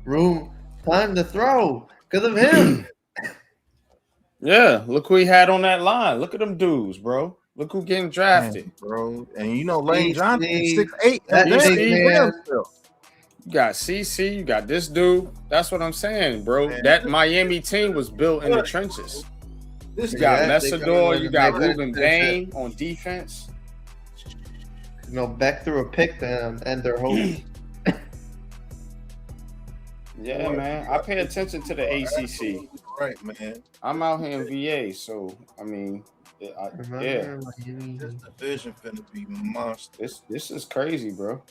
room time to throw because of him. Yeah, look who he had on that line. Look at them dudes, bro. Look who getting drafted. Man, bro. And you know Lane Johnson is DC, 6'8". that That's big big man. still. You got CC, you got this dude. That's what I'm saying, bro. Man. That Miami team was built in the trenches. This You guy, got they Messador, could've you got won the Ruben Big Bain on defense. You know, Beck threw a pick to him and their hopes. Yeah, man. I pay attention to the ACC. right, man. I'm out here in VA, so I mean, yeah, This division finna be monster. this is crazy, bro.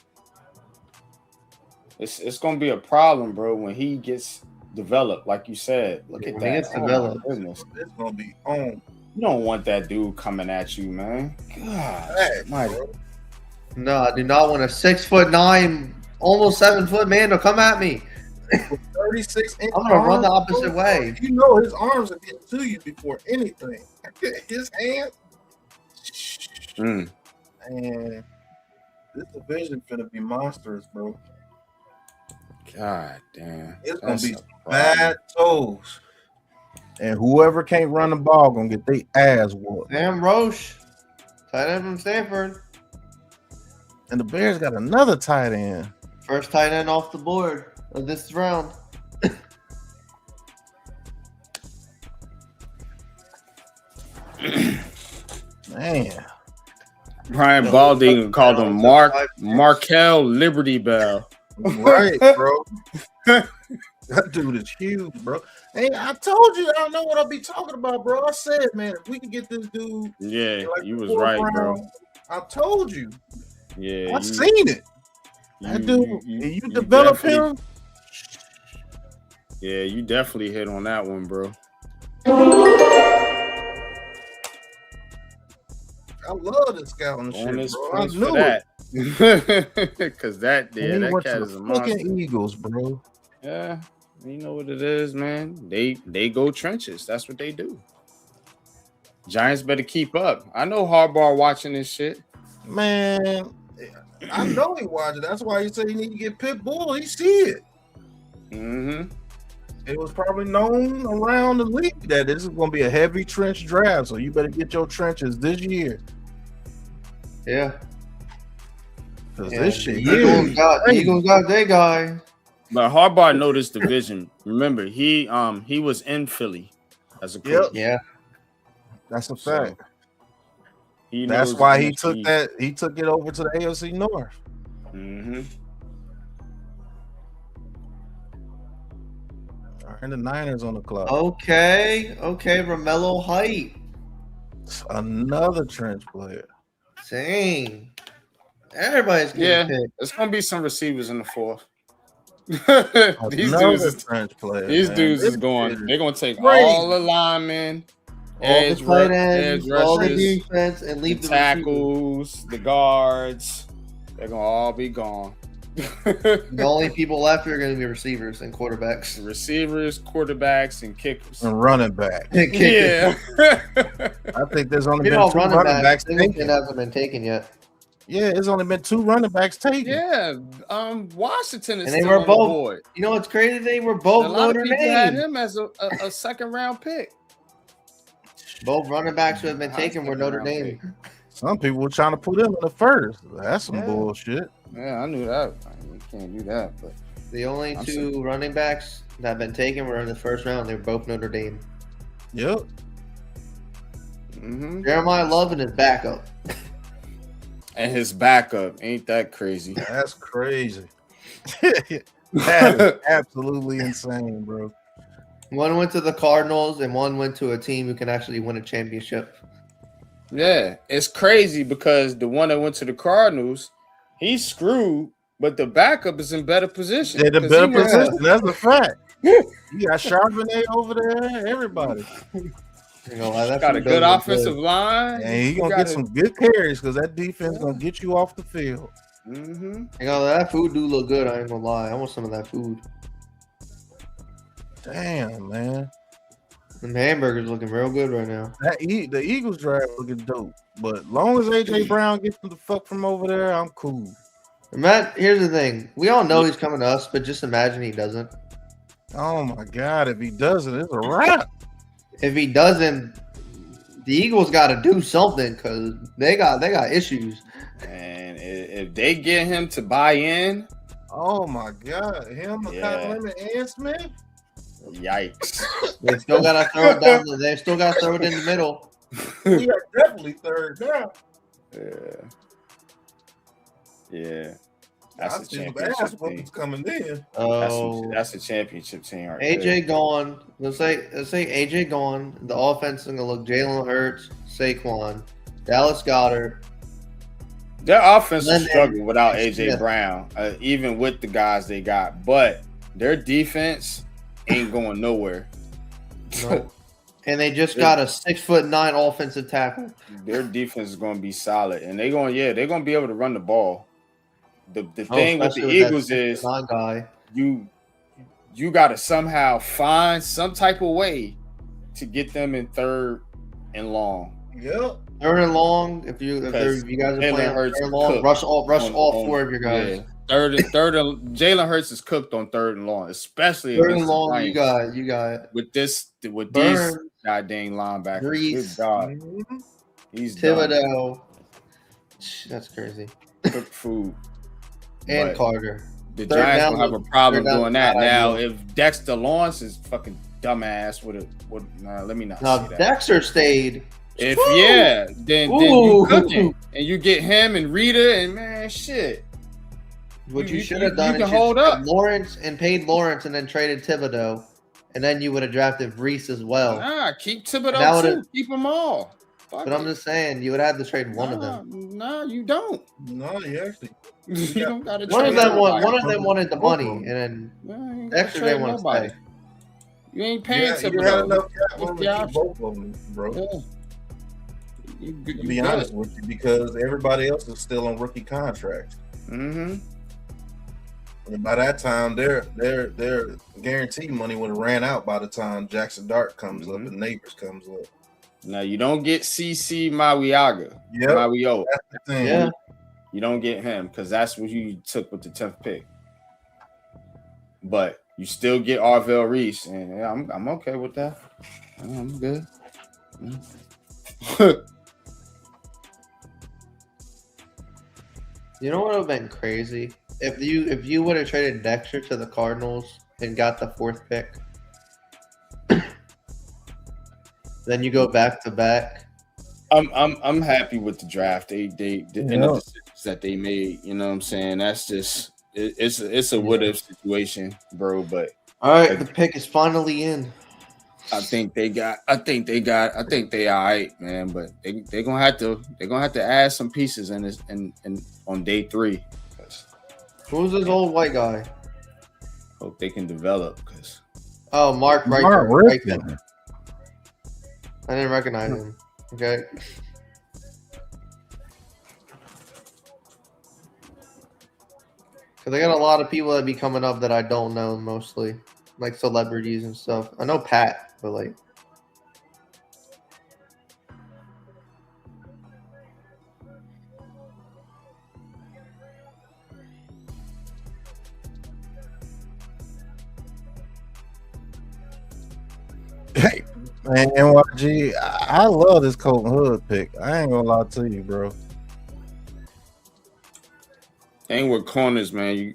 It's gonna be a problem, bro, when he gets developed, like you said. Look at When he that. gets Oh, my developed. goodness. It's gonna be on. You don't want that dude coming at you, man. God, Hey, my bro. No, I do not want a 6'9", almost 7 foot man to come at me. 36-inch. I'm gonna run the opposite way. You know his arms are getting to you before anything. His hands. Mm. Man, this division finna be monsters, bro. God damn. It's gonna That's be a some problem. bad toes. And whoever can't run the ball gonna get their ass whooped. Sam Roche, tight end from Stanford. And the Bears got another tight end. First tight end off the board of this round. Man. Brian Balding called him Markel Liberty Bell. Right, bro. That dude is huge, bro. Hey, I told you I don't know what I'll be talking about, bro. I said, man, if we can get this dude, Yeah, like you the was fourth right, round, bro. I told you. Yeah, I've seen it. That dude, you develop him. Yeah, you definitely hit on that one, bro. I love this guy on the Bonus shit, bro. I points knew for it. that. Because that And he went cat to is a the monster. fucking Eagles, bro. Yeah, you know what it is, man. They go trenches. That's what they do. Giants better keep up. I know Harbaugh watching this shit. Man, I know he watched it. That's why he said he need to get Pitbull. He see it. Mm-hmm. It was probably known around the league that this is going to be a heavy trench draft, so you better get your trenches this year. Yeah. Because Yeah, this shit the Eagles got their guy. But Harbaugh know this division. Remember, he was in Philly as a coach. Yep. Yeah. That's a So, fact. He That's knows why the he took NFC. that. He took it over to the AFC North. Mm-hmm. And the Niners on the clock. Okay. Romello Height. Another trench player. Dang. Everybody's getting Yeah, picked. it's gonna be some receivers in the fourth. these Another dudes, is, trench player. these man. dudes is This going. shit They're gonna take crazy. all the linemen, All the tight ends, all the rushers, defense, and the leave the receivers. tackles, the guards. They're gonna all be gone. The only people left are going to be receivers and quarterbacks. Receivers, quarterbacks, and kickers. and running back. Yeah. I think there's only You been know, two running running backs Singleton taken. hasn't been taken yet. Yeah, it's only been two running backs taken. Yeah. Washington is And they still were on both- the board. You know what's crazy? They were A both lot of Notre people had Dame. him as a second round pick. Both running backs who have been High taken were second Notre round Dame. pick. Some people were trying to put him in the first. That's some Yeah. bullshit. Yeah, I knew that. You can't do that, but The only I'm two running backs that have been taken were in the first round. They were both Notre Dame. Yep. Jeremiah Love and his backup. and his backup ain't that crazy. That's crazy. That is absolutely insane, bro. One went to the Cardinals and one went to a team who can actually win a championship. Yeah, it's crazy because the one that went to the Cardinals, he's screwed, but the backup is in better position. Yeah, the 'cause better he went- position. That's a fact. You got Charbonnet over there. Everybody. You know, that Got a food good does look offensive line. And he You gonna got get some good carries because that defense gonna get you off the field. Mm-hmm. You know, that food do look good. I ain't gonna lie. I want some of that food. Damn, man. Them hamburgers looking real good right now. The Eagles draft looking dope. But long as AJ Brown gets the fuck from over there, I'm cool. Matt, here's the thing. We all know he's coming to us, but just imagine he doesn't. Oh my god, if he doesn't, it's a wrap. If he doesn't, the Eagles got to do something because they got issues. And if they get him to buy in, Oh my god, him, Yeah. Lemon, and Smith. yikes. They still got to throw it down. They still got to throw it in the middle. We are definitely third down. Yeah. Yeah. I That's a see the ass championship team. whoopings coming in. Oh, That's a championship team right AJ there. gone. Let's say AJ gone. The offense is gonna look Jalen Hurts, Saquon, Dallas Goddard. Their offense is London. struggling without AJ Yeah. Brown, even with the guys they got. But their defense ain't going nowhere. No. And they just got a 6'9" offensive tackle. Their defense is going to be solid, and they're going to be able to run the ball. The thing with the Especially that Eagles is 6'9" guy. you got to somehow find some type of way to get them in third and long. Yep. Third and long. If you guys are Jalen playing Hurts third and long, cooked rush all on- four of your guys. Yeah. Third and Jalen Hurts is cooked on third and long, especially Third against and the long, Lions. you got with these Burns, goddamn linebackers. Brees, Good God, Mhm. he's done. Thibodeau. That's crazy. Cooked food. And But Carter. the Third Giants down will have a was- problem third down doing was that. not Now, ideal. if Dexter Lawrence is fucking dumbass with let me not Now say that. Dexter stayed. If Woo! then Ooh. you cooking and you get him and Rita and man shit. What you You- should you- have done you is can hold up. Lawrence and paid Lawrence and then traded Thibodeau, and then you would have drafted Reese as well. Nah, keep That Thibodeau would've- too. Keep them all. Fuck But I'm it. just saying, you would have had to trade one of them. Nah, you don't. No, you actually. You don't gotta One of trade them nobody. wanted the money, and then Nah, you ain't gotta Dexter trade didn't want to nobody. stay. You ain't paying Yeah, you had Thibodeau. enough cap What's room the to keep option? both of them, bro. Yeah. You To be honest with you, because everybody else is still on rookie contracts. Mm-hmm. And by that time, their guaranteed money would have ran out by the time Jackson Dart comes up and Neighbors comes up. Now you don't get CC Mawiaga. Yep. Mawio. That's the thing. Yeah. You don't get him because that's what you took with the 10th pick. But you still get Arvell Reese, and yeah, I'm okay with that. I'm good. You know what would have been crazy if you would have traded Dexter to the Cardinals and got the 4th pick. Then you go back to back. I'm happy with the draft. They and the decisions that they made. You know what I'm saying? That's just it's a what if situation, bro. But all right, the pick is finally in. I think they all right, man. But they're gonna have to add some pieces in this and on day 3. Who's this old white guy? Hope they can develop because Mark Rickman. I didn't recognize him. Okay. Because I got a lot of people that be coming up that I don't know, mostly like celebrities and stuff. I know Pat, but like. Hey, man, NYG, I love this Colton Hood pick. I ain't gonna lie to you, bro. thing with corners, man,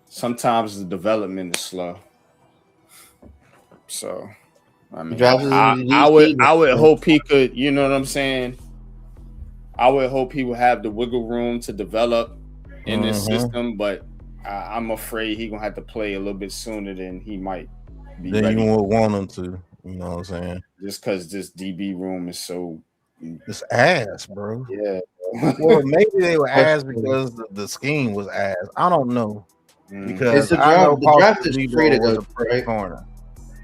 sometimes the development is slow. So, I mean, I would hope he could, you know what I'm saying? I would hope he would have the wiggle room to develop in this system, but I'm afraid he's gonna have to play a little bit sooner than he might be then ready. You would want him to, you know what I'm saying? Just because this DB room is so it's ass, bro. Yeah. Well, maybe they were ass because the scheme was ass. I don't know. Because the draft is free to go, right? Corner.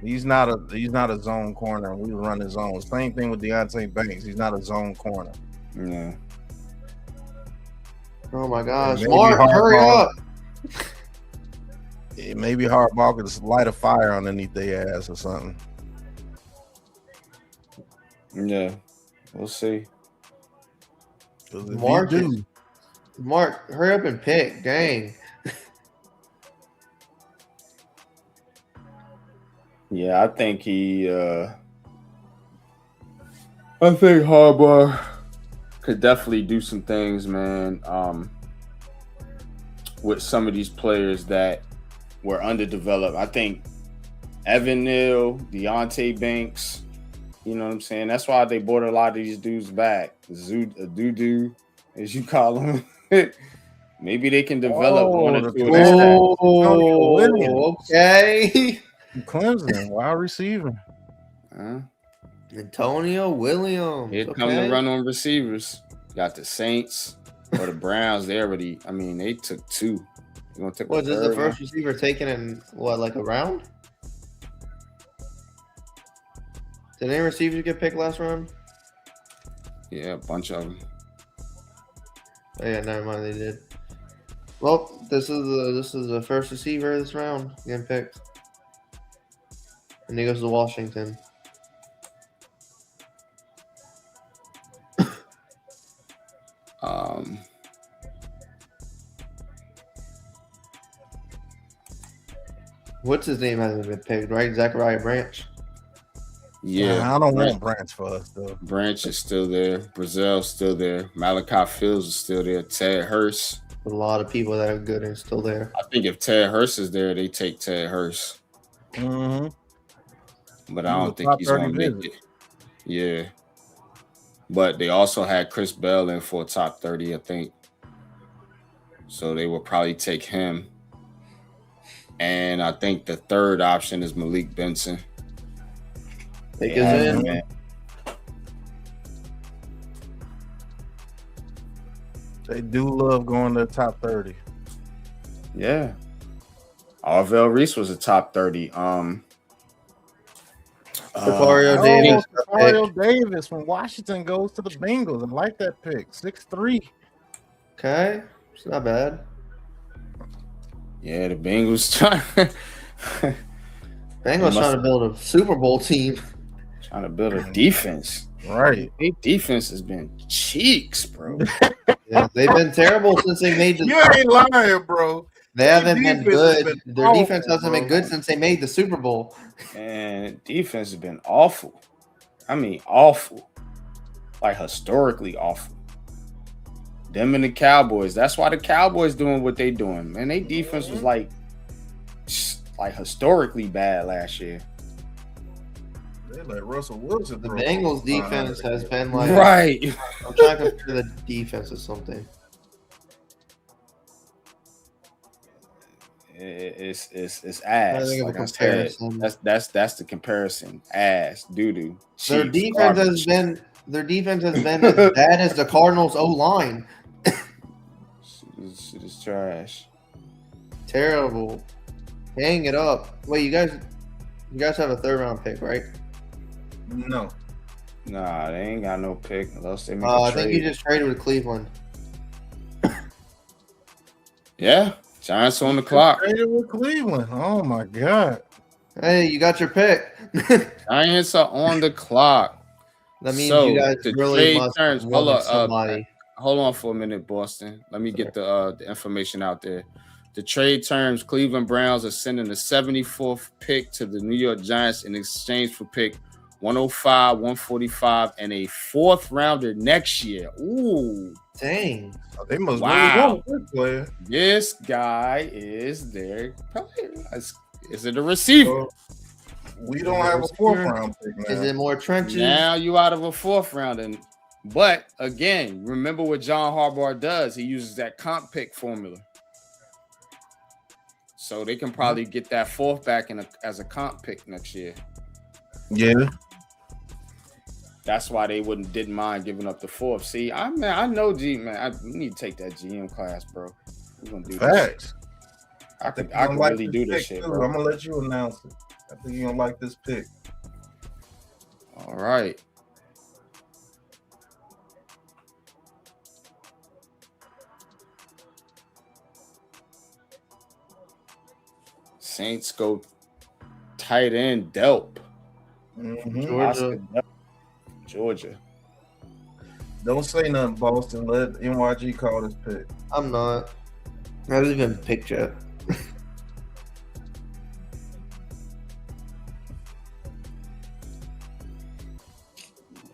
He's not a zone corner. We run his zone. Same thing with Deontay Banks. He's not a zone corner. Yeah. Oh my gosh, Mark, hurry up! It may be Harbaugh could just light a fire underneath their ass or something. Yeah, we'll see. Mark, hurry up and pick, dang. Yeah, I think Harbaugh could definitely do some things, man, with some of these players that were underdeveloped. I think Evan Neal, Deontay Banks, you know what I'm saying? That's why they brought a lot of these dudes back. Doo-doo, as you call them. Maybe they can develop one or two. Okay. Clemson, wide receiver. Antonio Williams. Here come the run on receivers. Got the Saints or the Browns. They took 2. This is the first receiver taken in like a round? Did any receivers get picked last round? Yeah, a bunch of them. Oh, yeah, never mind, they did. Well, this is the first receiver this round getting picked. And he goes to Washington. What's his name hasn't been picked, right? Zachariah Branch. Yeah, I don't want Branch for us though. Branch is still there. Brazil's still there. Malachi Fields is still there. Ted Hurst. A lot of people that are good are still there. I think if Ted Hurst is there, they take Ted Hurst. But I don't think he's going to make it. Yeah. But they also had Chris Bell in for a top 30, I think. So they will probably take him. And I think the third option is Malik Benson. Take us in, man. They do love going to the top 30. Yeah. Arvell Reese was a top 30. Tario Davis from Washington goes to the Bengals. I like that pick. 6'3". Okay. It's not bad. Yeah, the Bengals trying to build a Super Bowl team. Trying to build a defense. Right. Their defense has been cheeks, bro. Yeah, they've been terrible since they made the. You ain't lying, bro. They haven't been good. Their defense hasn't been good since they made the Super Bowl. And defense has been awful. I mean, awful. Like historically awful. Them and the Cowboys. That's why the Cowboys doing what they doing. Man, their defense was like historically bad last year. They let Russell Wilson. The throw Bengals for defense 900 has yards. been like. Right. I'm trying to compare the defense to something. It's I ass. think of a Like I said, comparison. that's the comparison. Ass, doo doo. Their defense has been as bad as the Cardinals' O line. Shit is trash. Terrible. Hang it up. Wait, you guys have a 3rd round pick, right? No. Nah, they ain't got no pick unless they make a I trade. think you just traded with Cleveland. Yeah, Giants on the clock. Traded with Cleveland. Oh my god. Hey, you got your pick. Giants are on the clock. That means So, you guys the really trade must terms. have Hold wanted on, somebody. hold on for a minute, Boston. Let me get the information out there. The trade terms: Cleveland Browns are sending the 74th pick to the New York Giants in exchange for pick 105, 145, and a 4th rounder next year. Ooh, Dang. Oh, they must Wow. really want this player. this guy is their player. Is it a receiver? We don't have a 4th round pick Is now. it more trenches? Now you out of a 4th round, but again, remember what John Harbaugh does. He uses that comp pick formula, so they can probably get that 4th back as a comp pick next year. Yeah. That's why they didn't mind giving up the 4th. See, I know we need to take that GM class, bro. We're gonna do this. Facts. I can like really do this pick, shit, too. bro. I'm gonna let you announce it. I think you're gonna like this pick. All right. Saints go tight end Delp. Mhm. Georgia. Don't say nothing, Boston. Let NYG call this pick. I'm not. I haven't even picked yet.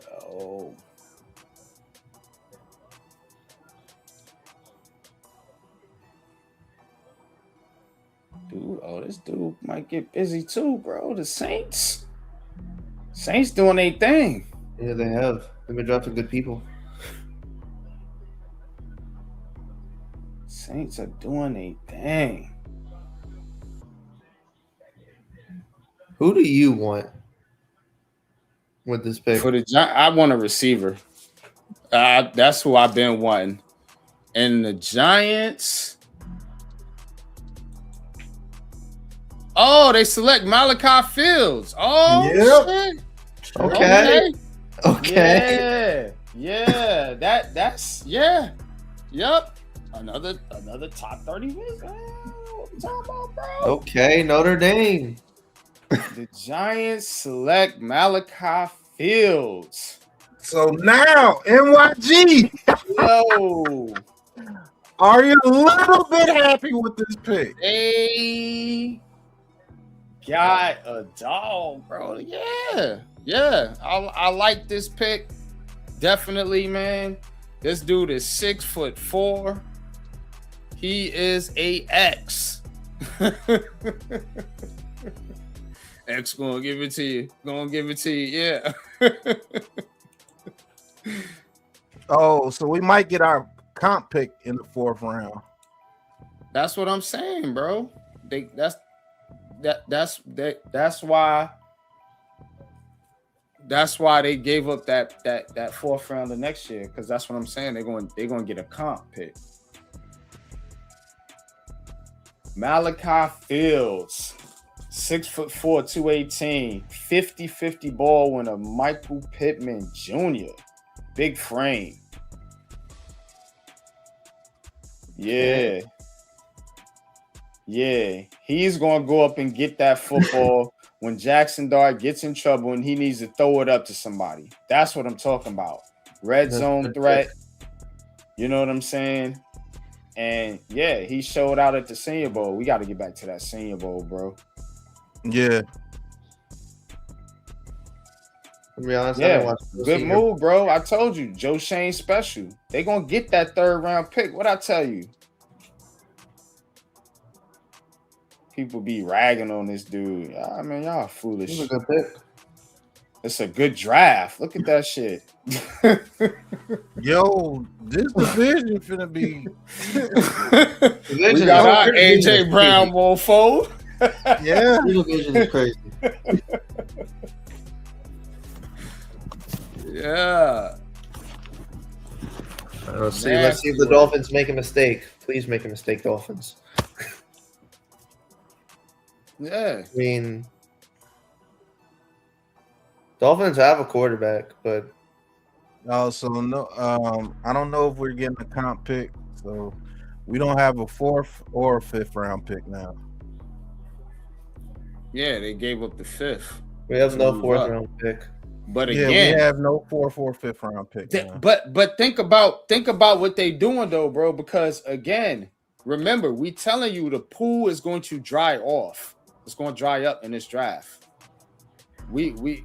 No. Dude, this dude might get busy too, bro. The Saints doing their thing. Yeah, they have. They've been drafting good people. Saints are doing their thing. Who do you want with this pick? For the I want a receiver. That's who I've been wanting. And the Giants. Oh, they select Malachi Fields. Oh, Yep. shit. Okay. Yeah. That's Yep. Another top 30 wins. What you talking about, bro? Okay, Notre Dame. The Giants select Malachi Fields. So now, NYG, Yo, are you a little bit happy with this pick? they got a dog, bro. Yeah. I like this pick. Definitely, man. This dude is 6'4". He is a X. X gonna give it to you. Yeah. Oh, so we might get our comp pick in the 4th round. That's what I'm saying, bro. That's why they gave up that 4th rounder next year, because that's what I'm saying. They're going to get a comp pick. Malachi Fields, 6'4", 218, 50-50 ball winner, Michael Pittman Jr. Big frame. Yeah. He's gonna go up and get that football when Jackson Dart gets in trouble and he needs to throw it up to somebody. That's what I'm talking about. Red zone threat. You know what I'm saying? And yeah, he showed out at the Senior Bowl. We got to get back to that Senior Bowl, bro. Yeah. To be honest, I Yeah, didn't watch the good Senior move, bro. I told you, Joe Shane special. They gonna get that 3rd round pick. What I tell you? People be ragging on this dude. I mean, y'all foolish. It was a good pick. It's a good draft. Look at that shit. Yo, this division finna be. We got our AJ Brown mofo. Yeah. This division is crazy. Yeah. Let's see if the Dolphins make a mistake. Please make a mistake, Dolphins. Yeah. I mean, Dolphins have a quarterback, but So no, I don't know if we're getting a comp pick. So we don't have a 4th or a 5th round pick now. Yeah, they gave up the 5th. we have no 4th round pick. But Yeah, again, we have no 4th or 5th round pick. Now. but think about what they doing though, bro. Because again, remember, we telling you the pool is going to dry off. It's going to dry up in this draft. We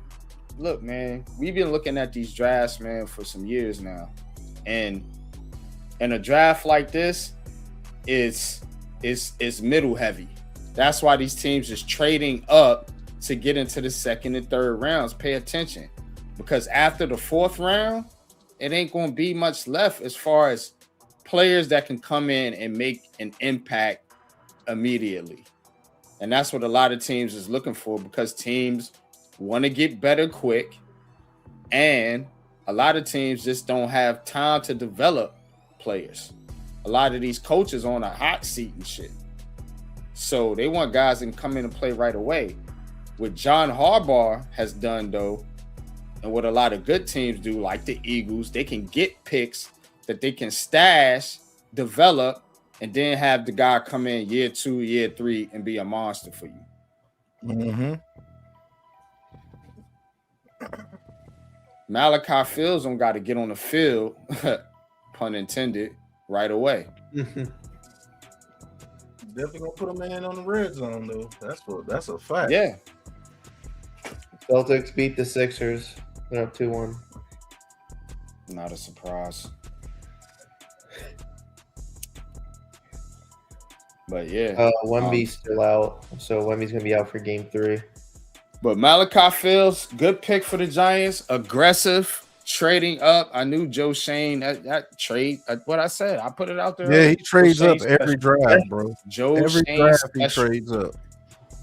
look, man. We've been looking at these drafts, man, for some years now, and a draft like this is middle heavy. That's why these teams is trading up to get into the 2nd and 3rd rounds. Pay attention, because after the 4th round, it ain't going to be much left as far as players that can come in and make an impact immediately. And that's what a lot of teams is looking for, because teams want to get better quick, and a lot of teams just don't have time to develop players. A lot of these coaches on a hot seat and shit. So they want guys that can come in and play right away. What John Harbaugh has done, though, and what a lot of good teams do, like the Eagles, they can get picks that they can stash, develop, and then have the guy come in year 2, year 3, and be a monster for you. Mm-hmm. Malachi Fields don't got to get on the field, pun intended, right away. Definitely gonna put a man on the red zone though. That's a fact. Yeah. Celtics beat the Sixers. They're up 2-1. Not a surprise. But yeah. Wemby's still out, so Wemby's gonna be out for Game 3. But Malachi Fields, good pick for the Giants. Aggressive, trading up. I knew Joe Shane that trade. What I said, I put it out there. Yeah, he trades up Shane every draft, bro. Joe Every Shane draft he special, trades up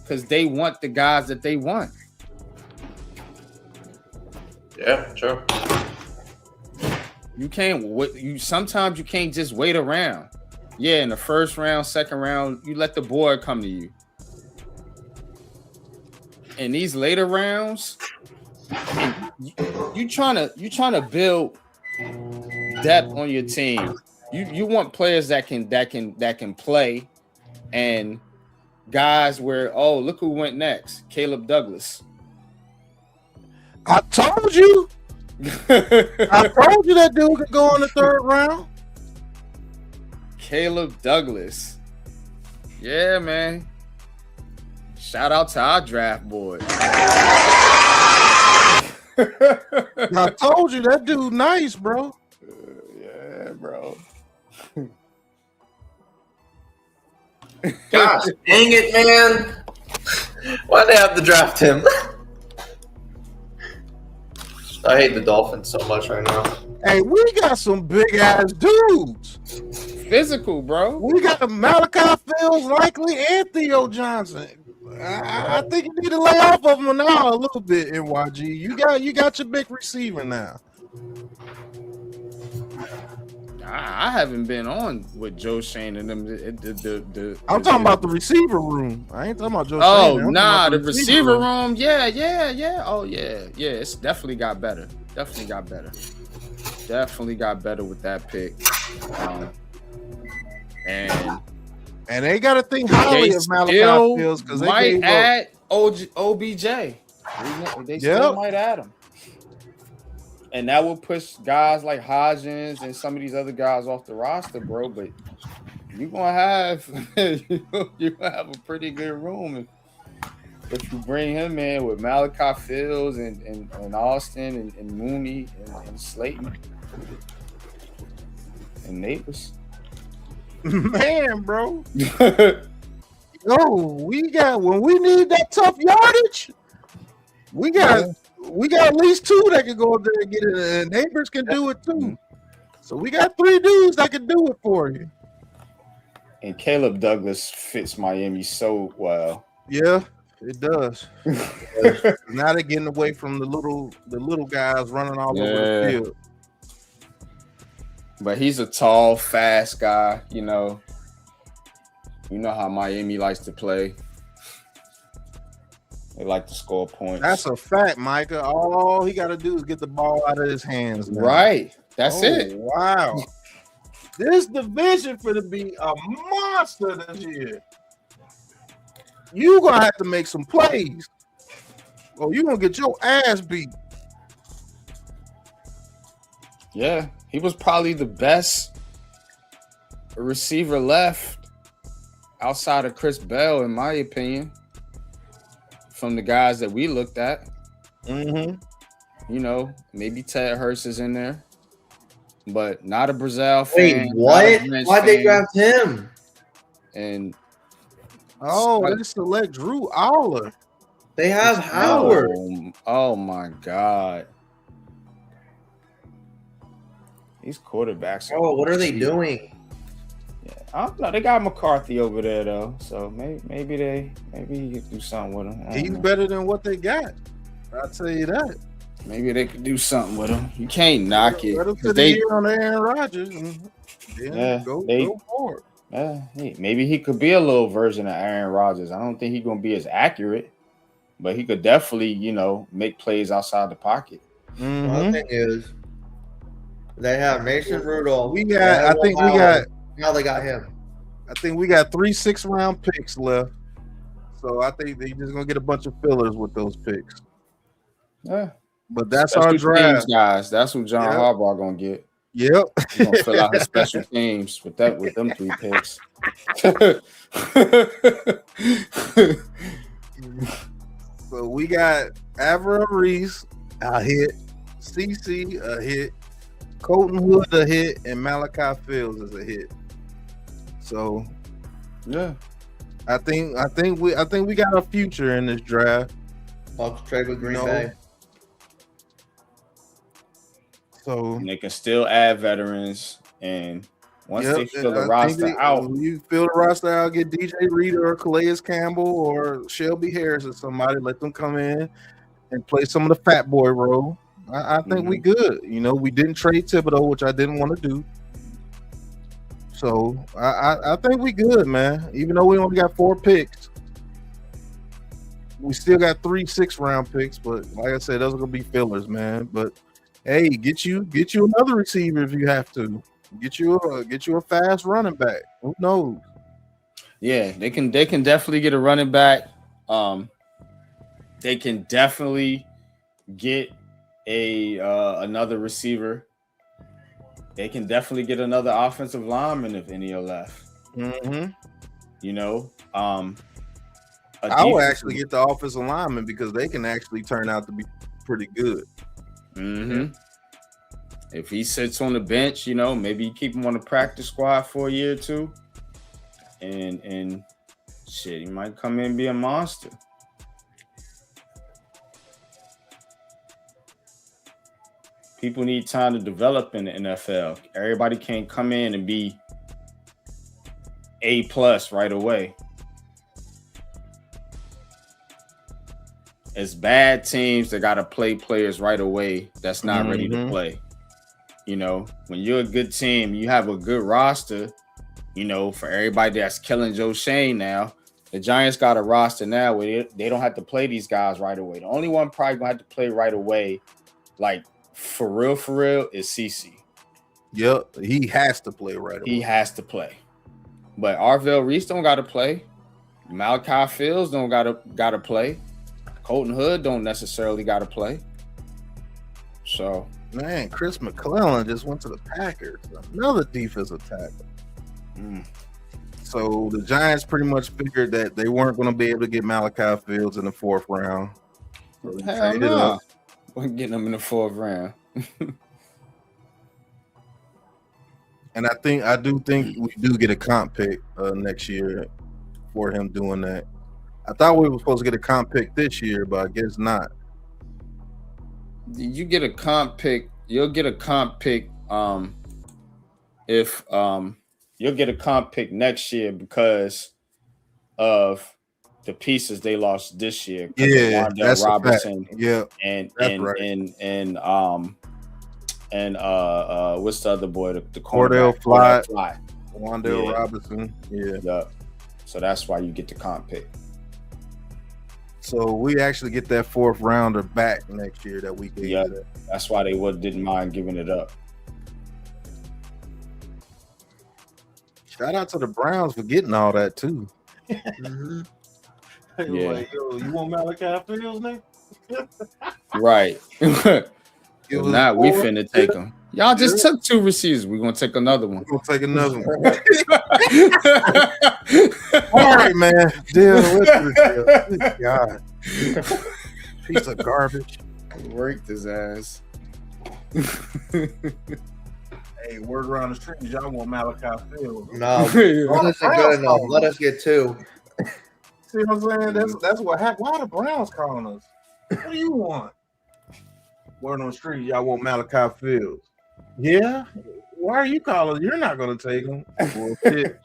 because they want the guys that they want. Yeah, sure. You can't. Sometimes you can't just wait around. Yeah, in the 1st round, 2nd round, you let the board come to you. In these later rounds, you trying to build depth on your team. You want players that can play, and guys where, oh, look who went next, Caleb Douglas. I told you. I told you that dude could go in the 3rd round. Caleb Douglas. Yeah, man. Shout out to our draft board. I told you that dude nice, bro. Yeah, bro. Gosh, dang it, man. Why'd they have to draft him? I hate the Dolphins so much right now. Hey, we got some big ass dudes. Physical, bro. We got Malachi Fields, likely, and Theo Johnson. I think you need to lay off of them now a little bit, NYG. You got your big receiver now. I haven't been on with Joe Shane and them. I'm talking about the receiver room. I ain't talking about Joe Oh, Shane. nah, the receiver room. Yeah. Oh, yeah. It's definitely got better. Definitely got better with that pick. And they got to think highly of Malachi Fields because they might add OBJ. They still Yep. might add him. And that will push guys like Hodgins and some of these other guys off the roster, bro. But you're gonna have a pretty good room if you bring him in with Malachi Fields and Austin and Mooney and Slayton and Neighbors. Man, bro. Yo, we got when we need that tough yardage, we got we got at least 2 that can go up there and get it, and neighbors can do it too. So we got 3 dudes that can do it for you. And Caleb Douglas fits Miami so well. Yeah, it does. Now they're getting away from the little guys running all over the field. But he's a tall, fast guy. You know how Miami likes to play. They like to score points. That's a fact, Micah. All he got to do is get the ball out of his hands. Man. Right. That's it. Wow. This division for to be a monster this year. You're going to have to make some plays. Or you're going to get your ass beat. Yeah. He was probably the best receiver left outside of Chris Bell, in my opinion, from the guys that we looked at. Mm-hmm. You know, maybe Ted Hurst is in there, but not a Brazil fan. Wait, what? Why'd they draft him? And they select Drew Aller. They have Howard. Oh my God. These quarterbacks. What are they doing? Yeah, I don't know. They got McCarthy over there though, so maybe he could do something with him. He's better than what they got. I'll tell you that. Maybe they could do something with him. You can't knock it. Let him put the year on Aaron Rodgers. And then go for it. Maybe he could be a little version of Aaron Rodgers. I don't think he's gonna be as accurate, but he could definitely, make plays outside the pocket. Mm-hmm. Well, the thing is, they have Mason Rudolph. Now they got him. I think we got 3 6th-round picks left. So I think they're just gonna get a bunch of fillers with those picks. Yeah. But that's special our draft, teams, guys. That's what John Harbaugh gonna get. Yep. He's gonna fill out his special teams with them 3 picks. So we got Averill Reese a hit, CC a hit, Colton Hood a hit, and Malachi Fields is a hit. So yeah, I think we got a future in this draft. Bucks trade with Green Bay. So and they can still add veterans, and once they fill the roster out, you fill the roster out, get DJ Reader or Calais Campbell or Shelby Harris or somebody, let them come in and play some of the fat boy role. I think we good. We didn't trade Thibodeau, which I didn't want to do. So I think we good, man. Even though we only got 4 picks, we still got 3 6th-round picks. But like I said, those are gonna be fillers, man. But hey, get you another receiver if you have to. Get you a fast running back. Who knows? Yeah, they can definitely get a running back. They can definitely get another receiver. They can definitely get another offensive lineman if any are left. Mm-hmm. I would actually get the offensive lineman because they can actually turn out to be pretty good. Mm-hmm. If he sits on the bench, maybe you keep him on the practice squad for a year or 2, and shit, he might come in and be a monster. People need time to develop in the NFL. Everybody can't come in and be A+ right away. It's bad teams that got to play players right away that's not ready to play. When you're a good team, you have a good roster, for everybody that's killing Joe Shane now. The Giants got a roster now where they don't have to play these guys right away. The only one probably going to have to play right away, like for real, is CC. Yep, he has to play right away. He has to play. But Arvell Reese don't got to play. Malachi Fields don't got to play. Colton Hood don't necessarily got to play. So, man, Chris McClellan just went to the Packers. Another defensive tackle. So the Giants pretty much figured that they weren't going to be able to get Malachi Fields in the 4th round. So hell no. We're getting them in the 4th round. And I do think we do get a comp pick next year for him doing that. I thought we were supposed to get a comp pick this year, but I guess not. You get a comp pick. You'll get a comp pick. If you'll get a comp pick next year because of the pieces they lost this year. Yeah, that's Robinson. a fact. Yeah, and that's right. And what's the other boy? The Cordell Fly. Wandale Robinson. Yeah. So that's why you get the comp pick. So we actually get that 4th rounder back next year that we gave. Yeah, that's why they didn't mind giving it up. Shout out to the Browns for getting all that too. Yeah. Like, yo, you want Malachi Fields now? Right. It was Now we finna take them. Y'all just took 2 receivers. We're gonna take another one. We'll take another one. All right, man. Deal with it. God. Piece of garbage. Raked his ass. Hey, word around the street, y'all want Malachi Fields. No, one isn't good enough. Let us get 2. See what I'm saying? That's what happened. Why are the Browns calling us? What do you want? Word on the street, y'all want Malachi Fields. Yeah? Why are you calling? You're not going to take him. Bullshit.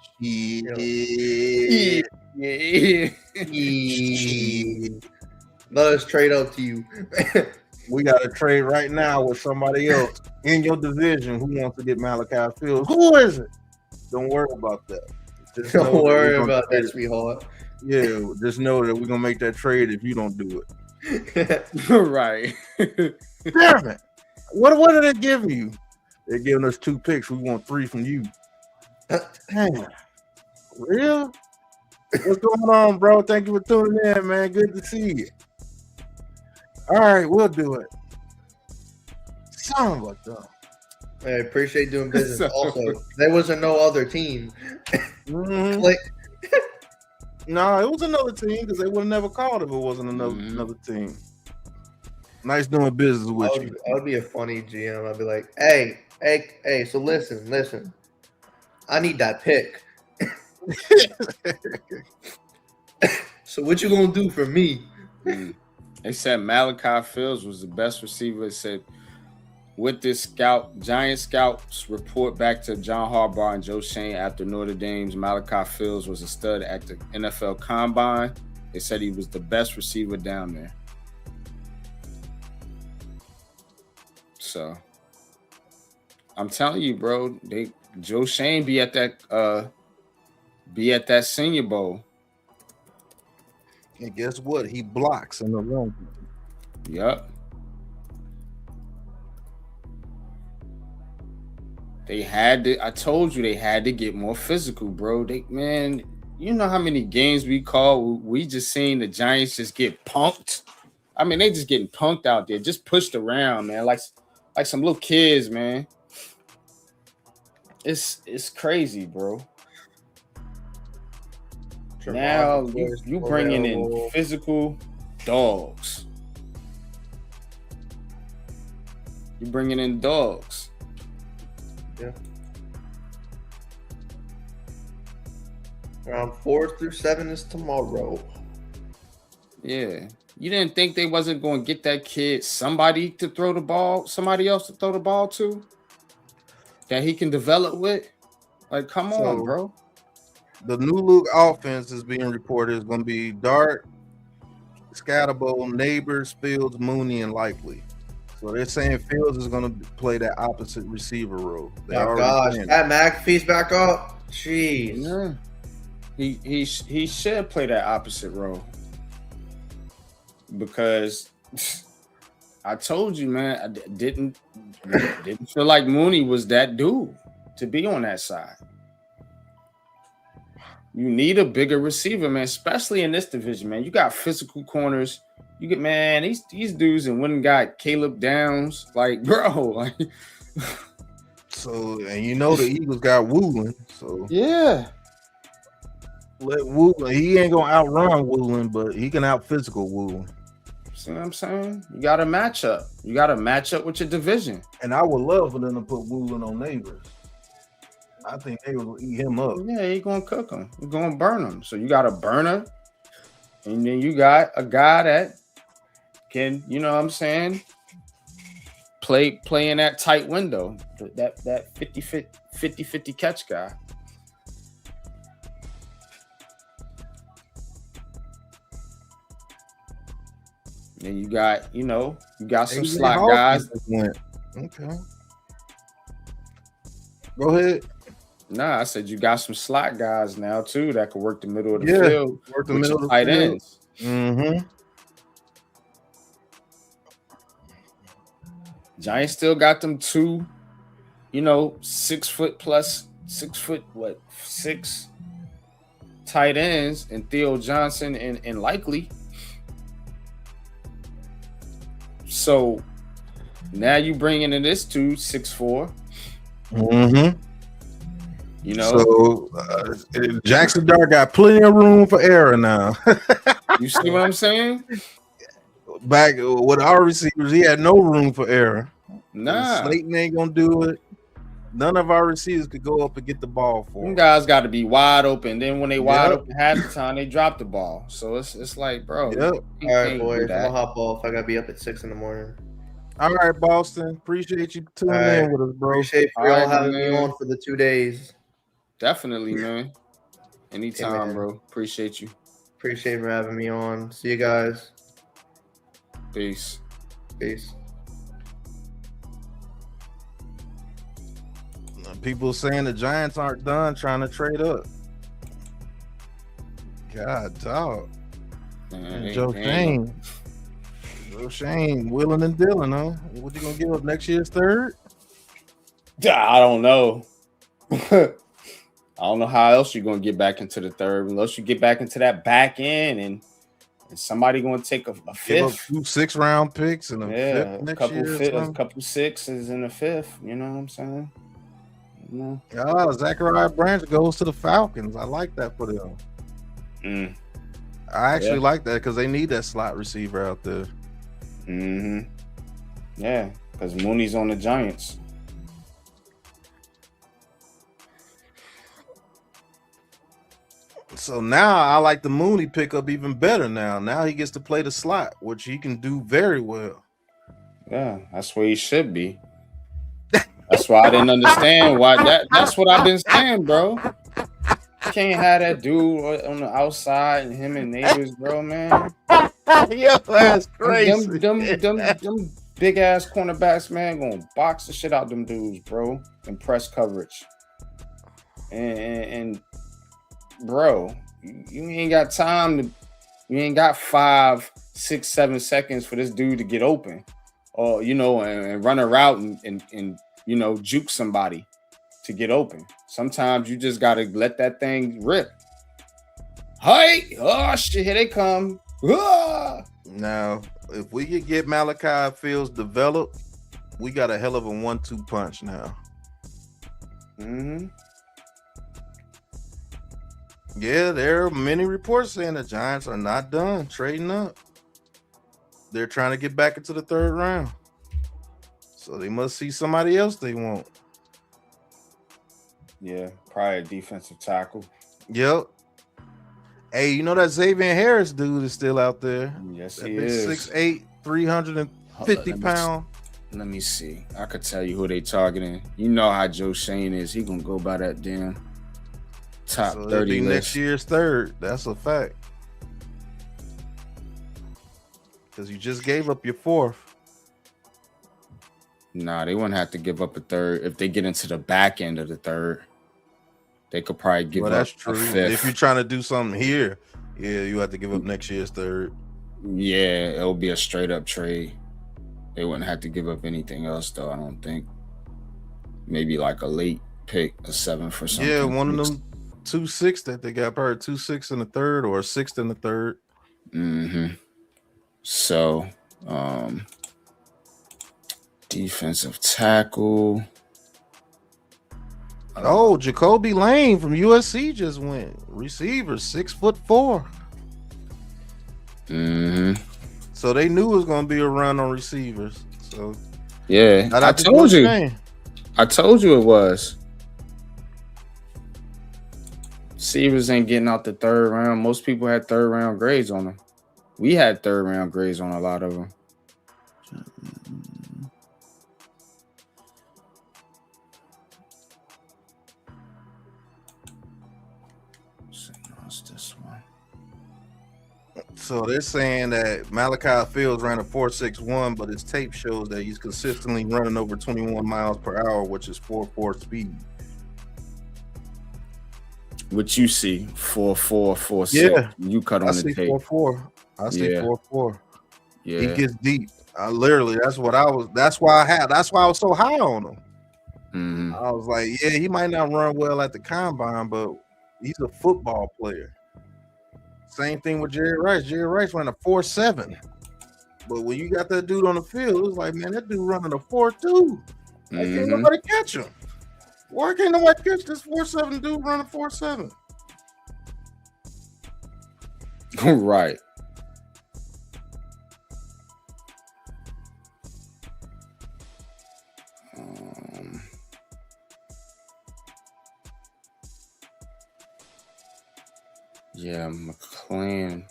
Let us trade up to you. We got to trade right now with somebody else in your division who wants to get Malachi Fields. Who is it? Don't worry about that. Just know Don't worry that about that, sweetheart. Yeah, just know that we're going to make that trade if you don't do it. Right. Damn it. What did they give you? They're giving us 2 picks. We want 3 from you. Damn. Real? What's going on, bro? Thank you for tuning in, man. Good to see you. All right, we'll do it. Son of a gun. I appreciate doing business. Also, there wasn't no other team. Mm-hmm. Like, No, it was another team because they would have never called if it wasn't another team. Nice doing business with you. I would be a funny GM. I'd be like, hey, so listen. I need that pick. So what you gonna do for me? They said Malachi Fields was the best receiver. It said with this Giant scouts report back to John Harbaugh and Joe Shane after Notre Dame's Malachi Fields was a stud at the NFL Combine. They said he was the best receiver down there. So I'm telling you, bro, Joe Shane be at that Senior Bowl. And guess what? He blocks in the room. Yup. I told you they had to get more physical, bro. Man, you know how many games we call? We just seen the Giants just get punked. I mean, they just getting punked out there, just pushed around, man, like some little kids, man. It's crazy, bro. Now you bringing in physical dogs. You bringing in dogs. Yeah. Round 4 through 7 is tomorrow. Yeah. You didn't think they wasn't going to get that kid somebody else to throw the ball to that he can develop with? Like, come on, bro. The new look offense is being reported is going to be Dart, Scatterbo, Neighbors, Fields, Mooney, and Likely. So they're saying Fields is going to play that opposite receiver role. Oh gosh, that McAfee's back up. Jeez. Yeah. He should play that opposite role. Because I told you, man, I didn't feel like Mooney was that dude to be on that side. You need a bigger receiver, man, especially in this division, man. You got physical corners. You get, man, these dudes and went and got Caleb Downs. Like, bro, like. So, and you know the Eagles got Woolen. So yeah. Let Woolen. He ain't gonna outrun Woolen, but he can out physical Woolen. See what I'm saying? You got to match up. You got to match up with your division. And I would love for them to put Woolen on Neighbors. I think they will eat him up. Yeah, he gonna cook him. He's gonna burn him. So you got a burner, and then you got a guy that can, you know what I'm saying, play in that tight window. That 50-50 catch guy. And you got some AJ slot Hawkins guys. just went. Okay. Go ahead. Nah, I said you got some slot guys now too that can work the middle of the Yeah, field work the with middle your of the tight field. ends. Mm-hmm. Giants still got them 2, 6 foot plus 6 tight ends and Theo Johnson and Likely. So now you bringing in this 6'4". Mm-hmm. So Jackson Dart got plenty of room for error now. you see what I'm saying? Back with our receivers, he had no room for error. Nah. Slayton ain't gonna do it. None of our receivers could go up and get the ball for Them him. guys got to be wide open. Then when they wide open half the time, they drop the ball. So it's like, bro. Yep. You All right, can't do boys. I'm that. gonna hop off. I gotta be up at 6 in the morning. All right, Boston. Appreciate you tuning in with us, bro. Appreciate All y'all right, having man. me on for the 2 days. Definitely, man. Anytime, man. bro. Appreciate you. Appreciate for having me on. See you guys. Peace. Peace. People saying the Giants aren't done trying to trade up. God, dog. Man, Joe Shane, willing and dealing, huh? What you gonna give up next year's third? I don't know. I don't know how else you're gonna get back into the third unless you get back into that back end and somebody gonna take a Give up fifth. 2 6-round picks and a fifth next year. A couple sixes and a fifth. You know what I'm saying? Zachariah Branch goes to the Falcons. I like that for them. I actually like that because they need that slot receiver out there. Mm-hmm. Yeah, because Mooney's on the Giants. So now I like the Mooney pickup even better now. Now he gets to play the slot, which he can do very well. Yeah, that's where he should be. That's why I didn't understand why that's what I've been saying, bro. You can't have that dude on the outside and him and neighbors, bro, man. Yeah, that's crazy. Them big ass cornerbacks, man, gonna box the shit out them dudes, bro, in press coverage. And bro, you ain't got time to. You ain't got 5, 6, 7 seconds for this dude to get open, or and run a route and juke somebody to get open. Sometimes you just gotta let that thing rip. Hey, oh shit, here they come. Ah! Now, if we could get Malachi Fields developed, we got a hell of a 1-2 punch now. Mm-hmm. Yeah, there are many reports saying the Giants are not done trading up. They're trying to get back into the third round. So they must see somebody else they want. Yeah, probably a defensive tackle. Yep. Hey, you know that Xavier Harris dude is still out there. Yes, that he big is. 6'8", 350 pound. Let me see. I could tell you who they targeting. You know how Joe Shane is. He gonna go by that damn top 30 list. Next year's third. That's a fact. Because you just gave up your fourth. Nah, they wouldn't have to give up a third. If they get into the back end of the third, they could probably give up that's true. a fifth. If you're trying to do something here, yeah, you have to give up next year's third. Yeah, it'll be a straight up trade. They wouldn't have to give up anything else, though, I don't think. Maybe like a late pick, a 7th or something. Yeah, one of them 2-6 that they got, probably 2-6 in the third or a 6th in the third. Mm-hmm. So, defensive tackle. Oh, Jacoby Lane from USC just went. Receiver, 6'4". Mm-hmm. So they knew it was going to be a run on receivers. So yeah, I told you. I told you it was. Receivers ain't getting out the third round. Most people had third round grades on them. We had third round grades on a lot of them. What's this one? So they're saying that Malachi Fields ran a 4.61, but his tape shows that he's consistently running over 21 miles per hour, which is 4.4 speed. What you see? 4.4, 4.6. Yeah. You cut on I the see tape. 4.4. I see 4.4. Yeah. He gets deep. That's why I was so high on him. Mhm. I was like, yeah, he might not run well at the combine, but he's a football player. Same thing with Jerry Rice. Jerry Rice ran a 4.7. But when you got that dude on the field, it was like, man, that dude running a 4.2. Why can't nobody catch him? Why can't nobody catch this 4.7 dude running 4.7? Right. Yeah, McLean.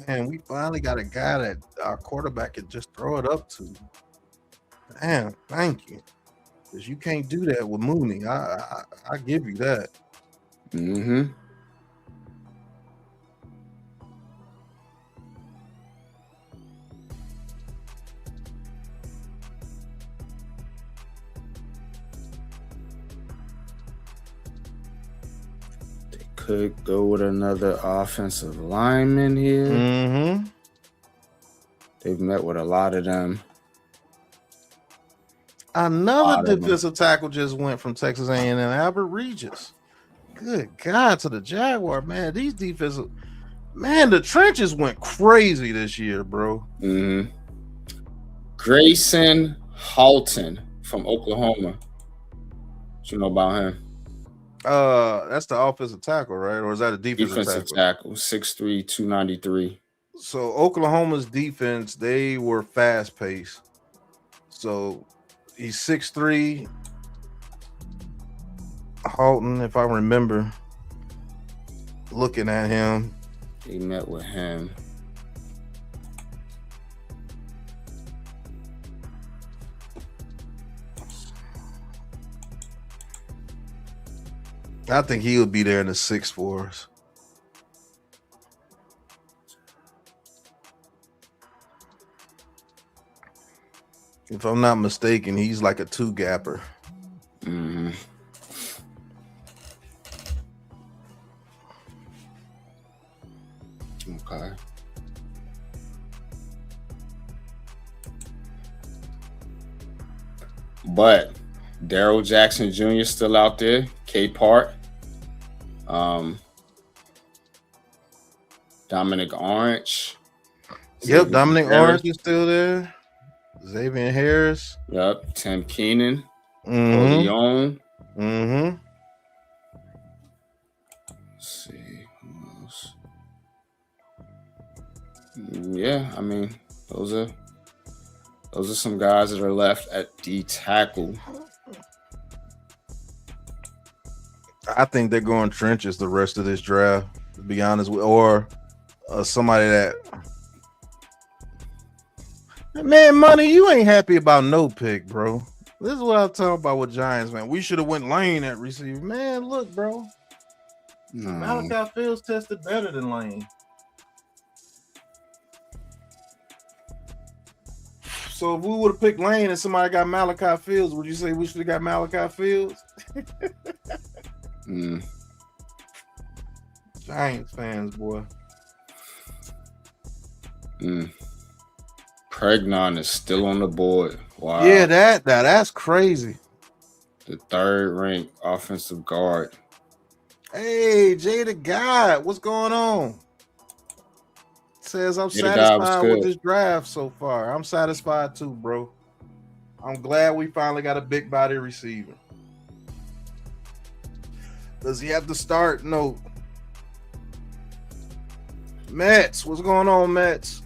Man, we finally got a guy that our quarterback can just throw it up to. Damn, thank you. Because you can't do that with Mooney. I give you that. Mm-hmm. They could go with another offensive lineman here. Mm-hmm. They've met with a lot of them. Another defensive tackle just went from Texas A&M, Albert Regis. Good God, to the Jaguar, man. These defensive, man, the trenches went crazy this year, bro. Mm-hmm. Grayson Halton from Oklahoma. What you know about him? That's the offensive tackle, right? Or is that a defensive tackle? 6'3", 293. So Oklahoma's defense, they were fast-paced. So he's 6'3". Halton, if I remember looking at him. They met with him. I think he would be there in the 6'4s. If I'm not mistaken, he's like a two-gapper. Mm-hmm. Okay. But Daryl Jackson Jr. still out there. K Park. Dominic Orange. Yep, Dominic Orange is still there. Xavier Harris. Yep, Tim Keenan. Mm-hmm. Leon. Mm-hmm. Let's see who else. Yeah, I mean, those are some guys that are left at D tackle. I think they're going trenches the rest of this draft, to be honest with, or somebody that. Man, Money, you ain't happy about no pick, bro. This is what I'm talking about with Giants, man. We should have went Lane at receiver. Man, look, bro. No. Malachi Fields tested better than Lane. So if we would have picked Lane and somebody got Malachi Fields, would you say we should have got Malachi Fields? Giants fans, boy. Pregnon is still on the board. Wow. Yeah, that's crazy. The third ranked offensive guard. Hey, Jay the God, what's going on? Says I'm Jay the God was satisfied good. with this draft so far. I'm satisfied too, bro. I'm glad we finally got a big body receiver. Does he have to start? No. Mets, what's going on, Mets?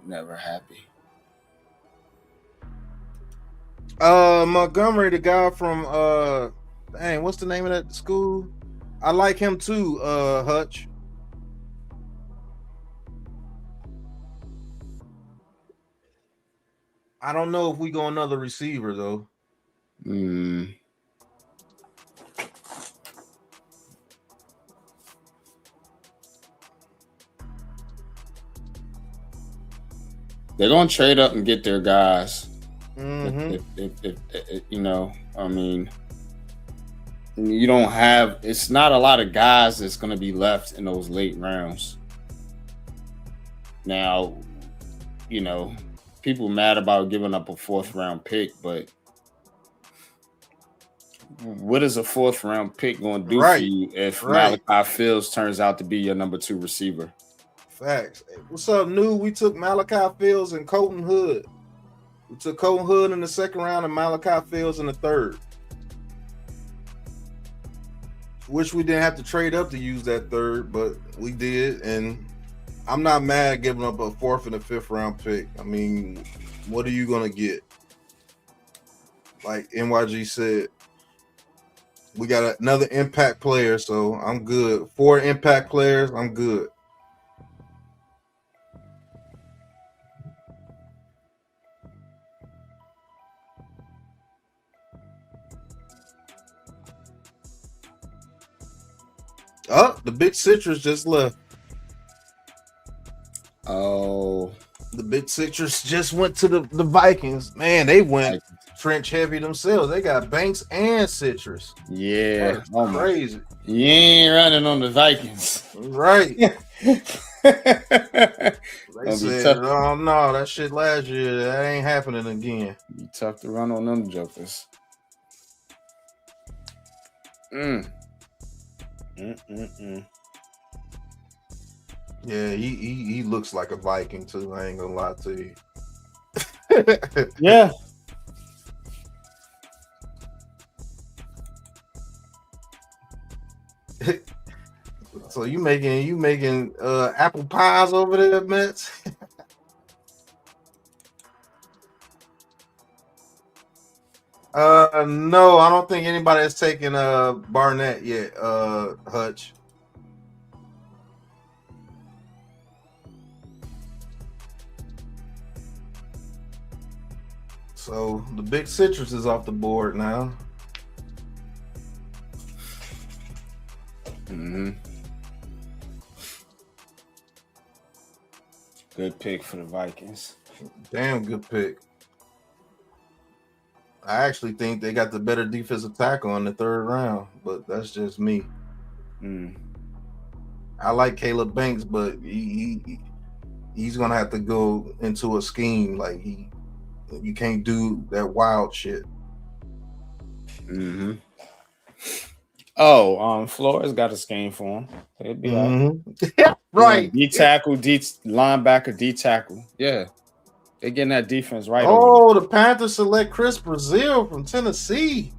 never happy. Montgomery, the guy from dang, what's the name of that school? I like him too, Hutch. I don't know if we go another receiver though. They're gonna trade up and get their guys. Mm-hmm. You know, I mean, you don't have. It's not a lot of guys that's gonna be left in those late rounds. Now, you know, people mad about giving up a 4th round pick, but what is a 4th round pick going to do for you if Malachi Fields turns out to be your number 2 receiver? Facts. Hey, what's up, New? We took Malachi Fields and Colton Hood. We took Colton Hood in the 2nd round and Malachi Fields in the 3rd. Wish we didn't have to trade up to use that 3rd, but we did, and I'm not mad giving up a 4th and a 5th round pick. I mean, what are you gonna get? Like NYG said, we got another impact player, so I'm good. 4 impact players, I'm good. Oh, the big citrus just left. Oh, the big citrus just went to the Vikings. Man, they went trench heavy themselves. They got Banks and citrus. Yeah, crazy. You ain't running on the Vikings, right? They said, "Oh no, that shit last year, that ain't happening again." You tough to run on them jokers. Yeah, he looks like a Viking too. I ain't gonna lie to you. Yeah. So you making apple pies over there, Mets? No, I don't think anybody has taken Barnett yet, Hutch. So the big citrus is off the board now. Good pick for the Vikings. Damn good pick. I actually think they got the better defensive tackle in the 3rd round, but that's just me. I like Caleb Banks, but he's gonna have to go into a scheme. Like you can't do that wild shit. Flores got a scheme for him. It'd be right. D tackle, linebacker, D tackle. Yeah. They're getting that defense right. Oh, the Panthers select Chris Brazil from Tennessee.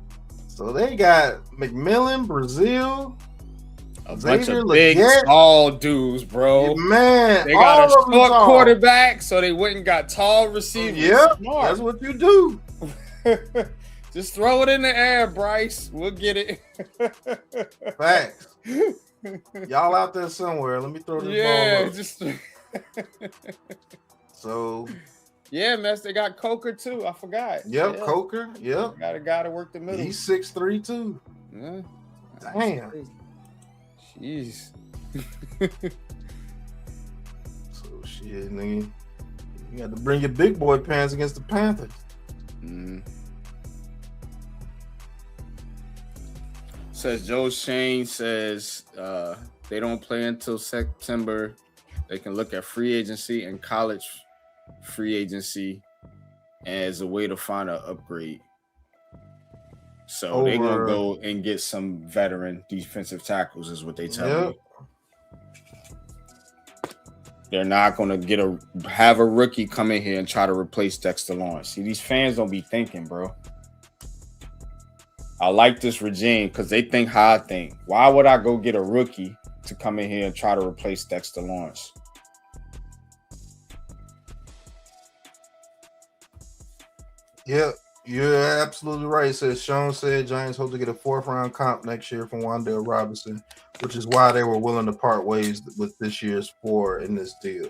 So they got McMillan, Brazil, a bunch of big, tall dudes, bro. Yeah, man, they got a short quarterback, so they went and got tall receivers. Yep, that's what you do. Just throw it in the air, Bryce. We'll get it. Facts. Y'all out there somewhere. Let me throw this ball up. So... Yeah, Mess, they got Coker too. I forgot. Yep, yeah. Coker. Yep. Got a guy to work the middle. He's 6'3" too. Yeah. Damn. Jeez. So shit, nigga. You got to bring your big boy pants against the Panthers. Says Joe Shane says they don't play until September. They can look at free agency and college free agency as a way to find an upgrade. So they're gonna go and get some veteran defensive tackles, is what they tell me. They're not gonna have a rookie come in here and try to replace Dexter Lawrence. See, these fans don't be thinking, bro. I like this regime because they think how I think. Why would I go get a rookie to come in here and try to replace Dexter Lawrence? Yeah, you're absolutely right. It says Sean said Giants hope to get a 4th-round comp next year from Wan'Dale Robinson, which is why they were willing to part ways with this year's 4 in this deal.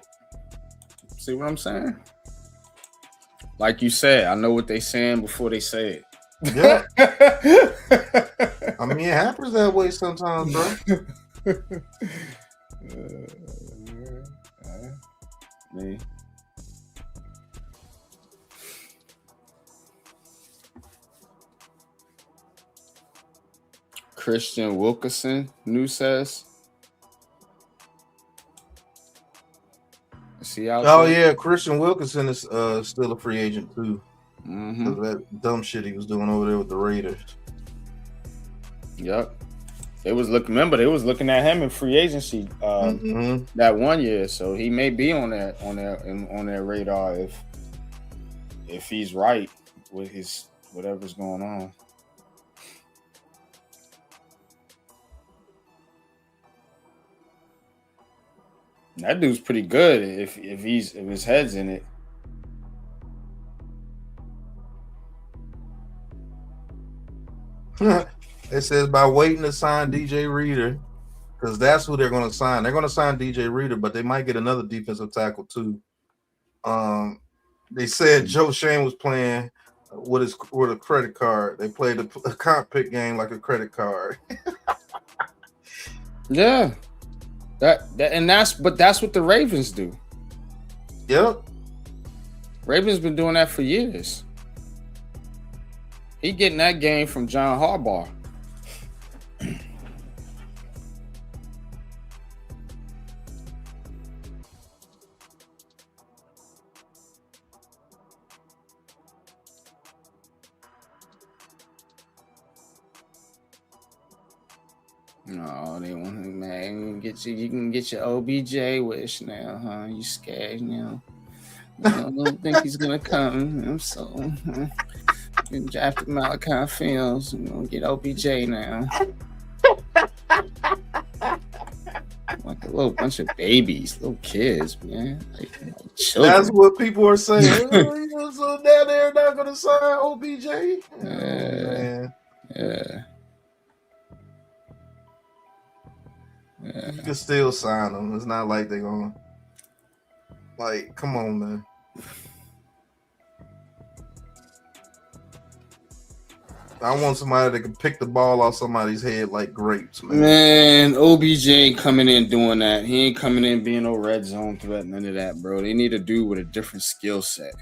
See what I'm saying? Like you said, I know what they saying before they say it. Yeah. I mean, it happens that way sometimes, bro. Me. Christian Wilkerson, new says. Is he out Oh there? yeah, Christian Wilkinson is still a free agent too. Mm-hmm. Because that dumb shit he was doing over there with the Raiders. Yep. They was looking at him in free agency that one year. So he may be on their radar if he's right with his whatever's going on. That dude's pretty good if his head's in it. It says by waiting to sign DJ Reader, because that's who they're going to sign. They're going to sign DJ Reader, but they might get another defensive tackle too. They said Joe Shane was playing with a credit card. They played a comp pick game like a credit card. Yeah, that's what the Ravens do. Yep. Ravens been doing that for years. He getting that game from John Harbaugh. No, they want him, man. You can get your OBJ wish now, huh? You scared, you know? I don't think he's gonna come. So you drafted Malachi Fields. We're gonna get OBJ now. Like a little bunch of babies, little kids, man. Like children. That's what people are saying. So now they're not gonna sign OBJ. Yeah. You can still sign them. It's not like they're gonna. Like, come on, man. I want somebody that can pick the ball off somebody's head like grapes, man. Man, OBJ ain't coming in doing that. He ain't coming in being no red zone threat, none of that, bro. They need a dude with a different skill set.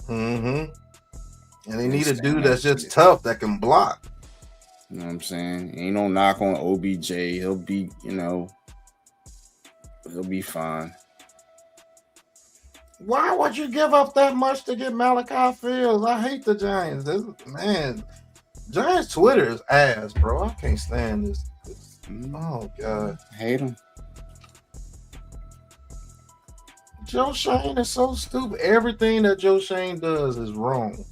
Mm-hmm. And they need a dude that's just tough that can block. You know what I'm saying? Ain't no knock on OBJ. He'll be, he'll be fine. Why would you give up that much to get Malachi Fields? I hate the Giants. Giants Twitter is ass, bro. I can't stand this. Oh, God. I hate him. Joe Shane is so stupid. Everything that Joe Shane does is wrong.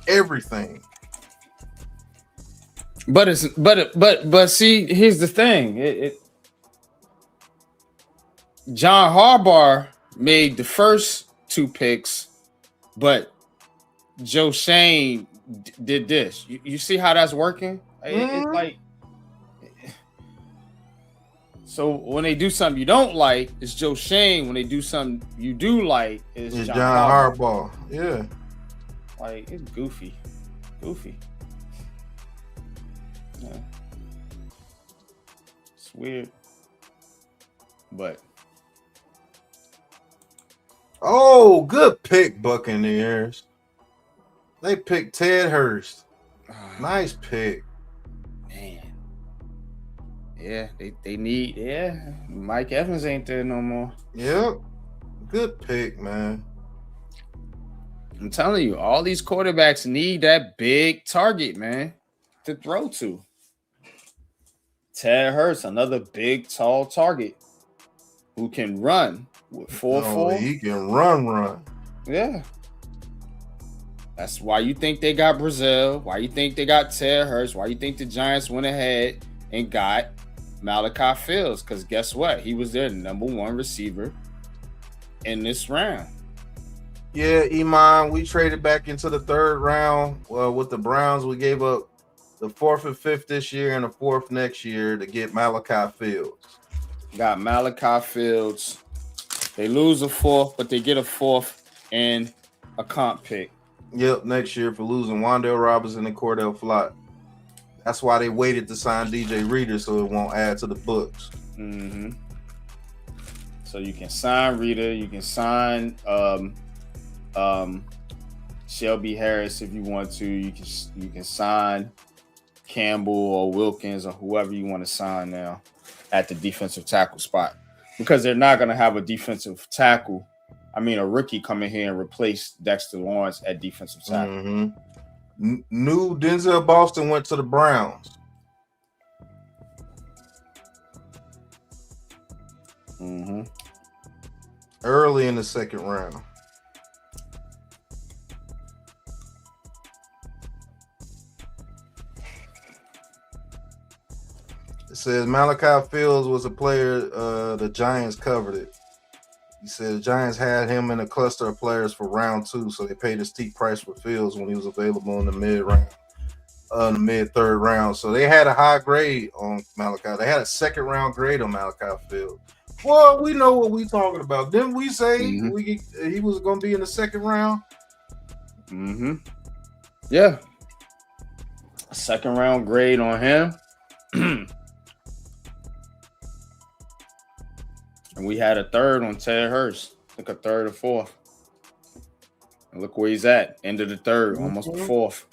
Everything. But see, here's the thing. John Harbaugh made the first 2 picks, but Joe Shane did this. You see how that's working? It's like, so when they do something you don't like, it's Joe Shane. When they do something you do like, it's John Harbaugh. Yeah. Like, it's goofy. Yeah. It's weird. But oh, good pick, Buccaneers. They picked Ted Hurst. Nice pick. Man. Yeah, they need, Mike Evans ain't there no more. Yep. Good pick, man. I'm telling you, all these quarterbacks need that big target, man, to throw to. Ted Hurst, another big, tall target who can run with 4-4. He can run. Yeah. That's why you think they got Brazil, why you think they got Ted Hurst, why you think the Giants went ahead and got Malachi Fields, because guess what? He was their number 1 receiver in this round. Yeah, Iman, we traded back into the third round with the Browns. We gave up the 4th and 5th this year and the 4th next year to get Malachi Fields. Got Malachi Fields. They lose a 4th, but they get a 4th and a comp pick. Yep, next year for losing Wandale Robinson and Cordell Flott. That's why they waited to sign DJ Reader so it won't add to the books. Mm-hmm. So you can sign Reader, you can sign Shelby Harris if you want to. You can sign Campbell or Wilkins or whoever you want to sign now at the defensive tackle spot, because they're not going to have a defensive tackle. I mean, a rookie come in here and replace Dexter Lawrence at defensive tackle. Mm-hmm. New Denzel Boston went to the Browns. Mm-hmm. Early in the second round. It says Malachi Fields was a player the Giants covered it. He said the Giants had him in a cluster of players for round 2, so they paid a steep price for Fields when he was available in the mid-third round. So they had a high grade on Malachi. They had a second round grade on Malachi Fields. Well, we know what we talking about. Didn't we say he was going to be in the second round? Mm-hmm. Yeah. A second round grade on him. And we had a third on Ted Hurst. I think a third or 4th. And look where he's at. End of the third, almost the 4th.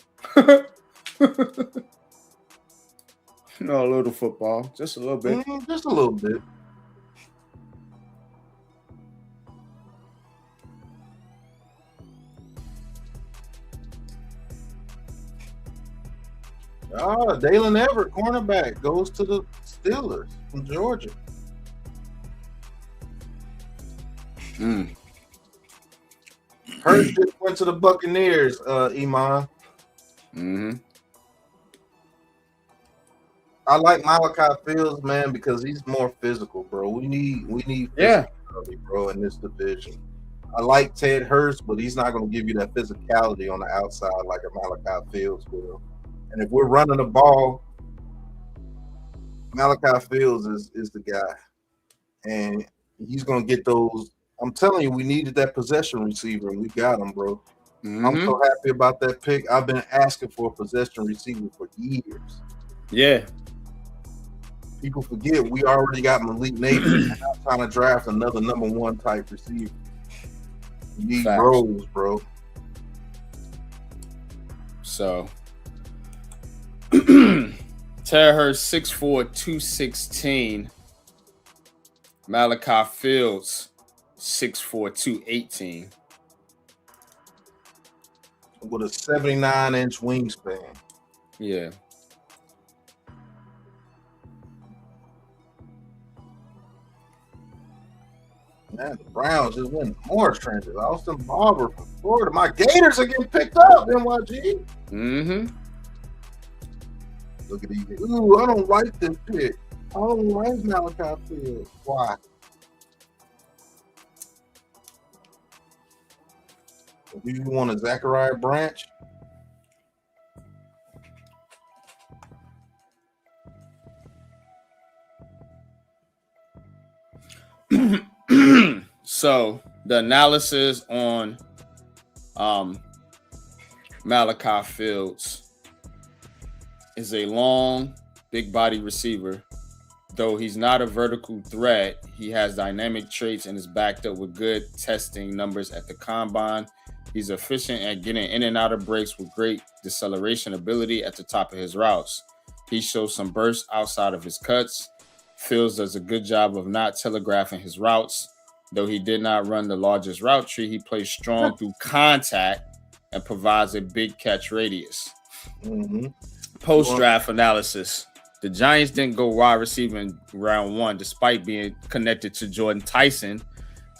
You know, a little football. Just a little bit. Just a little bit. Dalen Everett, cornerback, goes to the Steelers from Georgia. Hurst just went to the Buccaneers, Iman. Mm-hmm. I like Malachi Fields, man, because he's more physical, bro. We need physicality, bro, in this division. I like Ted Hurst, but he's not going to give you that physicality on the outside like a Malachi Fields will. And if we're running the ball, Malachi Fields is the guy. And he's going to get those. I'm telling you, we needed that possession receiver, and we got him, bro. Mm-hmm. I'm so happy about that pick. I've been asking for a possession receiver for years. Yeah. People forget we already got Malik Neighbors. I'm not trying to draft another number 1 type receiver. We need Rose, bro. So, Ted Hurst 6'4", 216. Malachi Fields 6'4", 218. With a 79-inch wingspan. Yeah. Man, the Browns just went more trenches. Austin Barber from Florida. My Gators are getting picked up, NYG. Mm-hmm. Look at these. Ooh, I don't like this pick. I don't like Malachi Fields. Why? Do you want a Zachariah Branch? So the analysis on Malachi Fields is a long, big body receiver. Though he's not a vertical threat, he has dynamic traits and is backed up with good testing numbers at the combine. He's efficient at getting in and out of breaks with great deceleration ability at the top of his routes. He shows some bursts outside of his cuts. Fields does a good job of not telegraphing his routes. Though he did not run the largest route tree, he plays strong through contact and provides a big catch radius. Mm-hmm. Post-draft analysis. The Giants didn't go wide receiver in round 1 despite being connected to Jordan Tyson.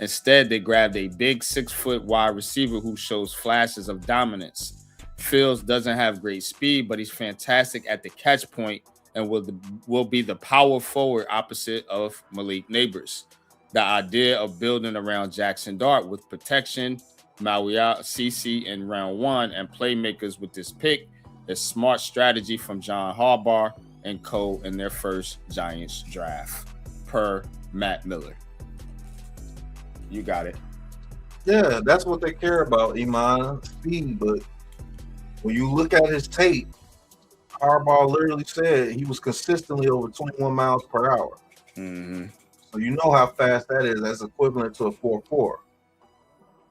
Instead, they grabbed a big 6-foot wide receiver who shows flashes of dominance. Fields doesn't have great speed, but he's fantastic at the catch point and will be the power forward opposite of Malik Neighbors. The idea of building around Jackson Dart with protection Maui CC in round 1 and playmakers with this pick. A smart strategy from John Harbaugh and co in their first Giants draft, per Matt Miller. You got it. Yeah, that's what they care about, Iman, speed. But when you look at his tape, Harbaugh literally said he was consistently over 21 miles per hour. Mm-hmm. So you know how fast that is. That's equivalent to a 4.4.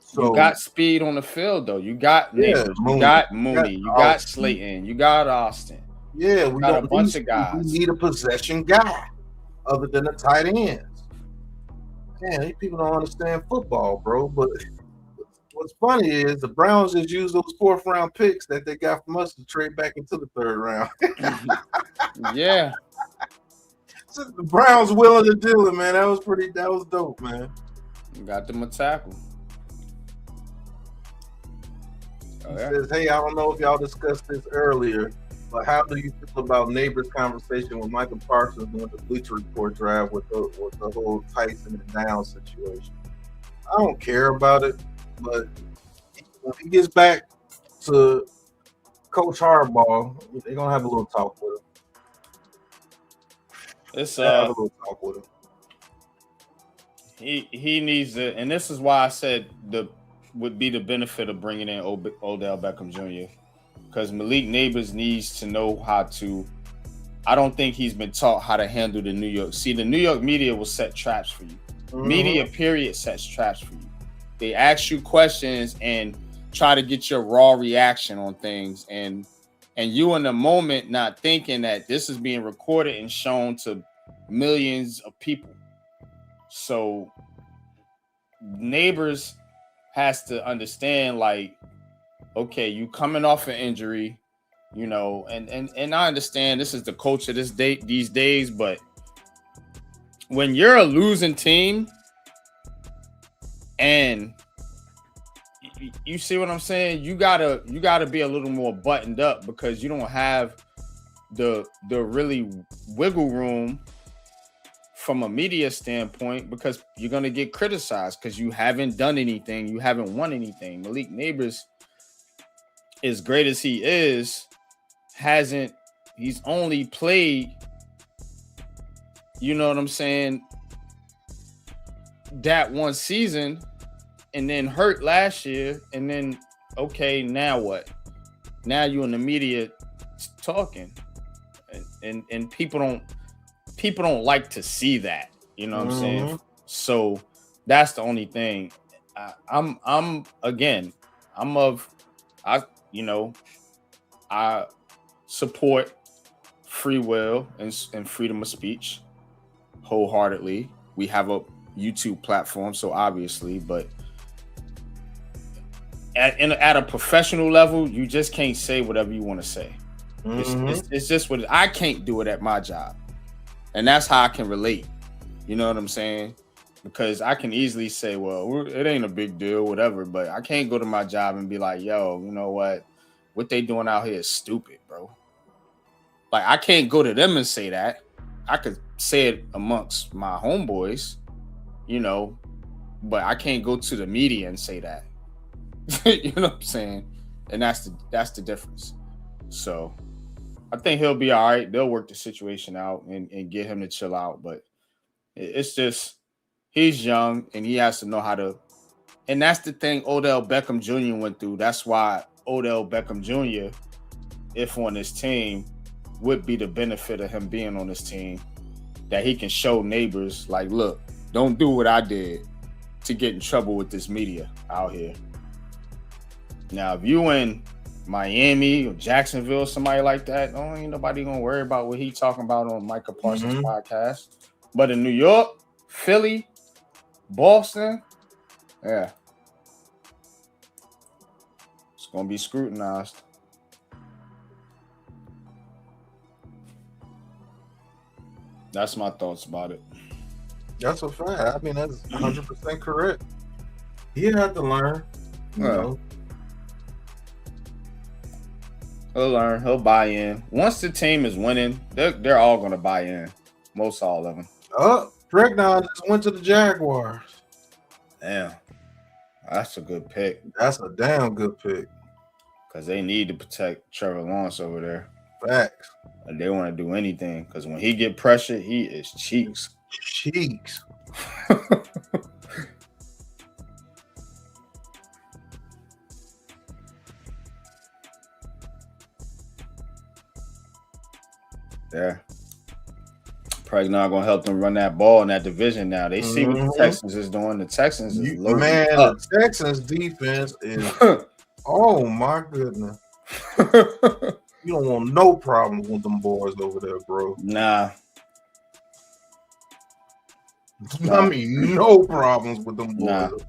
So you got speed on the field, though. You got Neighbors. You got Mooney. You got Slayton. You got Austin. Yeah, we got got a bunch of guys. We need a possession guy other than the tight ends. Man, these people don't understand football, bro. But what's funny is the Browns just used those 4th round picks that they got from us to trade back into the 3rd round. Yeah. So the Browns willing to do it, man. That was dope, man. You got them a tackle. He says, hey, I don't know if y'all discussed this earlier, but how do you feel about Neighbors' conversation with Michael Parsons during the Bleacher Report drive with the whole Tyson and Down situation? I don't care about it, but when he gets back to Coach Harbaugh, they're gonna have a little talk with him. Have a little talk with him. He needs to, and this is why I said would be the benefit of bringing in Odell Beckham Jr. because Malik Neighbors needs to know how to. I don't think he's been taught how to handle the New York. See, the New York media will set traps for you. Mm-hmm. Media, period, sets traps for you. They ask you questions and try to get your raw reaction on things, and you in the moment not thinking that this is being recorded and shown to millions of people. So Neighbors has to understand, like, okay, you coming off an injury, you know, and I understand this is the culture these days, but when you're a losing team and you see what I'm saying, you gotta be a little more buttoned up because you don't have the really wiggle room from a media standpoint because you're going to get criticized because you haven't done anything. You haven't won anything. Malik Neighbors, as great as he is, he's only played, you know what I'm saying, that one season and then hurt last year. And then, okay, now what? Now you're in the media talking and people don't like to see that, you know what I'm saying? So that's the only thing. I support free will and freedom of speech wholeheartedly. We have a YouTube platform, so obviously, but at a professional level, you just can't say whatever you want to say. It's just what I can't do it at my job. And that's how I can relate. You know what I'm saying? Because I can easily say, well, it ain't a big deal, whatever. But I can't go to my job and be like, yo, you know what? What they doing out here is stupid, bro. Like, I can't go to them and say that. I could say it amongst my homeboys, you know, but I can't go to the media and say that. You know what I'm saying? And that's the difference. So I think he'll be all right. They'll work the situation out and get him to chill out. But it's just, he's young and he has to know how to. And that's the thing Odell Beckham Jr. went through. That's why Odell Beckham Jr., if on this team, would be the benefit of him being on this team, that he can show Neighbors, like, look, don't do what I did to get in trouble with this media out here. Now, if you in Miami or Jacksonville, somebody like that, ain't nobody gonna worry about what he talking about on Michael Parsons podcast. But in New York, Philly, Boston, yeah, it's gonna be scrutinized. That's my thoughts about it. That's a fact. I mean, that's 100% correct. He had to learn, you know. He'll learn. He'll buy in. Once the team is winning, they're all going to buy in. Most all of them. Oh, Bregnon just went to the Jaguars. Damn. That's a good pick That's a damn good pick. because they need to protect Trevor Lawrence over there. Facts. And they want to do anything because when he get pressured, he is cheeks. Cheeks. Yeah. Probably not gonna help them run that ball in that division now. They see what the Texans is doing. The Texans is loading up. The Texans defense is oh my goodness. You don't want no problems with them boys over there, bro. Nah. I mean, no problems with them boys over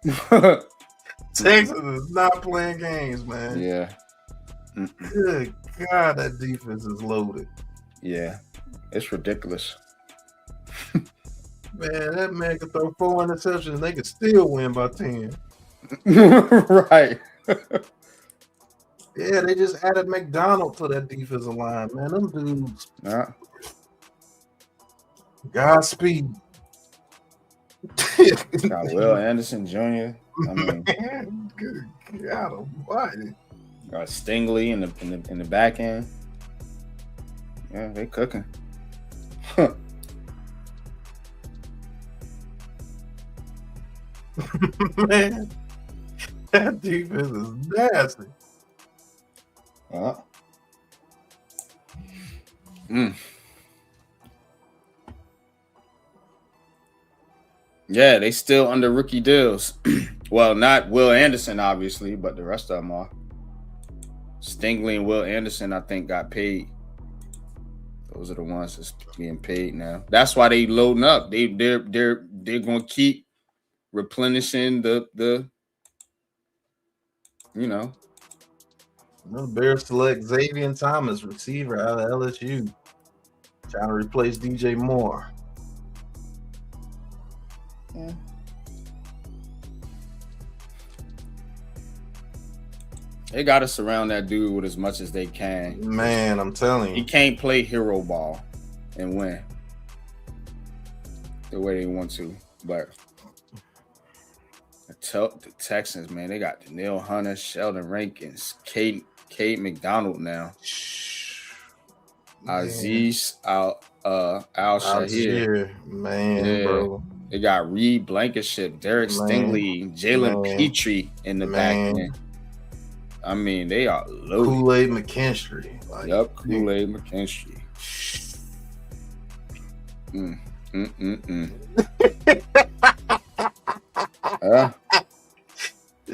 there. Texas is not playing games, man. Yeah. Good God, that defense is loaded. Yeah. It's ridiculous. Man, that man could throw 4 interceptions and they could still win by 10. Right. Yeah, they just added McDonald to that defensive line, man. Them dudes. Yeah. Godspeed. Got Will Anderson Jr. I mean, good God Almighty. got Stingley in the back end. Yeah, they cooking. Man, that defense is nasty. Yeah, they still under rookie deals. Well, not Will Anderson, obviously, but the rest of them are. Stingley and Will Anderson, I think, got paid. Those are the ones that's getting paid now. That's why they loading up. They're gonna keep replenishing the you know. The Bears select Xavier Thomas, receiver out of LSU, trying to replace DJ Moore. Yeah. They got to surround that dude with as much as they can. Man, I'm telling you. He can't play hero ball and win the way they want to. But the Texans, man, they got Danielle Hunter, Sheldon Rankins, Kate McDonald now. Aziz Al-Shahir. Man, Yeah. bro. They got Reed Blankenship, Derek Stingley, Jalen Petrie in the back end. I mean, they are loaded. Kool-Aid McKinstry. Yep, Kool-Aid McKinstry.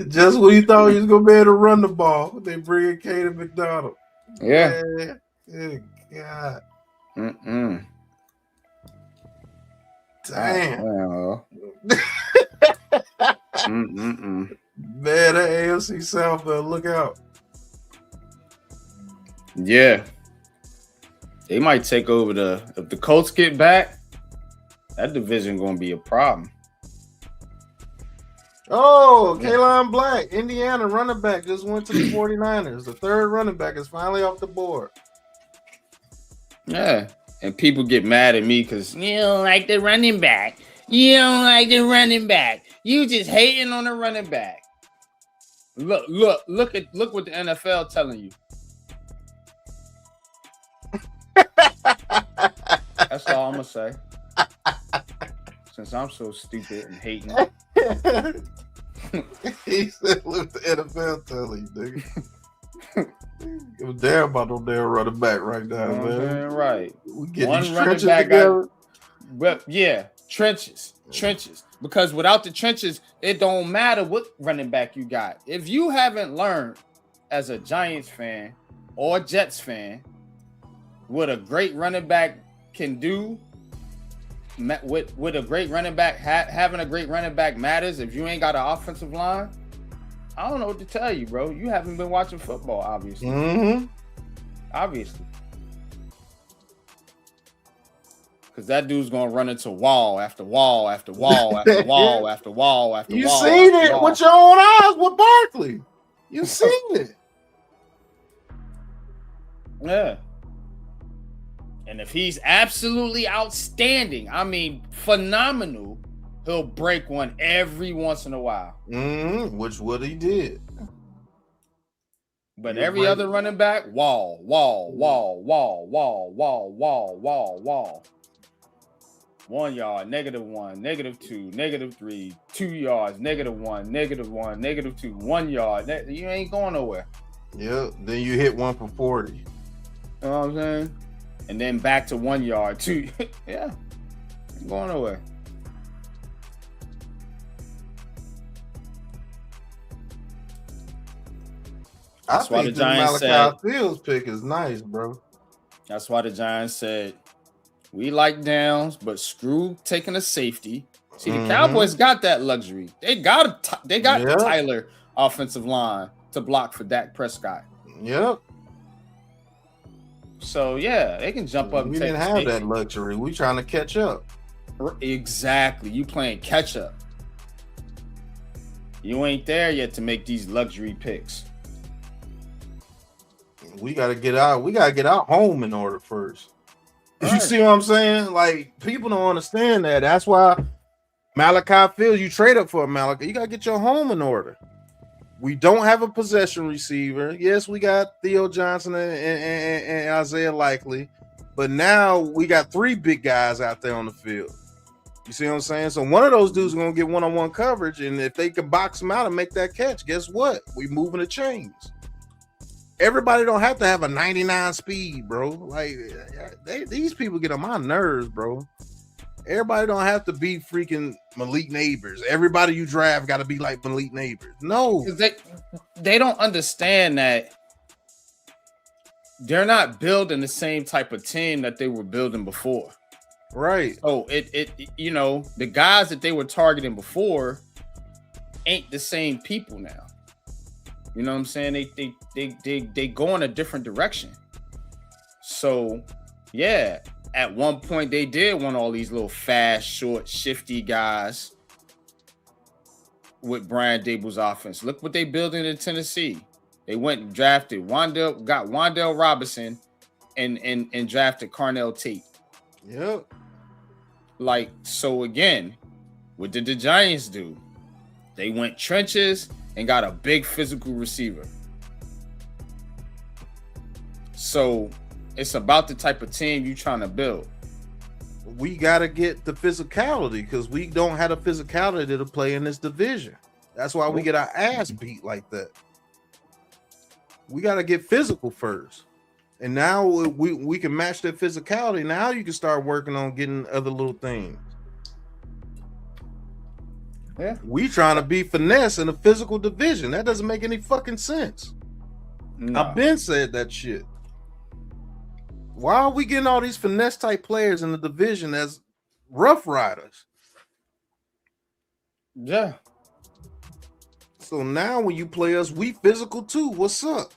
Just when you thought he was going to be able to run the ball, they bring in Kaden McDonald. Yeah. Good God. Damn. Man, that AFC South, look out. Yeah. They might take over if the Colts get back, that division going to be a problem. Oh, Kaylon Black, Indiana running back, just went to the 49ers. The third running back is finally off the board. Yeah. And people get mad at me because you don't like the running back. You don't like the running back. You just hating on the running back. Look what the NFL telling you. That's all I'm gonna say. Since I'm so stupid and hating. He said, "Look, the NFL telling you, nigga." Give a damn about no damn running back right now, man. Right. We get one these running trenches back together. But yeah, trenches. Because without the trenches, it don't matter what running back you got. If you haven't learned as a Giants fan or Jets fan what a great running back can do, what a great running back having a great running back matters. If you ain't got an offensive line, I don't know what to tell you, bro. You haven't been watching football, obviously. Mm-hmm. Obviously. Because that dude's going to run into wall after wall after wall after wall after wall after You wall. seen it with your own eyes with Barkley. You seen it. Yeah. And if he's absolutely outstanding, I mean, phenomenal, He'll break one every once in a while. Which what he did. But He'll every break- other running back, wall. 1 yard, -1, -2, -3, 2 yards, -1, -1, -2, 1 yard. You ain't going nowhere. Yeah, then you hit one for 40. You know what I'm saying? And then back to 1 yard, 2. Yeah, ain't going nowhere. That's why the think Giants Malachi said. Fields pick is nice, bro. That's why the Giants said, we like downs, but screw taking a safety. See, the Cowboys got that luxury. They got Tyler offensive line to block for Dak Prescott. Yep. So yeah, they can jump up. We and take didn't have that luxury. We trying to catch up. Exactly. You playing catch up. You ain't there yet to make these luxury picks. We gotta get out. We gotta get our home in order first. Right. You see what I'm saying? Like, people don't understand that. That's why Malachi Fields, you trade up for Malachi. You gotta get your home in order. We don't have a possession receiver. Yes, we got Theo Johnson and Isaiah Likely, but now we got 3 big guys out there on the field. You see what I'm saying? So one of those dudes is gonna get one-on-one coverage, and if they can box him out and make that catch, guess what? We moving the chains. Everybody don't have to have a 99 speed, bro. Like, these people get on my nerves, bro. Everybody don't have to be freaking Malik Neighbors. Everybody you draft got to be like Malik Neighbors. No, they don't understand that they're not building the same type of team that they were building before. Right. Oh, it you know, the guys that they were targeting before ain't the same people now. You know what I'm saying? They go in a different direction. So, yeah, at one point they did want all these little fast, short, shifty guys with Brian Dable's offense. Look what they building in Tennessee. They went and drafted Wan'Dale Robinson and drafted Carnell Tate. Yep. Like, so again, what did the Giants do? They went trenches and got a big physical receiver. So it's about the type of team you're trying to build. We got to get the physicality because we don't have the physicality to play in this division. That's why we get our ass beat like that. We got to get physical first. And now we can match that physicality. Now you can start working on getting other little things. Yeah. We trying to be finesse in a physical division. That doesn't make any fucking sense. No. I've been said that shit. Why are we getting all these finesse type players in the division as rough riders? Yeah. So now when you play us, we physical too. What's up?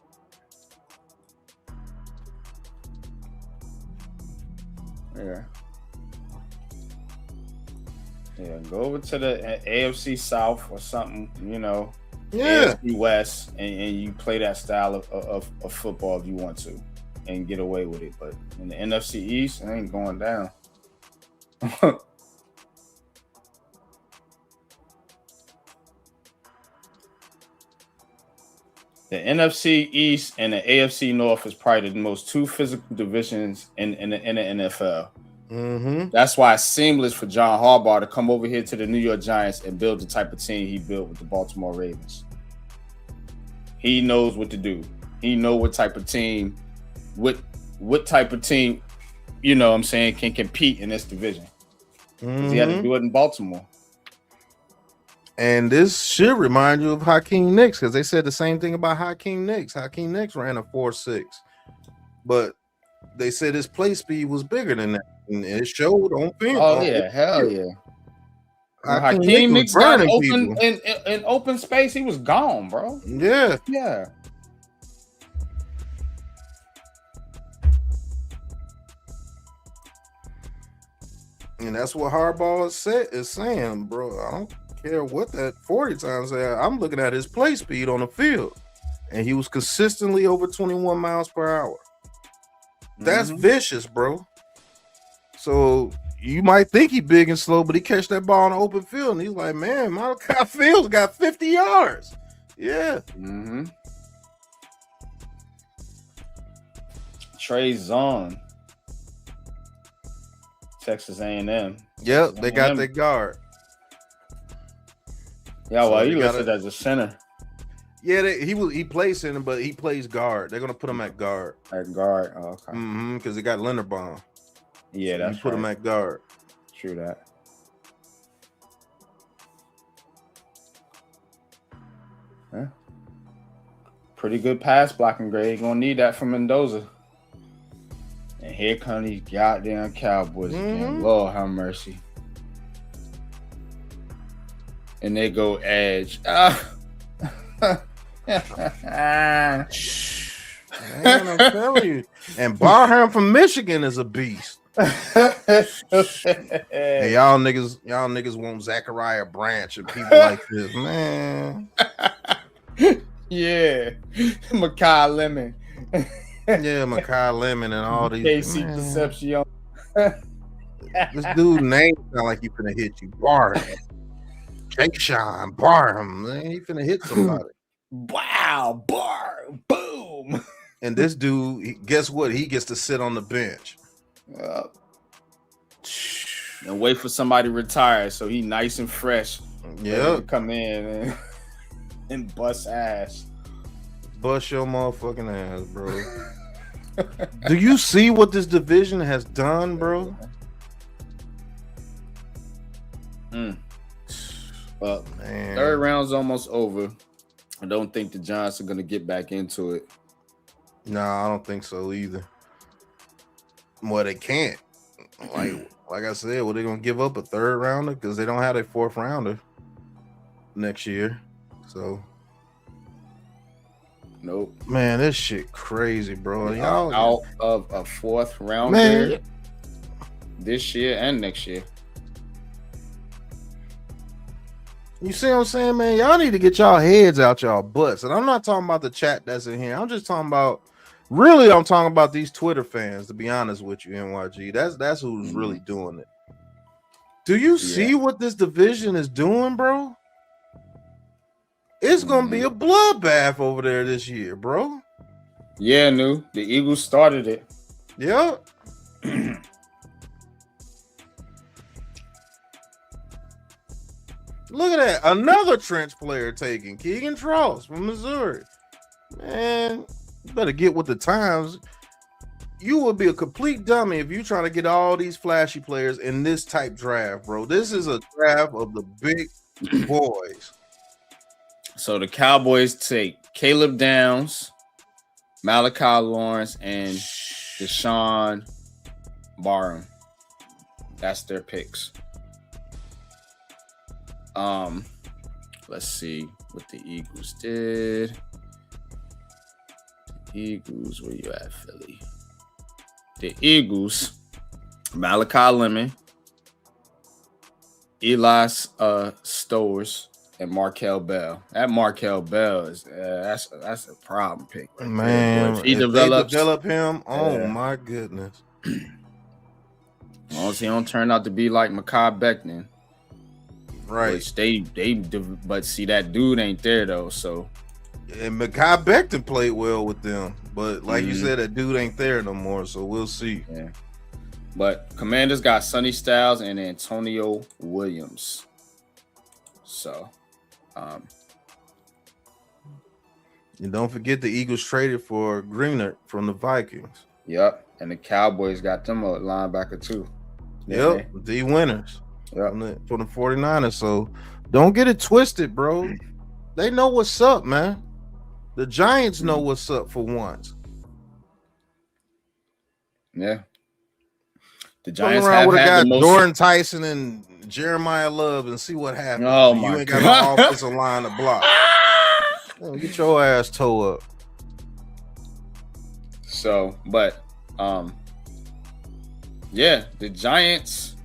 Yeah. Yeah, go over to the AFC South or something, you know. Yeah. AFC West, and you play that style of football if you want to and get away with it. But in the NFC East, it ain't going down. The NFC East and the AFC North is probably the most 2 physical divisions in the NFL. Mm-hmm. That's why it's seamless for John Harbaugh to come over here to the New York Giants and build the type of team he built with the Baltimore Ravens. He knows what to do. He knows what type of team, what type of team, you know what I'm saying, can compete in this division. Because he had to do it in Baltimore. And this should remind you of Hakeem Nicks because they said the same thing about Hakeem Nicks. Hakeem Nicks ran a 4.6, but they said his play speed was bigger than that, and it showed on film. Oh yeah, hell yeah. Hakeem Nicks got burning open people. in open space. He was gone, bro. Yeah. Yeah. And that's what Harbaugh is saying, bro. I don't care what that 40 times said. I'm looking at his play speed on the field, and he was consistently over 21 miles per hour. That's vicious, bro. So you might think he big and slow, but he catch that ball in the open field, and he's like, man, Malachi Fields got 50 yards. Yeah. Mm-hmm. Trey Zone, Texas A&M. Yep, they got that guard. Yeah, well, So he you gotta- listed as a center. Yeah, he plays center, but he plays guard. They're gonna put him at guard. At guard. Oh, okay. Because they got Linderbaum. Yeah, that's you put him right. at guard. True that. Yeah. Pretty good pass blocking grade. Gonna need that from Mendoza. And here come these goddamn Cowboys again. Lord have mercy. And they go edge. Man, I'm telling you. And Barham from Michigan is a beast. Hey, y'all niggas want Zachariah Branch and people like this, man. Yeah. Makai Lemon. Yeah, Makai Lemon and all these. KC Man. Perception. This dude name sound like he finna hit you. Barham. Jake Sean Barham. Man, he finna hit somebody. Wow, boom. And this dude, guess what? He gets to sit on the bench. And wait for somebody to retire so he nice and fresh. Yeah. Come in and bust ass. Bust your motherfucking ass, bro. Do you see what this division has done, bro? Well, Man. third round's almost over. I don't think the Giants are gonna get back into it. No, I don't think so either. Well, they can't. Like I said, well, they're gonna give up a third rounder because they don't have a fourth rounder next year. So, Nope. man, this shit crazy, bro. Y'all Out of a fourth rounder Man. this year and next year. You see what I'm saying, man? Y'all need to get y'all heads out y'all butts. And I'm not talking about the chat that's in here. I'm just talking about, really, I'm talking about these Twitter fans, to be honest with you, NYG. That's who's really doing it. Do you see what this division is doing, bro? It's going to be a bloodbath over there this year, bro. Yeah, the Eagles started it. Yep. Look at that. Another trench player taken. Keegan Tross from Missouri. Man, you better get with the times. You would be a complete dummy if you trying to get all these flashy players in this type draft, bro. This is a draft of the big boys. So the Cowboys take Caleb Downs, Malachi Lawrence, and Deshaun Barham. That's their picks. Let's see what the Eagles did. Eagles, where you at, Philly? The Eagles, Malachi Lemon, Eli Stowers, and Markel Bell. That Markel Bell is that's a problem pick, right? Man, If he if develops, they develop him, oh my goodness. as long as he don't turn out to be like Mekhi Becton. Right. Which but see, that dude ain't there though. So, and Mekhi Becton played well with them, but like you said, that dude ain't there no more. So we'll see. Yeah. But Commanders got Sonny Styles and Antonio Williams. So, and don't forget the Eagles traded for Greener from the Vikings. Yep. And the Cowboys got them a linebacker too. Yep. D winners. Yep. For the 49ers. So don't get it twisted, bro. They know what's up, man. The Giants know what's up for once. Yeah. The Turn Giants around have with a had guy the most. Jordan Tyson and Jeremiah Love and see what happens. Oh, You my ain't God. got no offensive line to block. Man, get your ass toe up. So, but yeah, the Giants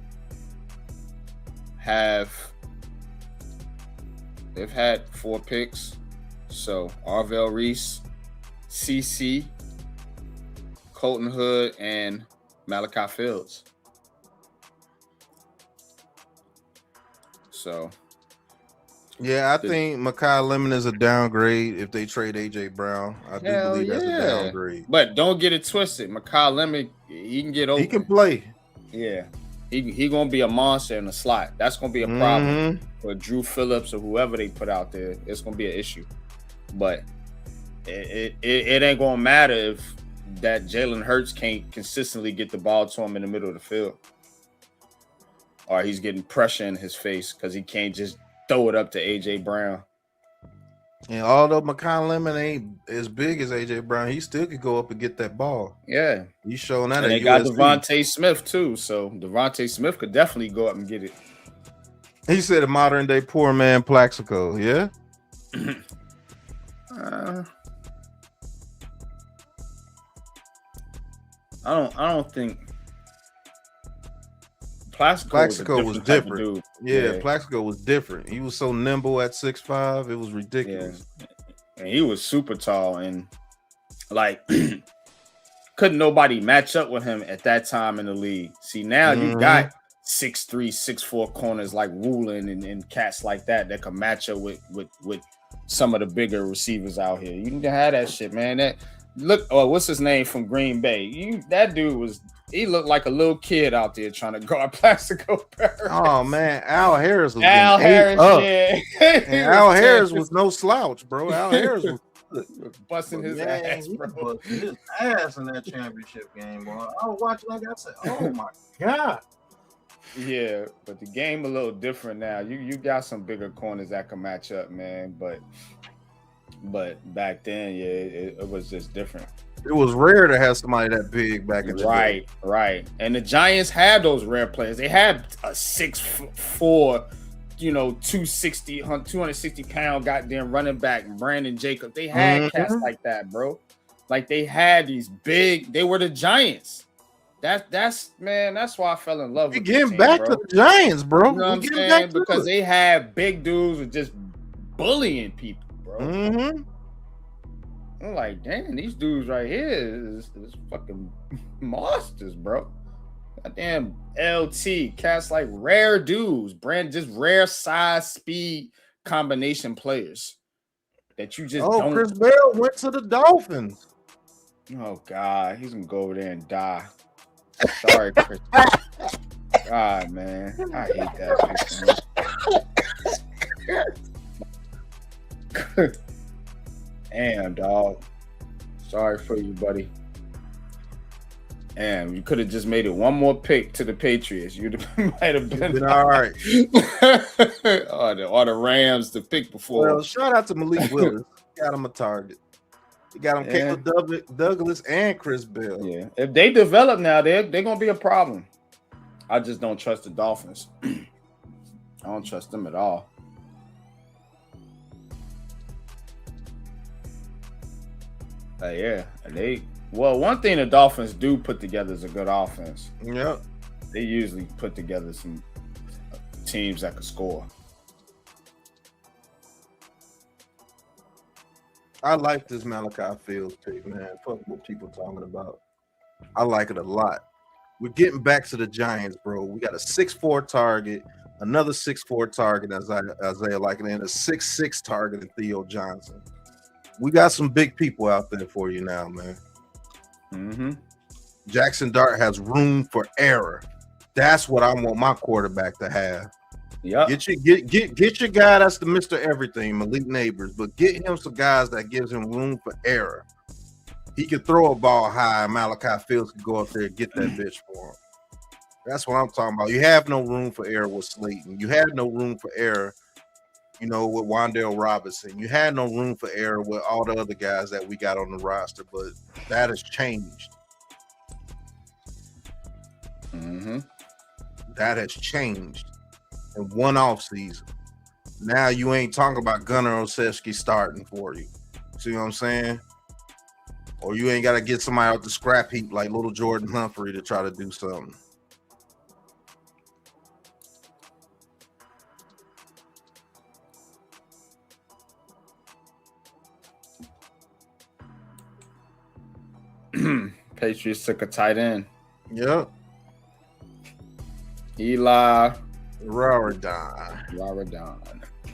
they've had 4 picks. So Arvell Reese, CC, Colton Hood, and Malachi Fields. So Yeah, I think Mekhi Lemon is a downgrade if they trade AJ Brown. I do hell believe that's a yeah. downgrade. But don't get it twisted. Mekhi Lemon, he can get open. He can play. Yeah. He gonna be a monster in the slot. That's gonna be a problem for Drew Phillips or whoever they put out there. It's gonna be an issue. But it ain't gonna matter if that Jalen Hurts can't consistently get the ball to him in the middle of the field. Or he's getting pressure in his face because he can't just throw it up to AJ Brown. And although Mekhi Lemon ain't as big as AJ Brown, he still could go up and get that ball. Yeah. He's showing that. And they got Devontae Smith too. So Devontae Smith could definitely go up and get it. He said a modern day poor man Plaxico, yeah? I don't think Plaxico was different. Dude. Yeah, Plaxico was different. He was so nimble at 6'5", it was ridiculous. Yeah. And he was super tall and like couldn't nobody match up with him at that time in the league. See, now you got 6'3", 6'4" corners like Woolen and cats like that can match up with some of the bigger receivers out here. You didn't have that shit, man. What's his name from Green Bay? That dude he looked like a little kid out there trying to guard Plaxico Burress. Oh man, Al Harris was yeah. And Al Harris was no slouch, bro. Al Harris was busting his ass, bro. Busting his ass in that championship game, bro. I was watching like I said, oh my god. Yeah, but the game a little different now. You got some bigger corners that can match up, man. But back then, yeah, it was just different. It was rare to have somebody that big back in the day. Right. And the Giants had those rare players. They had a 6'4", 260-pound goddamn running back, Brandon Jacobs. They had cats like that, bro. Like they had these big. They were the Giants. That's why I fell in love with getting back to the Giants, bro. You know what I'm saying? Because they had big dudes with just bullying people, bro. I'm like, damn, these dudes right here is fucking monsters, bro. Goddamn LT, cats like rare dudes, just rare size, speed combination players that you just don't. Chris Bell went to the Dolphins. Oh God, he's gonna go over there and die. Sorry, Chris. God, man, I hate that shit. Damn, dog. Sorry for you, buddy. Damn, you could have just made it one more pick to the Patriots. You might have been all right. or the Rams to pick before. Well, shout out to Malik Willis. Got him a target. He got him Caleb Douglas and Chris Bell. Yeah, if they develop now, they're gonna be a problem. I just don't trust the Dolphins. I don't trust them at all. Yeah, one thing the Dolphins do put together is a good offense. Yep. They usually put together some teams that can score. I like this Malachi Fields pick, man. Fuck what people talking about. I like it a lot. We're getting back to the Giants, bro. We got a 6'4" target, another 6'4" target, Isaiah like, and a 6'6" target in Theo Johnson. We got some big people out there for you now, man. Jackson Dart has room for error. That's what I want my quarterback to have. Yeah. Get your guy that's the Mr. Everything, Malik Neighbors, but get him some guys that gives him room for error. He can throw a ball high, and Malachi Fields can go up there and get that bitch for him. That's what I'm talking about. You have no room for error with Slayton. You had no room for error, with Wan'Dale Robinson. You had no room for error with all the other guys that we got on the roster, but that has changed. That has changed in one offseason. Now you ain't talking about Gunnar Olszewski starting for you. See what I'm saying? Or you ain't got to get somebody out the scrap heap like little Jordan Humphrey to try to do something. Patriots took a tight end. Yep. Eli Raradon. Robert Don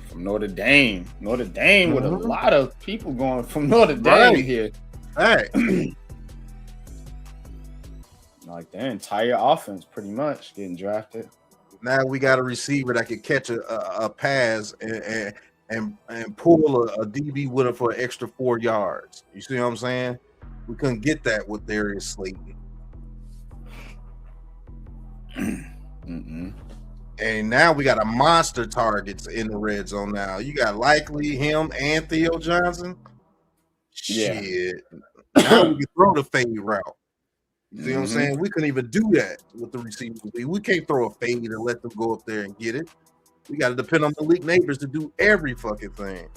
from Notre Dame. Notre Dame with a Mhm. lot of people going from Notre Dame Right. here. Hey, Like their entire offense pretty much getting drafted. now we got a receiver that can catch a pass and pull a DB with it for an extra 4 yards. You see what I'm saying? We couldn't get that with Darius Slayton. Mm-mm. And now we got a monster targets in the red zone now. You got Likely, him, and Theo Johnson. Yeah. Shit. Now we can throw the fade route. You see what I'm Mhm. saying? We couldn't even do that with the receivers. We can't throw a fade and let them go up there and get it. We got to depend on Malik Neighbors to do every fucking thing.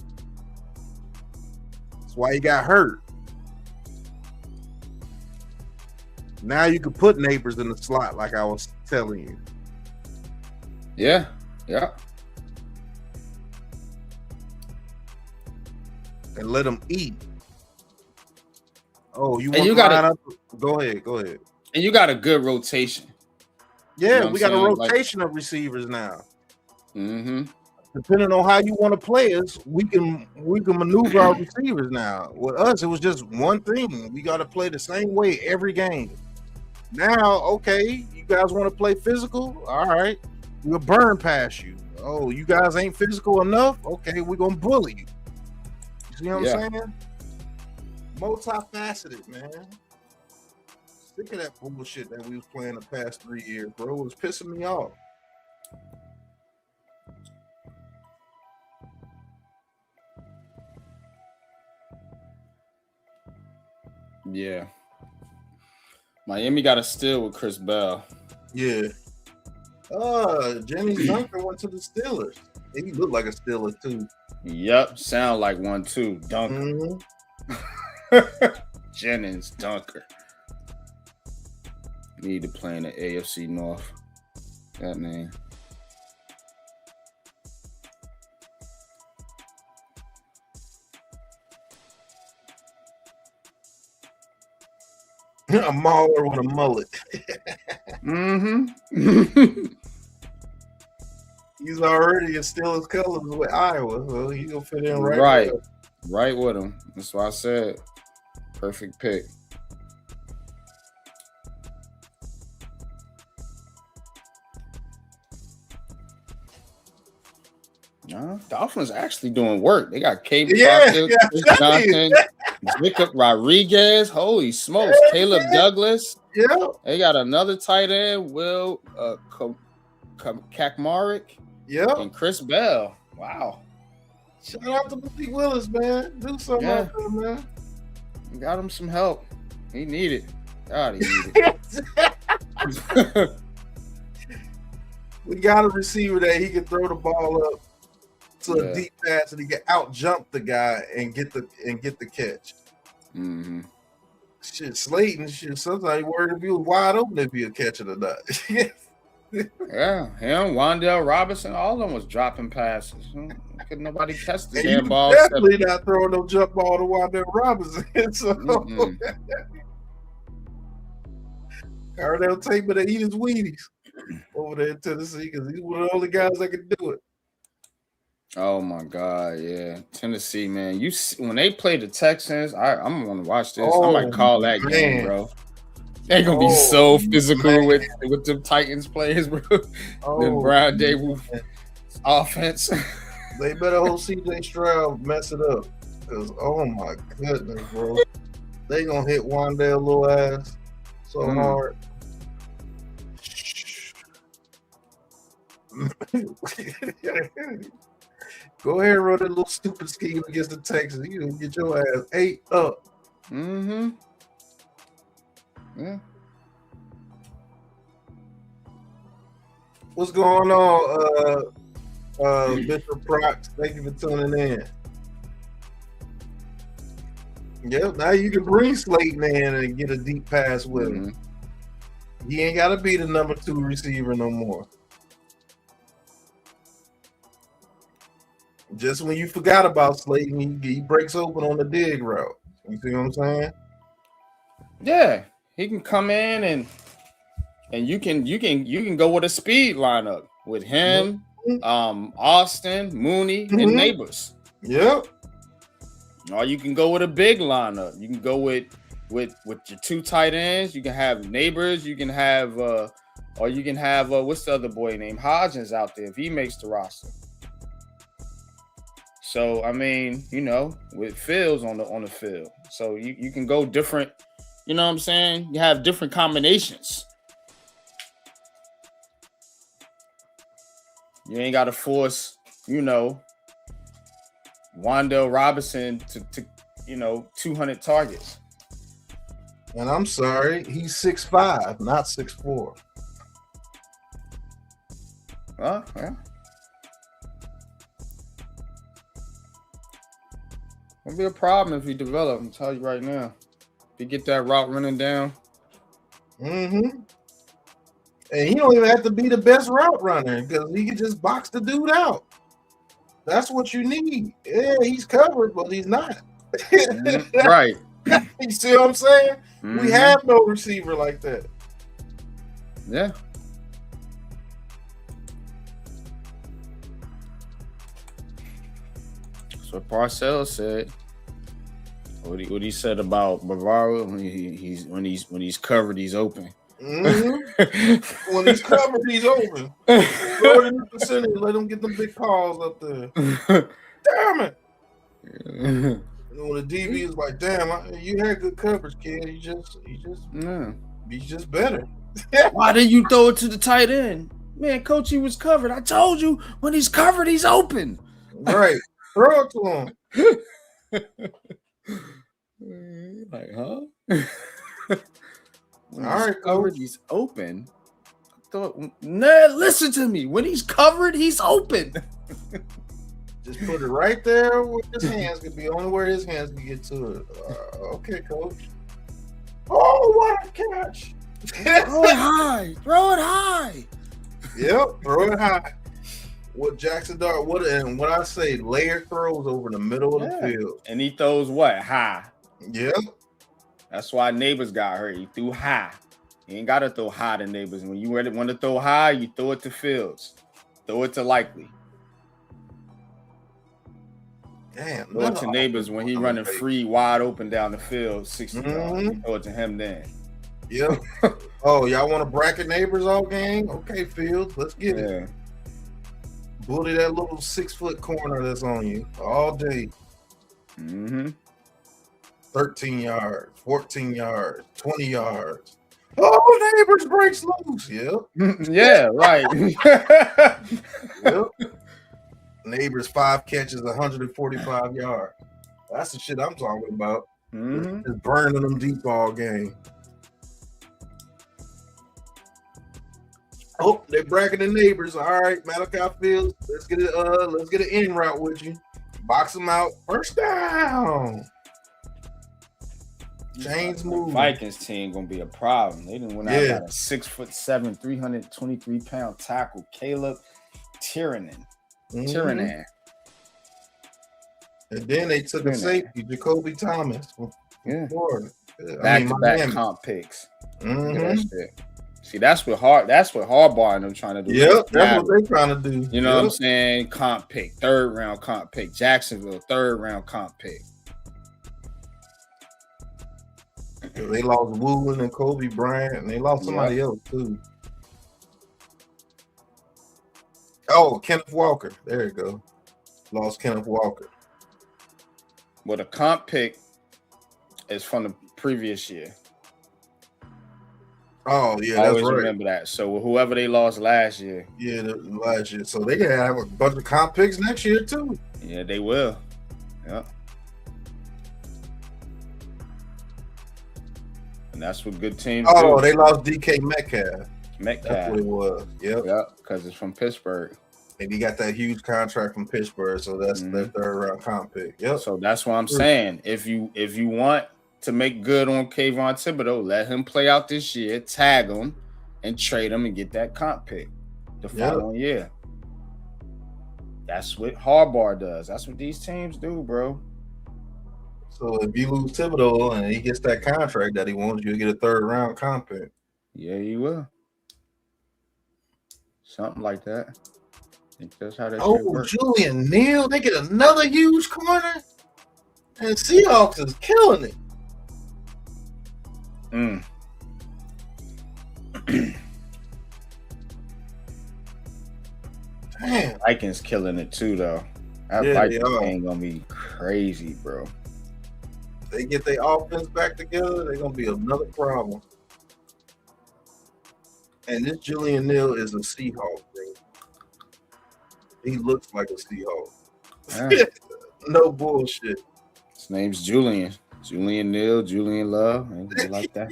That's why he got hurt. Now you can put Neighbors in the slot like I was telling you. Yeah. Yeah. And let them eat. Oh, you And want you to gotta- line up? Go ahead. And you got a good rotation. Yeah, know what we I'm got a saying? Like- rotation of receivers now. Mm-hmm. Depending on how you want to play us, we can maneuver our receivers now. With us, it was just one thing. We got to play the same way every game. Now, okay, you guys want to play physical? All right, we'll burn past you. Oh, you guys ain't physical enough? Okay, we're gonna bully you. You see what Yeah. I'm saying? Multifaceted, man. Sick of that bullshit that we was playing the past 3 years, bro. It was pissing me off. Yeah. Miami got a steal with Chris Bell. Yeah. Jenny Dunker went to the Steelers. He looked like a Steeler too. Yep. Sound like one too. Dunker. Mhm. Jennings Dunker. Need to play in the AFC North. That name. A mauler with a mullet. Mm-hmm. He's already in Steelers colors with Iowa, so he's gonna fit in right. Right. well. Right with him. That's why I said perfect pick. Dolphins actually doing work. They got Cade Yeah, Proctor, yeah, Chris tell you. Johnson, Jacob Rodriguez. Holy smokes. Yeah, Caleb yeah. Douglas. Yeah, They got another tight end, Will Kakmarik, yeah. and Chris Bell. Wow. Shout out to Malik Willis, man. Do something Yeah. out there, man. Got him some help. He needed. God, he needed. We got a receiver that he can throw the ball up to Yeah. a deep pass and he can out jump the guy and get the catch. Mm-hmm. Shit, Slayton, shit, sometimes you worried if he was wide open if he'll catch it or not. Yeah, him, Wandale Robinson, all of them was dropping passes. Could nobody catch the And you damn ball? definitely not throwing no jump ball to Wandale Robinson. So Mm-mm. Cardell Tabor to eat his Wheaties over there in Tennessee because he's one of the only guys that can do it. Oh my God, yeah, Tennessee, man. When they play the Texans, I'm gonna watch this. I might call that game, man. bro. They're gonna be so physical with the Titans players, bro. Then Brian Dable offense. They better hold CJ Stroud mess it up. Because, oh my goodness, bro. They gonna hit Wandale little ass so hard. Go ahead and run that little stupid scheme against the Texans. You gonna get your ass ate up. Mm-hmm. Yeah. What's going on, Bishop Prox? Thank you for tuning in. Yep, now you can bring Slayton in and get a deep pass with him. He ain't got to be the number 2 receiver no more. Just when you forgot about Slayton, he breaks open on the dig route. You see what I'm saying? Yeah, he can come in and you can go with a speed lineup with him, Austin, Mooney, and Mhm. Neighbors. Yep. Or you can go with a big lineup. You can go with your 2 tight ends. You can have Neighbors. You can have or you can have what's the other boy named Hodgins out there if he makes the roster. So I mean, with Fields on the field, so you can go different. You know what I'm saying? You have different combinations. You ain't got to force, Wandale Robinson to 200 targets. And I'm sorry, he's 6'5", not 6'4". Yeah. Won't be a problem if he develop. I'm telling you right now. If you get that route running down. Mm-hmm. And he don't even have to be the best route runner because he can just box the dude out. That's what you need. Yeah, he's covered, but he's not. Right. You see what I'm saying? Mm-hmm. We have no receiver like that. Yeah. So Parcells said what he said about Bavaro when he's covered, he's open. Mm-hmm. When he's covered, he's open. Throw it in the vicinity, let him get them big calls up there. Damn it! And when the DB is like, "Damn, you had good coverage, kid. You just better." Why didn't you throw it to the tight end? Man, coach, he was covered. I told you when he's covered, he's open. Right. Throw it to him. Like, huh? When all he's right, covered, coach. he's open. I thought, nah, listen to me. When he's covered, he's open. Just put it right there where his hands could be. Only where his hands can get to it. Okay, coach. Oh, what a catch! Throw it high. Throw it high. Yep, throw it high. What Jackson Dart? What I say? Layered throws over the middle of the field. And he throws what? High. Yep. That's why Neighbors got hurt. He threw high. You ain't got to throw high to Neighbors. When you want to throw high, you throw it to Fields. Throw it to Likely. Damn. Throw it to Neighbors when he running free, wide open down the field, 60 yards. You throw it to him then. Yep. Oh, y'all want to bracket Neighbors all game? Okay, Fields, let's get it. Bully that little 6-foot corner that's on you all day. Mm-hmm. 13 yards, 14 yards, 20 yards. Oh, Neighbors breaks loose. Yep. Yeah, right. Yep. Neighbors 5 catches, 145 yards. That's the shit I'm talking about. Mm-hmm. Just burning them deep all game. Oh, they're bracketing Neighbors. All right, Malachi Fields. Let's get it. Let's get an in route with you. Box them out. First down. Chains move. Vikings team gonna be a problem. They didn't win out got a 6'7", 323-pound tackle, Caleb Tiernan. And then they took a safety, Jacoby Thomas from Florida. Back-to-back comp picks. See, that's what Harbaugh and them trying to do. Yep, that's what they trying to do. You know what I'm saying? Comp pick, 3rd round comp pick. Jacksonville, 3rd round comp pick. They lost Woolen and Kobe Bryant, and they lost somebody else too. Oh, Kenneth Walker. There you go. Lost Kenneth Walker. Well, the comp pick is from the previous year. Oh, yeah, I that's always right. remember that. So whoever they lost last year. Yeah, last year. So they can have a bunch of comp picks next year too. Yeah, they will. Yeah. And that's what good teams do. They lost DK Metcalf. Metcalf. That's what it was. Yep. Because it's from Pittsburgh. And he got that huge contract from Pittsburgh, so that's their 3rd round comp pick. Yep. So that's what I'm saying. If you want to make good on Kayvon Thibodeau, let him play out this year, tag him, and trade him and get that comp pick the following year. That's what Harbaugh does. That's what these teams do, bro. So if you lose Thibodeau and he gets that contract that he wants, you'll get a 3rd round comp pick. Yeah, you will. Something like that. think that's how that shit Oh, works. Julian Neal, they get another huge corner, and Seahawks is killing it. Mm. Damn. Vikings killing it too, though. That Yeah, they Vikings are. ain't gonna be crazy, bro. They get their offense back together, they're gonna be another problem. And this Julian Neal is a Seahawk, bro. He looks like a Seahawk. Yeah. No bullshit. His name's Julian. Julian Neal, Julian Love, anything like that.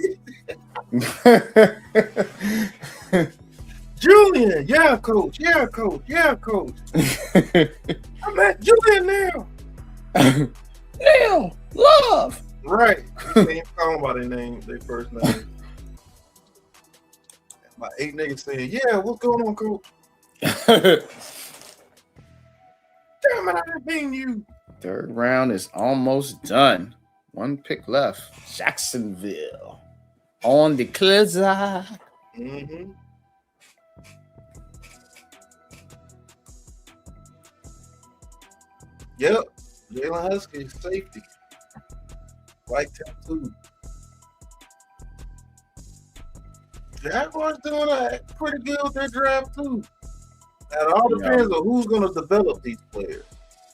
Julian, yeah, coach, yeah, coach, yeah, coach. I'm at Julian Neal. Neal Love. Right. You can't call them by their name, their first name. My 8 niggas saying, yeah, what's going on, coach? Damn it, I didn't you. Third round is almost done. One pick left. Jacksonville on the clear side. Mm-hmm. Yep. Jalen Husky, safety. Like tattoo. Jaguars doing pretty good with their draft too. And it all depends on who's going to develop these players.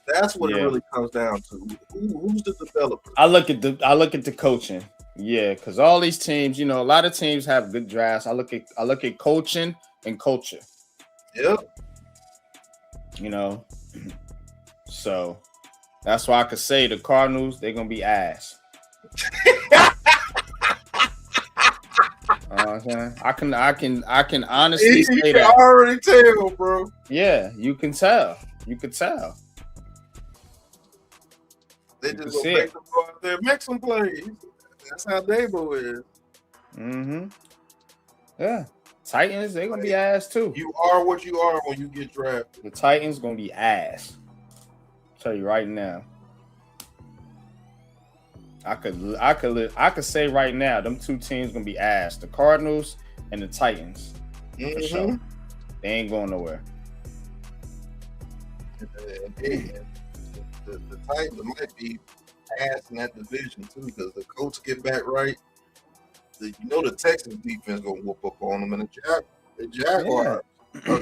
That's what it really comes down to. Who's the developer? I look at the coaching. Yeah, because all these teams, you know, a lot of teams have good drafts. I look at coaching and culture. Yep. You know, so that's why I could say the Cardinals, they're gonna be ass. I can honestly say you that. can already tell, bro. Yeah, you can tell. You could tell. They just gonna make them go out there and make some plays. That's how Dabo is. Mm-hmm. Yeah. Titans, they're gonna be ass too. You are what you are when you get drafted. The Titans gonna be ass. I'll tell you right now. I could say right now, them two teams gonna be ass. The Cardinals and the Titans. Mm-hmm. For sure. They ain't going nowhere. The Titans might be ass in that division too, because the coach get back right. You know the Texans defense gonna whoop up on them, and the Jaguars. Yeah.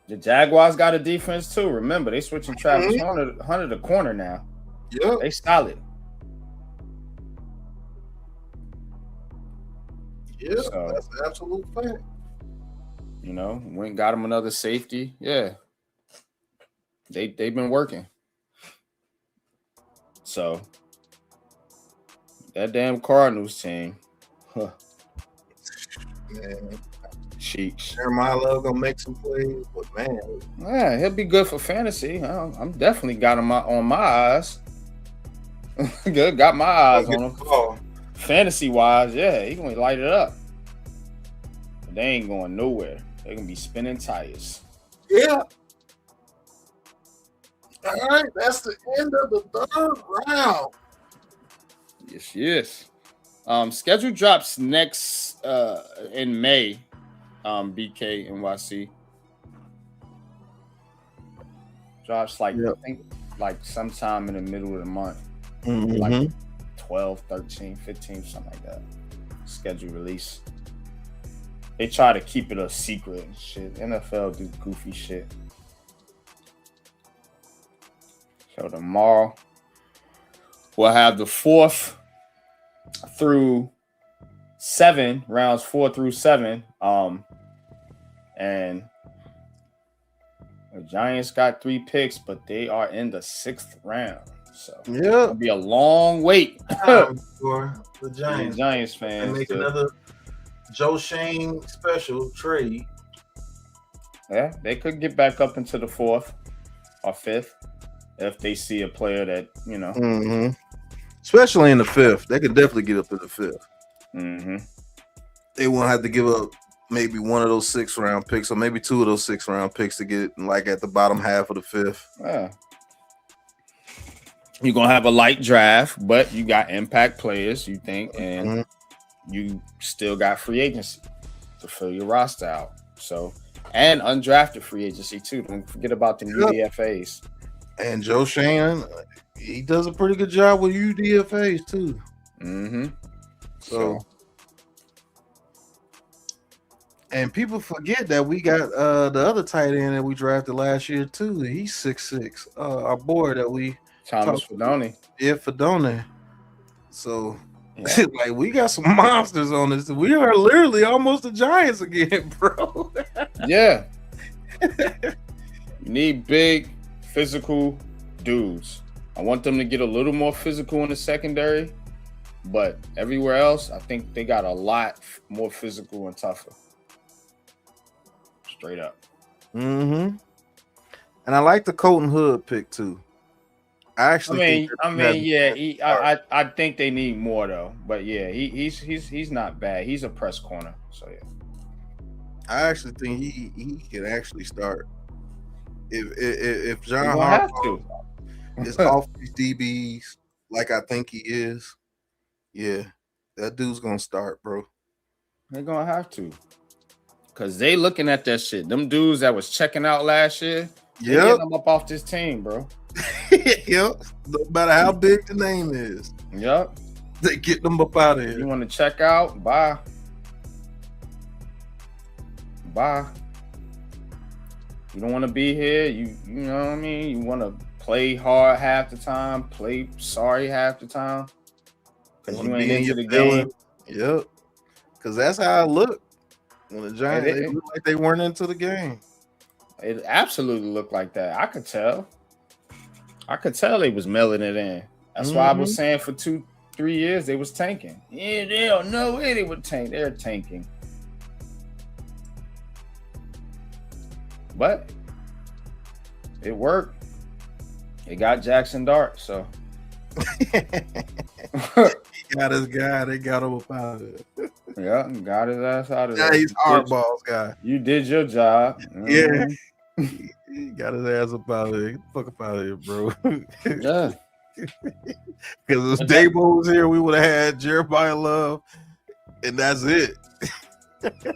The Jaguars got a defense too. Remember, they switching Travis Hunter to corner now. Yeah, they solid. Yeah, so, that's an absolute fact. You know, went got him another safety. Yeah, they've been working. So that damn Cardinals team, huh? Man, sheesh. Jeremiah Love gonna make some plays, but man, yeah, he'll be good for fantasy. I'm definitely got him on my eyes. Good, got my eyes on him. Fantasy wise, yeah, he gonna light it up. But they ain't going nowhere. They're gonna be spinning tires. Yeah. All right, that's the end of the third round. Yes. Schedule drops next in May. BK NYC drops I think sometime in the middle of the month. Mm-hmm. Like 12, 13, 15, something like that. Schedule release. They try to keep it a secret and shit. NFL do goofy shit. So tomorrow we'll have the 4th through 7 rounds, 4 through 7. And the Giants got 3 picks, but they are in the 6th round. So it'll be a long wait for the Giants. Giants fans and make another Joe Shane special trade. Yeah, they could get back up into the 4th or 5th if they see a player that, you know. Mm-hmm. Especially in the 5th. They could definitely get up to the 5th. Mm-hmm. They won't have to give up maybe one of those 6th round picks or maybe 2 of those 6th round picks to get like at the bottom half of the 5th. Yeah. You're going to have a light draft, but you got impact players, you think, and you still got free agency to fill your roster out. So, and undrafted free agency too. Don't forget about the UDFAs. And Joe Shannon, he does a pretty good job with UDFAs too. Mm-hmm. So, and people forget that we got the other tight end that we drafted last year too. He's 6'6". Our boy that we Thomas Fedoni. Yeah, Fedoni. So, like, we got some monsters on this. We are literally almost the Giants again, bro. Yeah. You need big, physical dudes. I want them to get a little more physical in the secondary, but everywhere else, I think they got a lot more physical and tougher. Straight up. Mm-hmm. And I like the Colton Hood pick too. I think they need more though. But yeah, he's not bad. He's a press corner. So yeah. I actually think he can actually start. If John Harbaugh is off these DBs like I think he is, yeah, that dude's gonna start, bro. They're gonna have to. Cause they looking at that shit. Them dudes that was checking out last year, they getting them up off this team, bro. Yep. No matter how big the name is. Yep. They get them up out of here. You want to check out? Bye. You don't want to be here. You know what I mean? You want to play hard half the time, play sorry half the time. Because you ain't into the game. Yep. Because that's how it looked. When the Giants, they looked like they weren't into the game. It absolutely looked like that. I could tell they was mailing it in. That's why I was saying for 2-3 years they was tanking. Yeah, they don't know where they would tank. They're tanking. But it worked. They got Jackson Dart, so he got his guy. They got him up out of it. Yeah, got his ass out of there. Yeah, he's Hardball's guy. You did your job. Yeah. He got his ass up out of there. Get the fuck up out of here, bro. Yeah. Because if Dabo was here, we would have had Jeremiah Love, and that's it.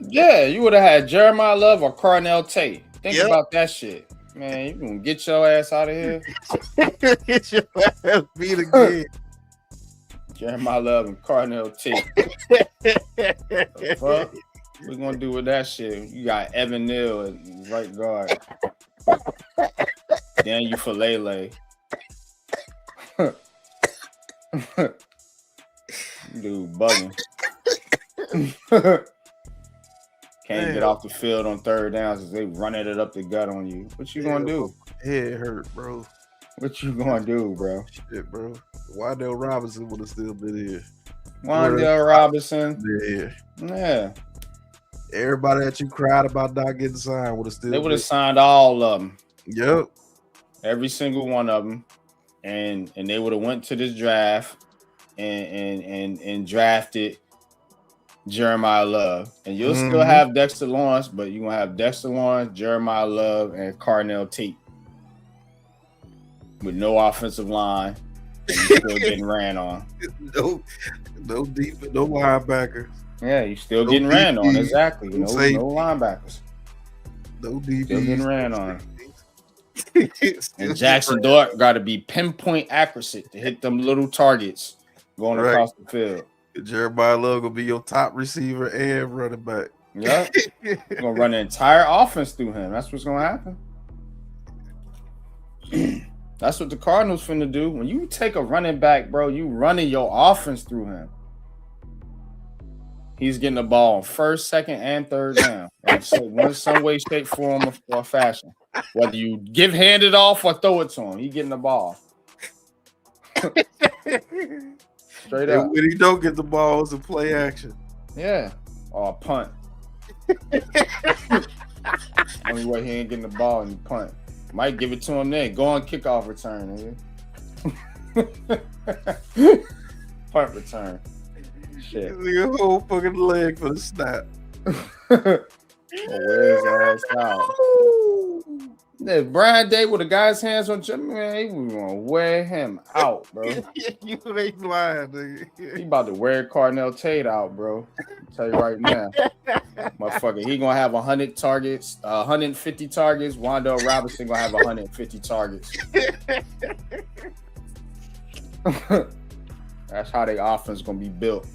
Yeah, you would have had Jeremiah Love or Carnell Tate. Think about that shit. Man, you gonna get your ass out of here. Get your ass beat again. Jeremiah Love and Carnell Tate. The fuck? What we gonna do with that shit? You got Evan Neal at right guard. Daniel Falele. Dude, bugging. Can't get off the field on third downs because they running it up the gut on you. What you gonna do? Head hurt, bro. What you gonna do, bro? Shit, bro. Wandale Robinson would have still been here. Wandale Robinson. Yeah. Everybody that you cried about not getting signed would have still. They would have signed all of them. Yep. Every single one of them, and they would have went to this draft and drafted Jeremiah Love, and you'll still have Dexter Lawrence, but you're gonna have Dexter Lawrence, Jeremiah Love, and Carnell Tate with no offensive line, and you're still getting ran on. No defense, no linebackers. Yeah, you're still getting ran on. Exactly. No linebackers. No DB. Still getting ran on. And Jackson Dart got to be pinpoint accuracy to hit them little targets going across the field. Jeremiah Love gonna be your top receiver and running back. Yeah, you're gonna run the entire offense through him. That's what's gonna happen. That's what the Cardinals finna do. When you take a running back, bro, you running your offense through him. He's getting the ball on first, second, and third down. In some way, shape, form, or fashion. Whether you hand it off or throw it to him, he getting the ball. Straight up. And when he don't get the ball, it's a play action. Yeah. Or a punt. Only way he ain't getting the ball and you punt. Might give it to him then. Go on kickoff return, nigga. Punt return. Shit. Your whole fucking leg for the snap. Wear his ass out. If Brian Day with a guy's hands on Jimmy, man, he was gonna wear him out, bro. You ain't lying, nigga. He about to wear Carnell Tate out, bro. I'll tell you right now. Motherfucker, he gonna have 100 targets, 150 targets. Wandale Robinson gonna have 150 targets. That's how their offense gonna be built.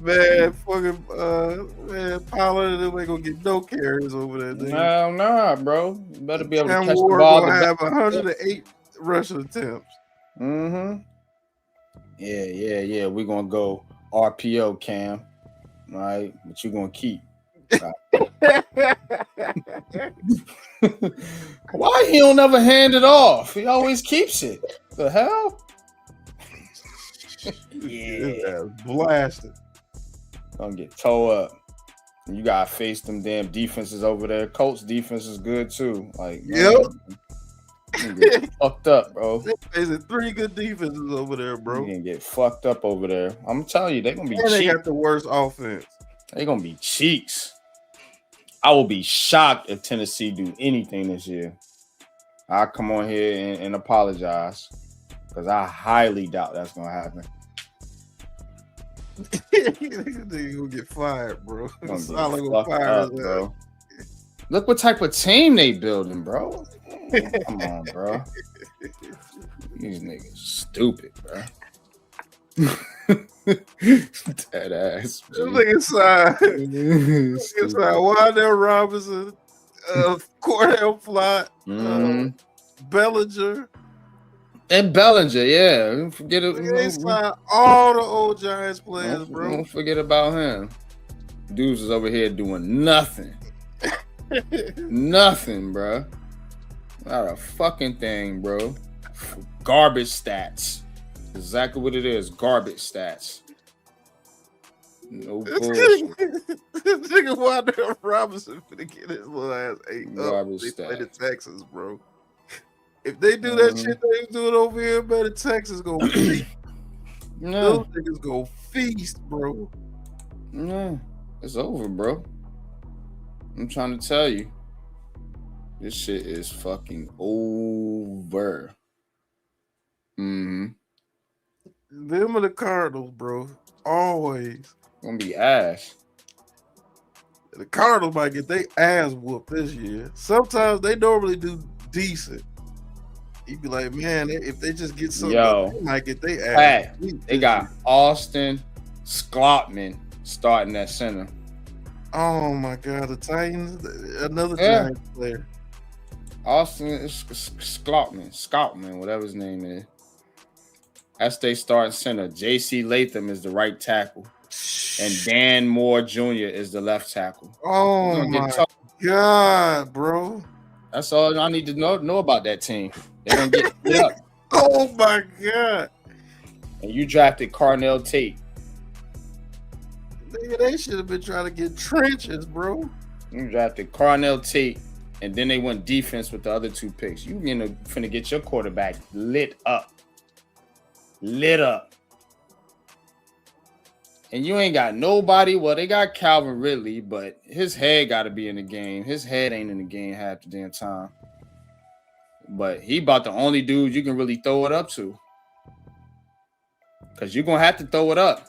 Man, fucking man, Pollard and them ain't gonna get no carries over there. Nigga. No, nah, bro. You better be able to Cam catch Ward the ball. gonna have 108 rushing attempts. Mm-hmm. Yeah. We're gonna go RPO, Cam. All right, but you're gonna keep. Why he don't ever hand it off? He always keeps it. The hell? Yeah, blasted. Gonna get toe up. And you gotta face them damn defenses over there. Colts defense is good too. Like, yep. Man, get fucked up, bro. There's 3 good defenses over there, bro. You can get fucked up over there. I'm telling you, they're gonna be and they cheap. got the worst offense. They're gonna be cheeks. I will be shocked if Tennessee do anything this year. I'll come on here and apologize because I highly doubt that's gonna happen. They gonna get fired, bro. Solid gonna fire up, bro. Look what type of team they building, bro. Come on, bro. These niggas stupid, bro. Dead ass. Look inside. Wandale Robinson, Cordell Flott, Bellinger. And Bellinger, yeah. Don't forget it. They signed all the old Giants players, bro. Don't forget about him. Dudes is over here doing nothing. Nothing, bro. Not a fucking thing, bro. Garbage stats. Exactly what it is. Garbage stats. No bullshit. Nigga Wandale Robinson finna get his little ass ate up. They play the Texans, bro. If they do that shit they was doing over here, man, the Texans gonna feast. Those niggas gonna feast, bro. No, it's over, bro. I'm trying to tell you. This shit is fucking over. Them are the Cardinals, bro. Always. Gonna be ass. The Cardinals might get their ass whooped this year. Sometimes they normally do decent. You'd be like, man, if they just get something, they might get their ass. Hey, they got Austin Schlotman starting at center. Oh my God, the Titans, another Giants player. Austin Schlotman, whatever his name is. That's they starting center. J.C. Latham is the right tackle. And Dan Moore Jr. is the left tackle. Oh my God, bro. That's all I need to know about that team. They're going to get up. Oh my God. And you drafted Carnell Tate. Nigga, they should have been trying to get trenches, bro. You drafted Carnell Tate, and then they went defense with the other 2 picks. You finna get your quarterback lit up. Lit up. And you ain't got nobody. Well, they got Calvin Ridley, but his head got to be in the game. His head ain't in the game half the damn time. But he about the only dude you can really throw it up to. Because you're going to have to throw it up.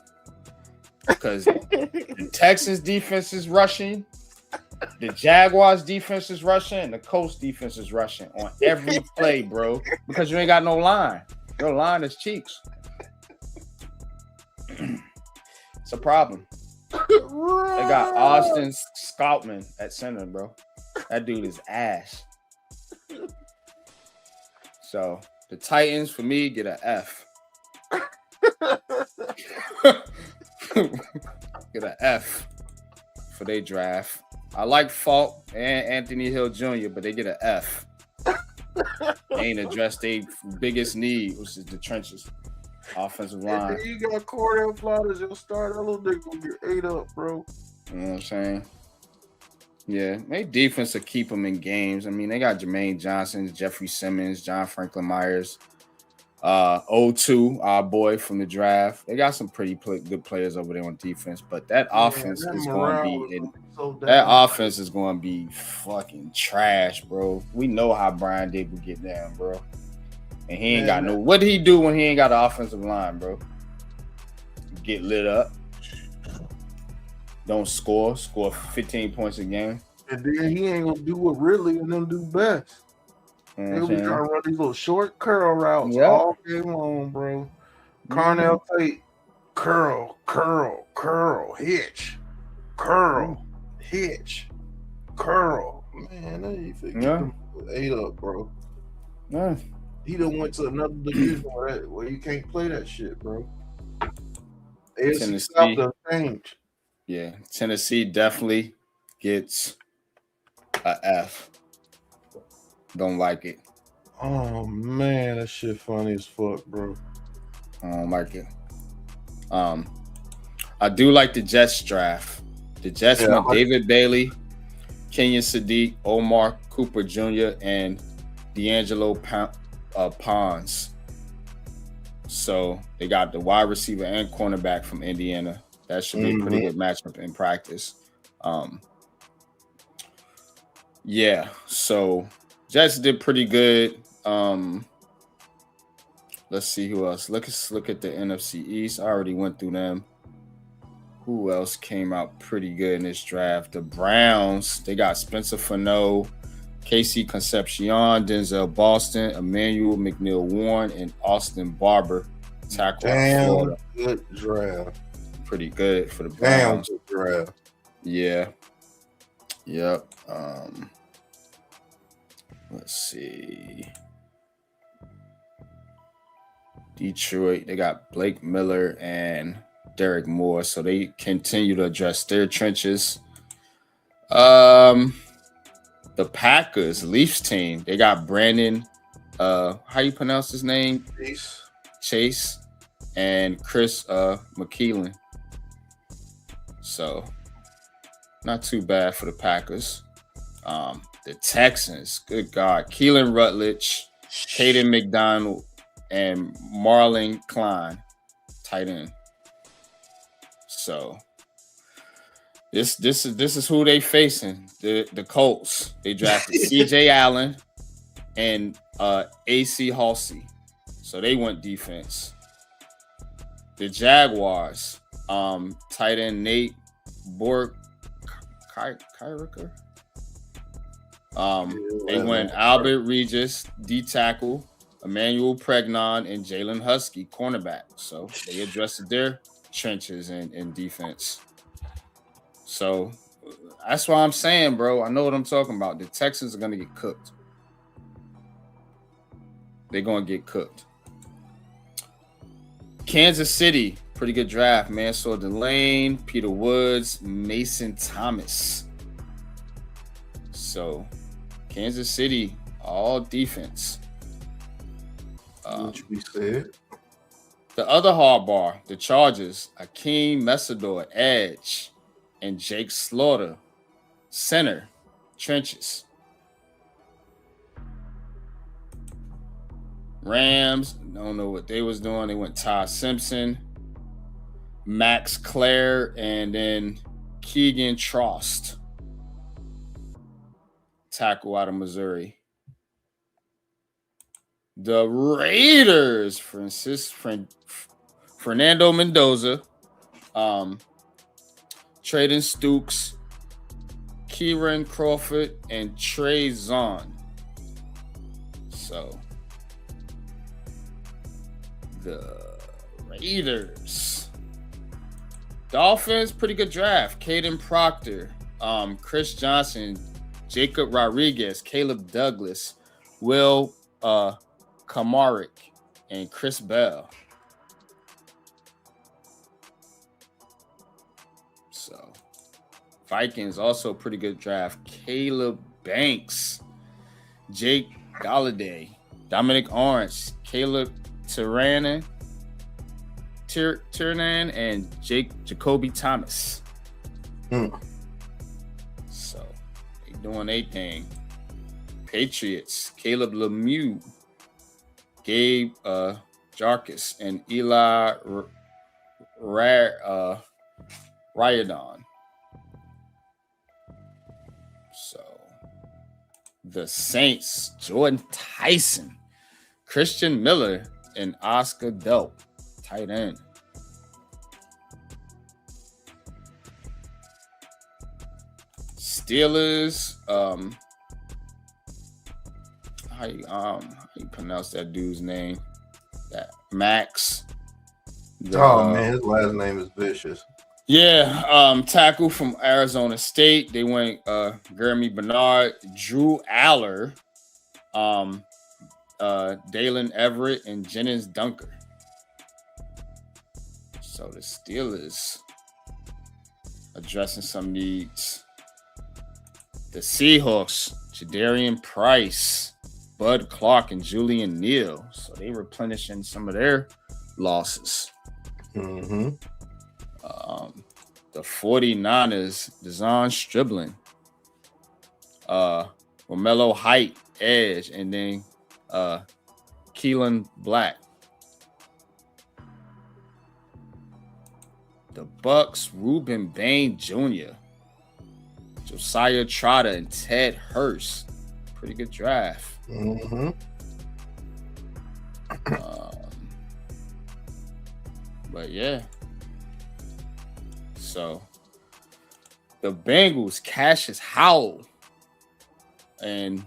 Because the Texans defense is rushing. The Jaguars defense is rushing. And the Colts defense is rushing on every play, bro. Because you ain't got no line. Your line is cheeks. It's a problem. They got Austin Schlotman at center, bro. That dude is ass. So the Titans, for me, get an F. Get an F for their draft. I like Falk and Anthony Hill Jr., but they get an F. They ain't addressed their biggest need, which is the trenches. Offensive line. And you got Cordell Flott as your starter. That little nigga gonna get ate up, bro. You know what I'm saying? Yeah, their defense will keep them in games. I mean, they got Jermaine Johnson, Jeffrey Simmons, John Franklin Myers. O2, our boy from the draft. They got some pretty good players over there on defense, but that offense that is going to morale be is so that down. offense is going to be fucking trash, bro. We know how Brian Dable get down, bro. And he ain't got no. What did he do when he ain't got an offensive line, bro? Get lit up. Don't score 15 points a game. And then he ain't gonna do what Ridley and them do best. They'll be trying to run these little short curl routes all game long, bro. Carnell Tate, curl, hitch, curl, hitch, curl. Man, they get them 8 up, bro. Yeah. He done went to another division where you can't play that shit, bro. AFC South done changed. Yeah, Tennessee definitely gets a F. Don't like it. Oh man, that shit funny as fuck, bro. I don't like it. I do like the Jets draft. The Jets went David Bailey, Kenyon Sadiq, Omar Cooper Jr., and D'Angelo Pons. So they got the wide receiver and cornerback from Indiana. That should be a pretty good matchup in practice. Yeah, so Jets did pretty good. Let's see who else. Let's look at the NFC East. I already went through them. Who else came out pretty good in this draft? The Browns. They got Spencer Fano, Casey Concepcion, Denzel Boston, Emmanuel McNeil-Warren, and Austin Barber. Tackle out of Florida. Good draft. Pretty good for the Browns. Good draft. Yeah. Yep. Let's see. Detroit, they got Blake Miller and Derek Moore, so they continue to address their trenches. The Packers, Leafs team, they got Brandon, how you pronounce his name? Chase and Chris McKeelan. So not too bad for the Packers. The Texans, good God, Keelan Rutledge, Caden McDonald, and Marlon Klein, tight end. So this is who they facing. The Colts. They drafted CJ Allen and AC Halsey. So they went defense. The Jaguars, tight end Nate Bork Kyriker. They went Albert Regis, D tackle, Emmanuel Pregnon, and Jalen Husky, cornerback. So they addressed their trenches in defense. So that's why I'm saying, bro, I know what I'm talking about. The Texans are going to get cooked. They're going to get cooked. Kansas City, pretty good draft, man. So Delane, Peter Woods, Mason Thomas. So Kansas City, all defense. Which we said. The other hardbar, the Chargers, Akeem Messador, edge, and Jake Slaughter, center, trenches. Rams, don't know what they was doing. They went Todd Simpson, Max Clare, and then Keegan Trost, tackle out of Missouri. The Raiders, Fernando Mendoza, Traden Stukes, Kieran Crawford, and Trey Zahn. So the Raiders. Dolphins, pretty good draft. Caden Proctor, Chris Johnson, Jacob Rodriguez, Caleb Douglas, Will Kamarick, and Chris Bell. So Vikings, also pretty good draft. Caleb Banks, Jake Galladay, Dominic Orange, Caleb Tiernan, and Jacoby Thomas. So they doing their thing. Patriots, Caleb Lemieux, Gabe Jarkis, and Eli Ryadon. So the Saints, Jordan Tyson, Christian Miller, and Oscar Delp, tight end. Steelers, how you pronounce that dude's name? That Max. Man, his last name is Vicious. Yeah, tackle from Arizona State. They went Jeremy Bernard, Drew Aller, Dalen Everett, and Jennings Dunker. So the Steelers addressing some needs. The Seahawks, Jadarian Price, Bud Clark, and Julian Neal. So they replenishing some of their losses. Mm-hmm. The 49ers, Deshaun Stribling, Romello Height, edge, and then Keelan Black. The Bucks, Reuben Bain Jr., Josiah Trotter, and Ted Hurst. Pretty good draft. Mm-hmm. But yeah. So the Bengals, Cassius Howell and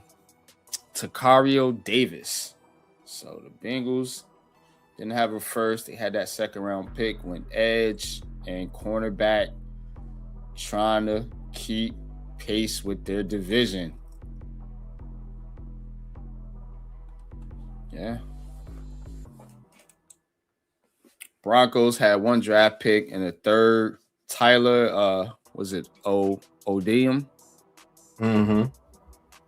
Takario Davis. So the Bengals didn't have a first. They had that second round pick, went edge and cornerback, trying to keep pace with their division. Yeah. Broncos had one draft pick and a third. Tyler, was it Odium? Mm-hmm.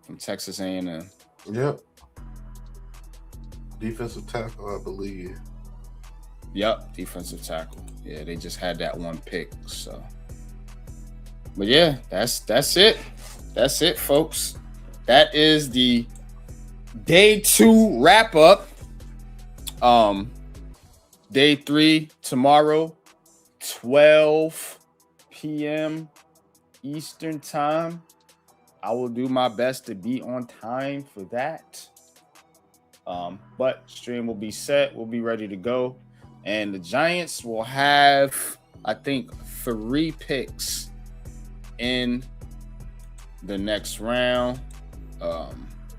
From Texas A&M. Yep. Defensive tackle, I believe. Yep, defensive tackle. Yeah, they just had that one pick. So, but yeah, that's it. That's it, folks. That is the day 2 wrap up. Day 3 tomorrow, 12 p.m. Eastern time. I will do my best to be on time for that. But stream will be set. We'll be ready to go. And the Giants will have, I think, 3 picks in the next round.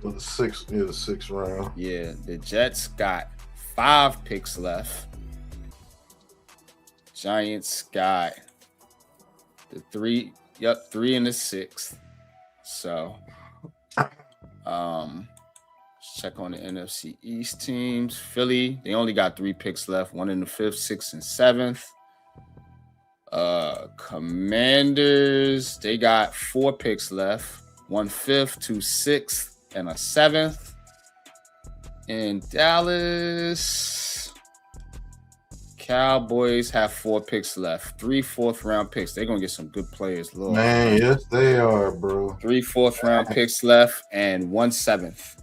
With the sixth round. Yeah, the Jets got 5 picks left. Giants got the 3 in the 6th. So, check on the NFC East teams. Philly, they only got 3 picks left. 1 in the 5th, 6th, and 7th. Commanders, they got 4 picks left. 1 5th, 2 6th, and a 7th. In Dallas, Cowboys have 4 picks left. 3 4th-round picks. They're going to get some good players. Lord. Man, yes, they are, bro. 3 4th-round picks left and 1 7th.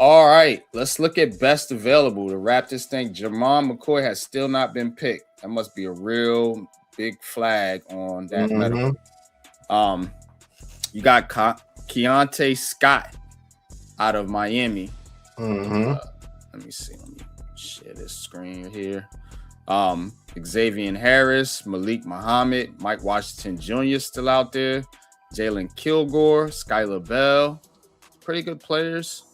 All right, let's look at best available. To wrap this thing, Jermon McCoy has still not been picked. That must be a real big flag on that medical. You got Keontae Scott out of Miami. Let me see. Let me share this screen here. Xavier Harris, Malik Muhammad, Mike Washington Jr. still out there. Jalen Kilgore, Skylar Bell. Pretty good players.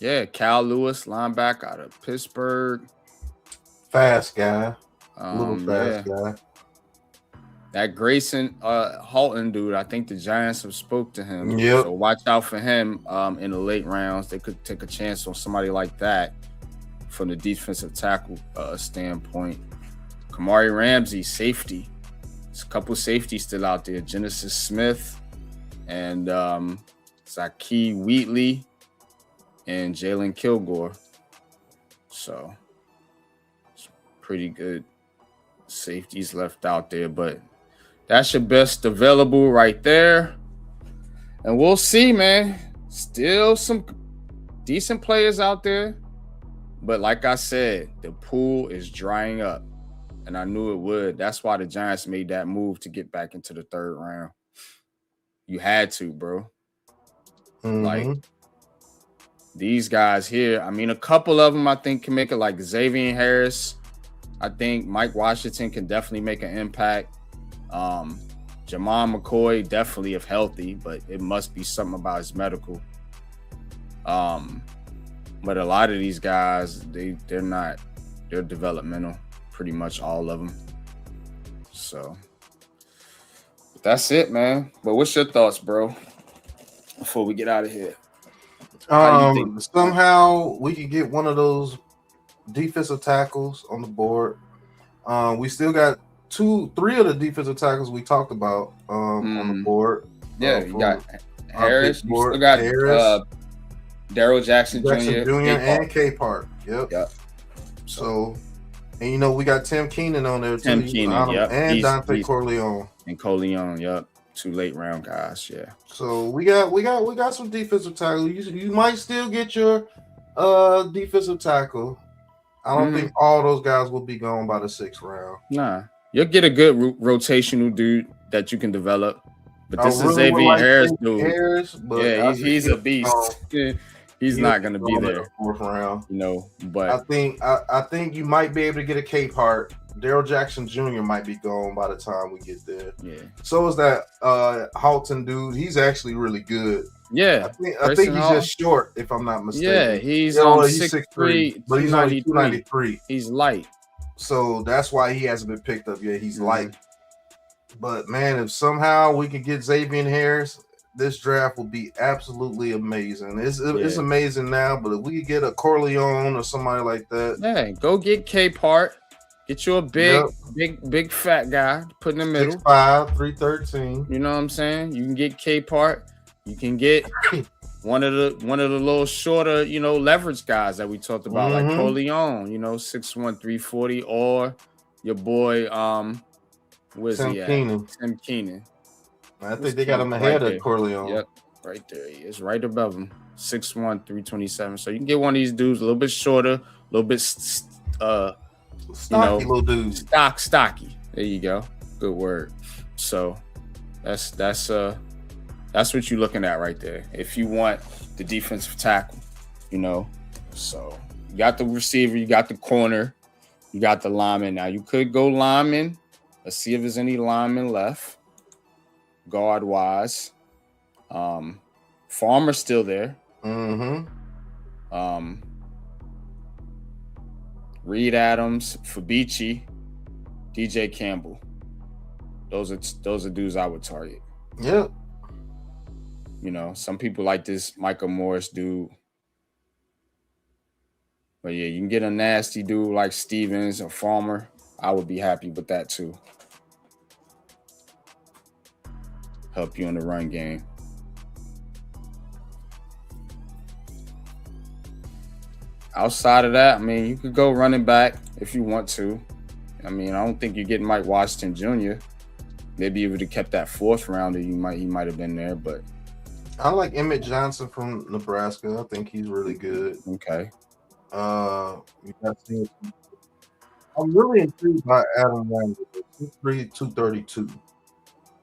Yeah, Cal Lewis, linebacker out of Pittsburgh. Fast guy. Little fast guy. That Grayson Halton dude, I think the Giants have spoke to him. Yep. So watch out for him in the late rounds. They could take a chance on somebody like that from the defensive tackle standpoint. Kamari Ramsey, safety. There's a couple safeties still out there. Genesis Smith and Zaki Wheatley and Jalen Kilgore. So it's pretty good safeties left out there, but that's your best available right there. And we'll see, man. Still some decent players out there, but like I said, the pool is drying up, and I knew it would. That's why the Giants made that move to get back into the third round. You had to, bro. Like these guys here, I mean, a couple of them I think can make it, like Xavier Harris. I think Mike Washington can definitely make an impact. Jamon McCoy, definitely if healthy, but it must be something about his medical. But a lot of these guys, they're not, they're developmental, pretty much all of them. So that's it, man. But what's your thoughts, bro, before we get out of here? Somehow we could get one of those defensive tackles on the board. We still got 3 of the defensive tackles we talked about on the board. Yeah, you got Harris. You still got Daryl Jackson Jr. and K Park. Yep. So, and you know, we got Tim Keenan on there too. Tim Keenan, yep. And Dante Corleone. And Corleone, yep. 2 late round guys, yeah. So we got some defensive tackle. You might still get your defensive tackle. I don't think all those guys will be gone by the 6th round. Nah, you'll get a good rotational dude that you can develop. But this is Xavier Harris, dude. He's a beast. He's not going to be there. 4th round, you know. But I think you might be able to get a Cape Heart. Daryl Jackson Jr. might be gone by the time we get there. Yeah. So is that Halton dude. He's actually really good. Yeah. I think he's just short, if I'm not mistaken. Yeah, he's 6'3", but he's only 293. He's light. So that's why he hasn't been picked up yet. He's light. But man, if somehow we can get Xavier Harris, this draft will be absolutely amazing. It's amazing now, but if we could get a Corleone or somebody like that. Yeah, go get K Part. Get you a big fat guy, put in the middle. 6'5", 313. You know what I'm saying? You can get K Part. You can get one of the little shorter, you know, leverage guys that we talked about, like Corleone, you know, 6'1", 340, or your boy, where's he at? Tim Keenan. I think they got him ahead of Corleone. Yep, right there. He is right above him. 6'1", 327. So you can get one of these dudes a little bit shorter, a little bit stocky, little dudes. Stocky. There you go. Good word. So that's what you're looking at right there. If you want the defensive tackle, you know. So you got the receiver, you got the corner, you got the lineman. Now you could go lineman. Let's see if there's any linemen left. Guard wise. Farmer's still there. Reed Adams, Fabici, DJ Campbell. Those are dudes I would target. Yeah. You know, some people like this Michael Morris dude. But yeah, you can get a nasty dude like Stevens or Farmer. I would be happy with that too. Help you in the run game. Outside of that, I mean, you could go running back if you want to. I mean, I don't think you're getting Mike Washington Jr. Maybe if you would have kept that 4th rounder, he might have been there, but I like Emmett Johnson from Nebraska. I think he's really good. Okay. I'm really intrigued by Adam Randall, 232.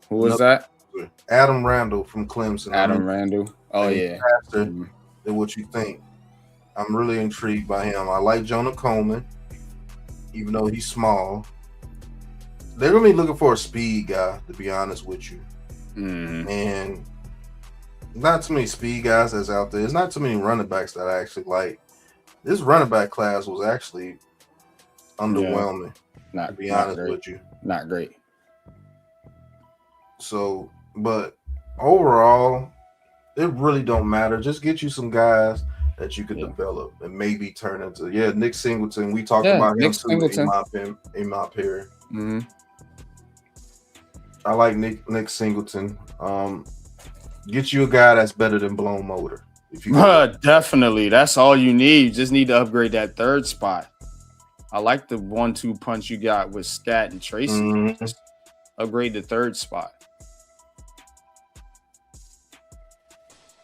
Who was that? Adam Randall from Clemson. Adam Randall. Oh, yeah. Faster than what you think. I'm really intrigued by him. I like Jonah Coleman, even though he's small. They're going to be looking for a speed guy, to be honest with you. And not too many speed guys that's out there. There's not too many running backs that I actually like. This running back class was actually underwhelming, to be honest with you. Not great. So, but overall, it really don't matter. Just get you some guys that you can develop and maybe turn into. Yeah, Nick Singleton. We talked about him too in my pair. I like Nick Singleton. Get you a guy that's better than Blown Motor. If you definitely, that's all you need. You just need to upgrade that 3rd spot. I like the 1-2 punch you got with Scat and Tracy. Just upgrade the 3rd spot.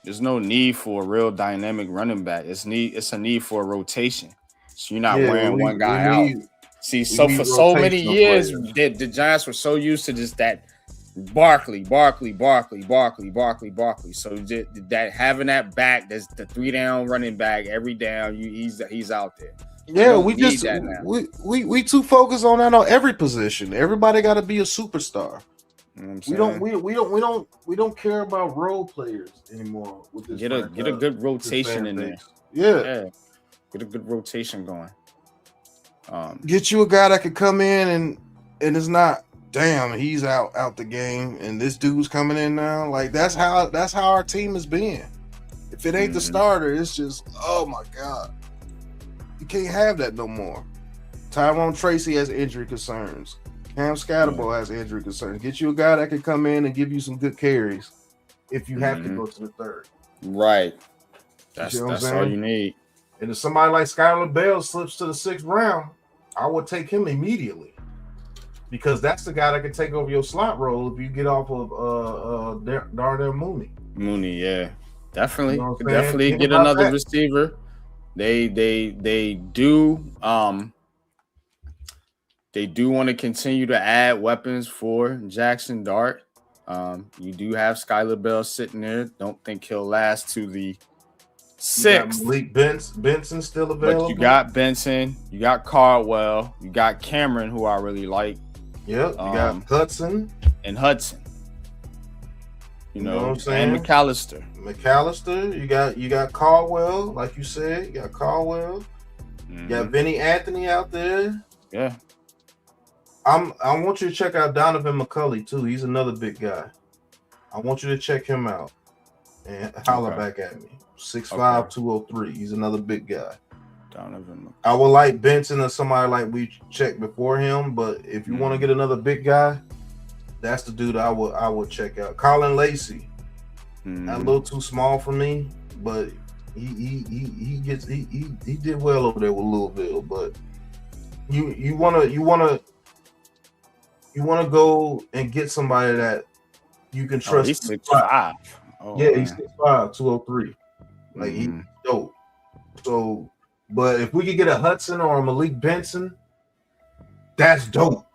There's no need for a real dynamic running back. It's a need for a rotation. So you're not wearing one guy out. See, so for so many years, the Giants were so used to just that Barkley. So that having that back, that's the 3-down running back every down. He's out there. Yeah, we too focused on that on every position. Everybody got to be a superstar. You know we don't care about role players anymore. With this get a good rotation in there. Yeah, get a good rotation going. Get you a guy that could come in and it's not, damn, he's out the game and this dude's coming in now. Like that's how our team has been. If it ain't the starter, it's just, oh my God. You can't have that no more. Tyrone Tracy has injury concerns. Cam Scatterbo has injury concerns. Get you a guy that can come in and give you some good carries if you have to go to the third. Right. That's all you need. And if somebody like Skylar Bell slips to the 6th round, I would take him immediately because that's the guy that can take over your slot role if you get off of Darnell Mooney. Yeah, definitely. You know definitely get another receiver. They do want to continue to add weapons for Jackson Dart. You do have Skylar Bell sitting there. Don't think he'll last to the 6th. Malik Benson still available. But you got Benson, you got Caldwell, you got Cameron, who I really like. Yep, you got Hudson. You know what I'm saying? And McAllister. You got Caldwell, like you said. You got Caldwell. You got Vinny Anthony out there. Yeah. I want you to check out Donovan McCulley too. He's another big guy. I want you to check him out and holler back at me. 6'5", 203. He's another big guy. Donovan. I would like Benson or somebody like we checked before him, but if you want to get another big guy, that's the dude I would check out. Colin Lacey. A little too small for me, but he did well over there with Louisville. But you wanna go and get somebody that you can trust. He's 6'5". He's 6'5", 203. Like he's dope. So, but if we could get a Hudson or a Malik Benson, that's dope.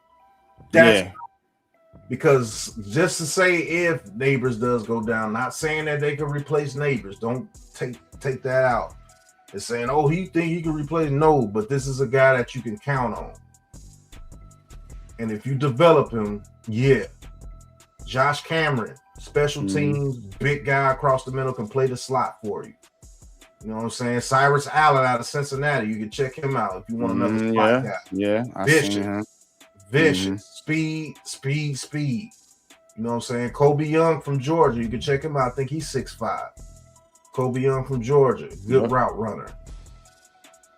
Because just to say if Neighbors does go down, not saying that they can replace Neighbors. Don't take that out. It's saying, oh, he think he can replace. No, but this is a guy that you can count on. And if you develop him, Josh Cameron, special teams, big guy across the middle, can play the slot for you. You know what I'm saying? Cyrus Allen out of Cincinnati, you can check him out if you want another slot guy. Yeah, Vicious, speed. You know what I'm saying? Kobe Young from Georgia, you can check him out. I think he's 6'5". Kobe Young from Georgia, good route runner.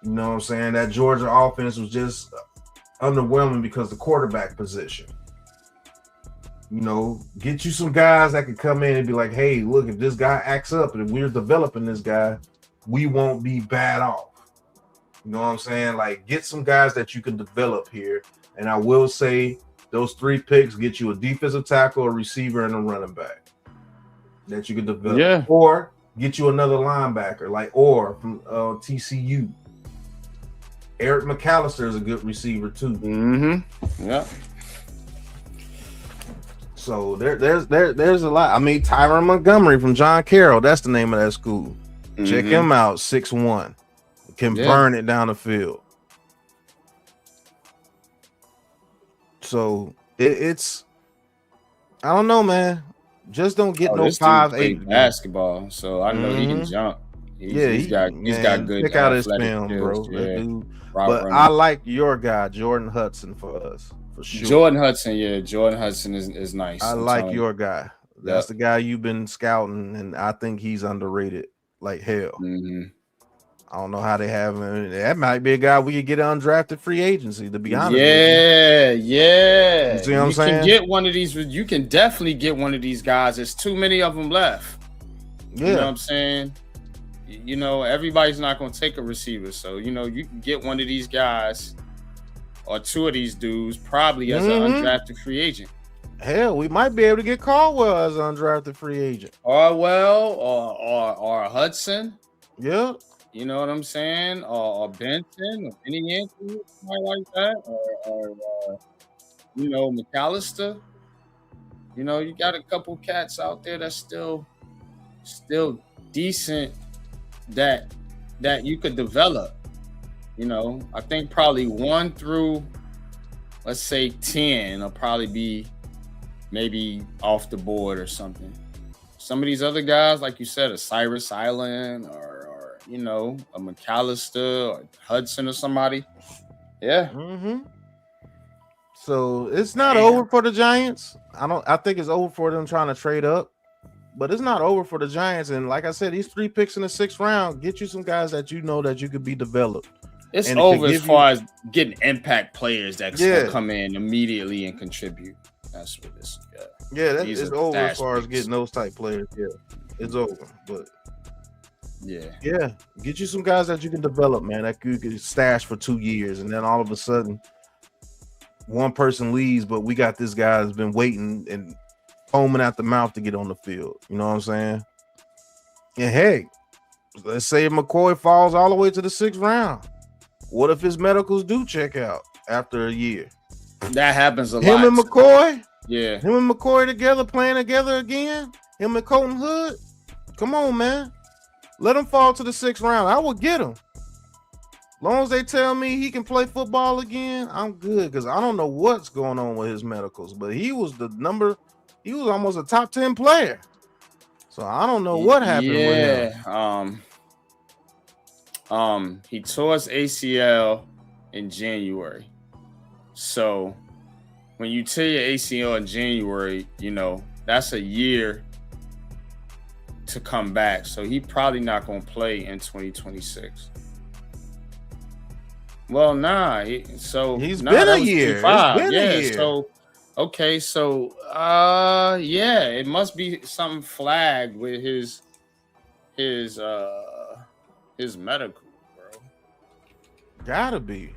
You know what I'm saying? That Georgia offense was just underwhelming because the quarterback position. You know, get you some guys that can come in and be like, hey, look, if this guy acts up and if we're developing this guy, we won't be bad off. You know what I'm saying? Like, get some guys that you can develop here. And I will say those 3 picks get you a defensive tackle, a receiver, and a running back that you can develop. Yeah. Or get you another linebacker like Orr from TCU. Eric McAllister is a good receiver too. Yeah. So there's a lot. I mean, Tyron Montgomery from John Carroll, that's the name of that school. Check him out, 6'1", can burn it down the field. So it's I don't know, man. Just don't get no 5'8" basketball. So I know he can jump. He's got good. Check out his film, bro. Dude. But I like your guy, Jordan Hudson, for us. For sure. Jordan Hudson is nice. I like your guy. That's the guy you've been scouting, and I think he's underrated like hell. I don't know how they have him. That might be a guy we could get undrafted free agency, to be honest. Yeah. You see what I'm saying? You can definitely get one of these guys. There's too many of them left. Yeah. You know what I'm saying? You know, everybody's not going to take a receiver. So, you know, you can get one of these guys or 2 of these dudes probably as an undrafted free agent. Hell, we might be able to get Caldwell as an undrafted free agent. Or Hudson. Yeah. You know what I'm saying? Or Benson, or Benny Yankee, something like that. Or McAllister. You know, you got a couple cats out there that's still decent that you could develop. You know, I think probably 1 through, let's say 10 will probably be maybe off the board or something. Some of these other guys, like you said, a Cyrus Island or a McAllister or Hudson or somebody. Yeah. Mm-hmm. So it's not over for the Giants. I think it's over for them trying to trade up, but it's not over for the Giants. And like I said, these 3 picks in the 6th round get you some guys that you know that you could be developed. It's over as far as getting impact players that can come in immediately and contribute. That's what this. Yeah, that is over as far as getting those type players. Yeah, it's over. But yeah, get you some guys that you can develop, man. That you can stash for 2 years, and then all of a sudden, one person leaves, but we got this guy that's been waiting and foaming at the mouth to get on the field. You know what I'm saying? And hey, let's say McCoy falls all the way to the 6th round. What if his medicals do check out after a year? That happens a lot. Him and McCoy? Yeah. Him and McCoy together, playing together again? Him and Colton Hood? Come on, man. Let him fall to the 6th round. I will get him. Long as they tell me he can play football again, I'm good. Because I don't know what's going on with his medicals. But he was almost a top 10 player. So I don't know what happened with him. He tore his ACL in January. So when you tear your ACL in January, that's a year to come back. So he probably not going to play in 2026. Well, nah. He's been a year. It's been a year. So okay. So it must be something flagged with his medical, bro. Gotta be.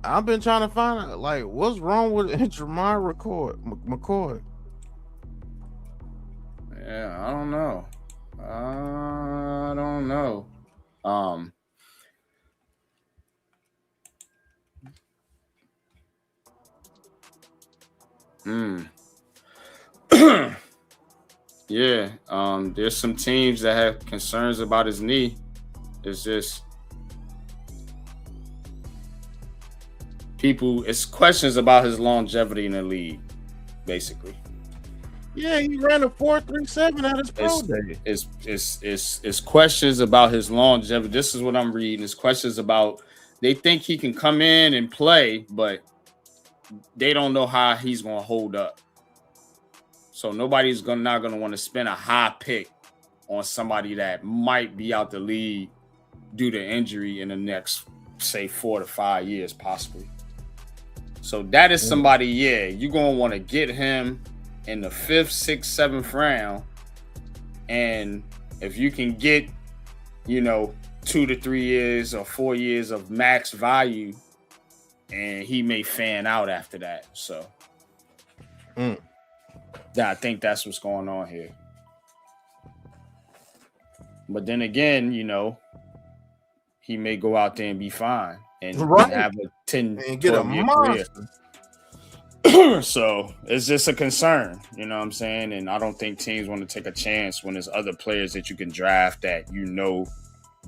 I've been trying to find out, like, what's wrong with Jeremiah McCoy? Yeah, I don't know. Yeah. There's some teams that have concerns about his knee. It's just it's questions about his longevity in the league, basically. Yeah, he ran a 4.37 at his pro day. It's questions about his longevity. This is what I'm reading. It's questions about they think he can come in and play, but they don't know how he's going to hold up. So nobody's not going to want to spend a high pick on somebody that might be out the league due to injury in the next, say, 4 to 5 years, possibly. So that is somebody, you're going to want to get him in the 5th, 6th, 7th round. And if you can get, 2 to 3 years or 4 years of max value, and he may fan out after that. So I think that's what's going on here. But then again, he may go out there and be fine and have a 10 and get a monster. So it's just a concern, you know what I'm saying? And I don't think teams want to take a chance when there's other players that you can draft that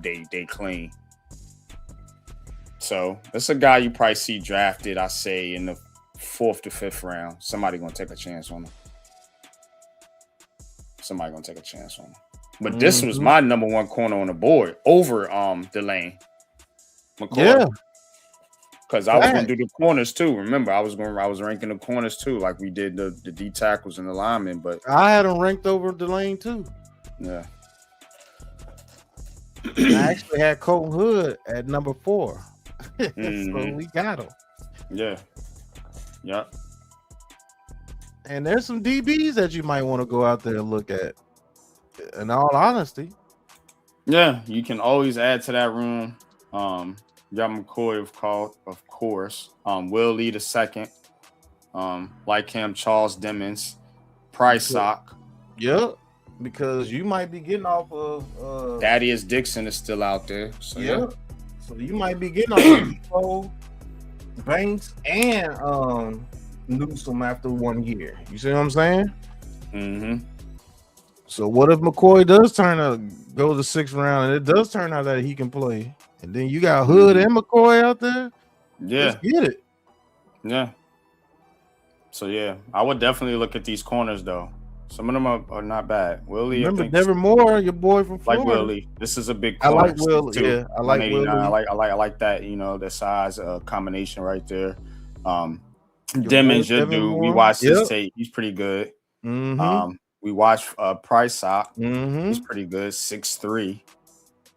they clean. So that's a guy you probably see drafted, I say, in the 4th to 5th round. Somebody gonna take a chance on him. But this was my number 1 corner on the board over Delane McCoy. Yeah. Because I was going to do the corners too. Remember, I was ranking the corners too, like we did the D tackles and the linemen. But I had them ranked over Delane too. Yeah. I actually had Colton Hood at number 4. So we got him. Yeah. Yep. And there's some DBs that you might want to go out there and look at. In all honesty. Yeah, you can always add to that room. Got McCoy, of course. Will Lee the second. like him, Charles Demons, Price Sock. Yep, because you might be getting off of Thaddeus Dixon is still out there. So yeah. So you might be getting off of Depot, Banks, and Newsome after 1 year. You see what I'm saying? Mm-hmm. So what if McCoy does turn out go the 6th round and it does turn out that he can play, and then you got Hood and McCoy out there? Yeah, let's get it. Yeah. So yeah, I would definitely look at these corners though. Some of them are not bad. Willie, remember Devin Moore, your boy from Florida. Like Willie. This is a big corner. I like Willie. Too. Yeah, I like Willie. I like that. You know, the size combination right there. Demons, your dude. Moore. We watched his tape. He's pretty good. Mm-hmm. We watched Price Sock. Mm-hmm. He's pretty good. 6'3".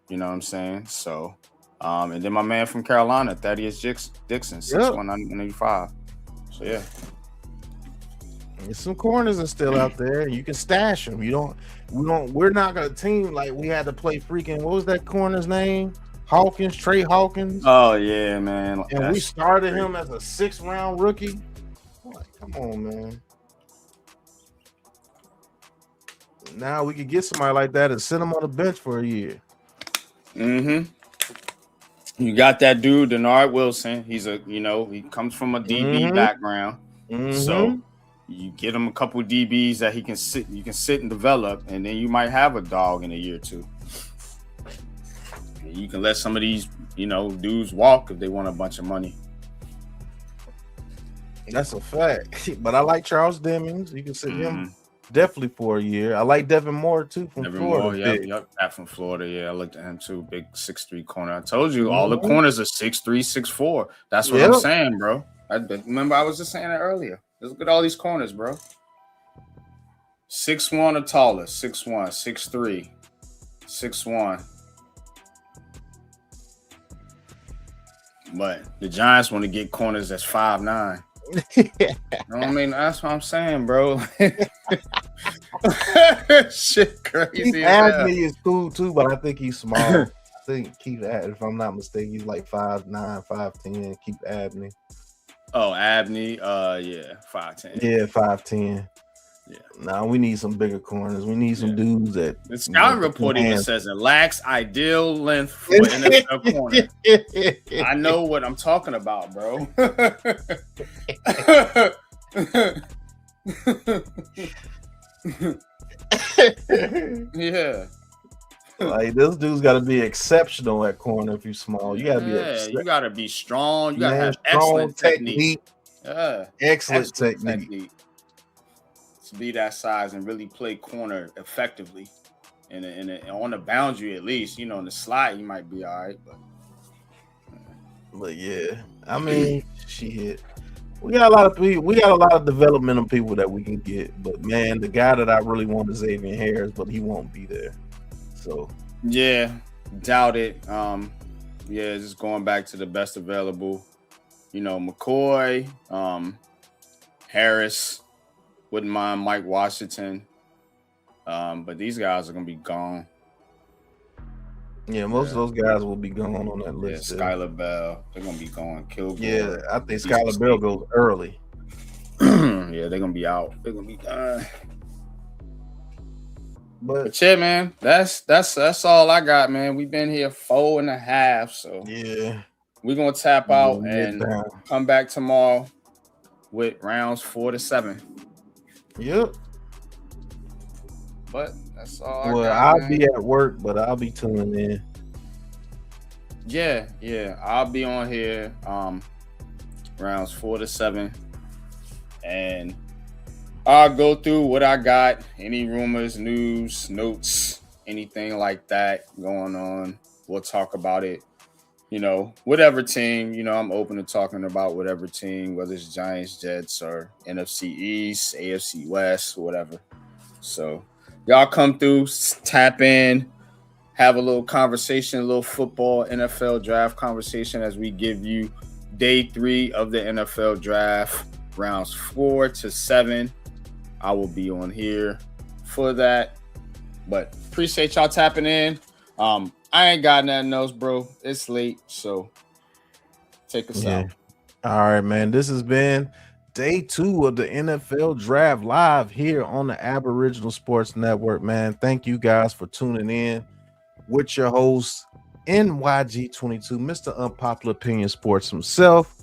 You know what I'm saying? So, and then my man from Carolina, Thaddeus Dixon, 6'1", 185. So yeah. There's some corners are still out there. You can stash them. We're not gonna team like we had to play freaking. What was that corner's name? Hawkins, Trey Hawkins. Oh yeah, man. And we started him as a 6th round rookie. Like, come on, man. Now we could get somebody like that and send him on the bench for a year. Mm-hmm. You got that dude, Denard Wilson. He's he comes from a DB background. Mm-hmm. So you get him a couple DBs that you can sit and develop, and then you might have a dog in a year or two. And you can let some of these, dudes walk if they want a bunch of money. That's a fact. But I like Charles Demings. You can sit him definitely for a year. I like Devin Moore too from Florida. Yep, that from Florida. Yeah, I looked at him too. Big 6'3" corner. I told you all the corners are 6'3", 6'4". That's what I'm saying, bro. Remember, I was just saying that earlier. Look at all these corners, bro. 6'1" or taller. 6'1", 6'3", 6'1". But the Giants want to get corners that's 5'9". You know what I mean? That's what I'm saying, bro. Shit crazy. Keith Abney is cool too, but I think he's small. I think Keith Abney, if I'm not mistaken, he's like 5'9", 5'10". Keith Abney. Oh, Abney, 5'10". Yeah, 5'10". Yeah. Now we need some bigger corners. We need some dudes that. The scouting report even says it lacks ideal length for NFL corner. I know what I'm talking about, bro. Yeah. Like this dude's got to be exceptional at corner if you're small. You got to be. You got to be strong. You got to have excellent technique. Yeah, excellent technique. To be that size and really play corner effectively, and on the boundary at least. In the slot you might be all right, but yeah, I mean, shit. We got a lot of people. We got a lot of developmental people that we can get, but man, the guy that I really want is Xavier Harris, but he won't be there. So yeah, doubt it. Just going back to the best available. McCoy, Harris. Wouldn't mind Mike Washington, but these guys are gonna be gone. Yeah, most of those guys will be gone on that list. Yeah, Skylar Bell, they're gonna be gone. Kilgore. Yeah, I think Skylar Bell goes early. Yeah, they're gonna be out. They're gonna be gone. But yeah, man, that's all I got, man. We've been here 4.5, so yeah, we're gonna tap out and come back tomorrow with rounds 4 to 7. Yep. But that's all I got. Well, I'll be at work, but I'll be tuning in. Yeah. I'll be on here rounds 4 to 7. And I'll go through what I got, any rumors, news, notes, anything like that going on. We'll talk about it. Whatever team, I'm open to talking about whatever team, whether it's Giants, Jets, or NFC East, AFC West, whatever. So y'all come through, tap in, have a little conversation, a little football NFL draft conversation as we give you day 3 of the NFL draft, rounds 4 to 7. I will be on here for that. But appreciate y'all tapping in. I ain't got nothing else, bro. It's late, so take us out. All right, man. This has been Day 2 of the NFL Draft live here on the Aboriginal Sports Network, man. Thank you guys for tuning in with your host, NYG22, Mr. Unpopular Opinion Sports himself,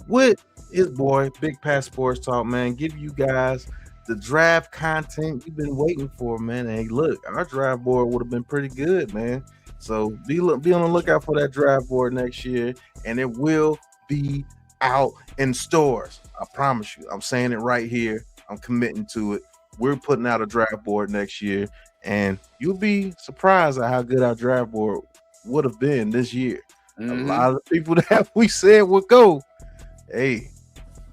with his boy, Big Pat Sports Talk, man. Give you guys the draft content you've been waiting for, man. Hey, look, our draft board would have been pretty good, man. So be on the lookout for that draft board next year, and it will be out in stores. I promise you. I'm saying it right here. I'm committing to it. We're putting out a draft board next year, and you'll be surprised at how good our draft board would have been this year. A lot of the people that we said would go, hey,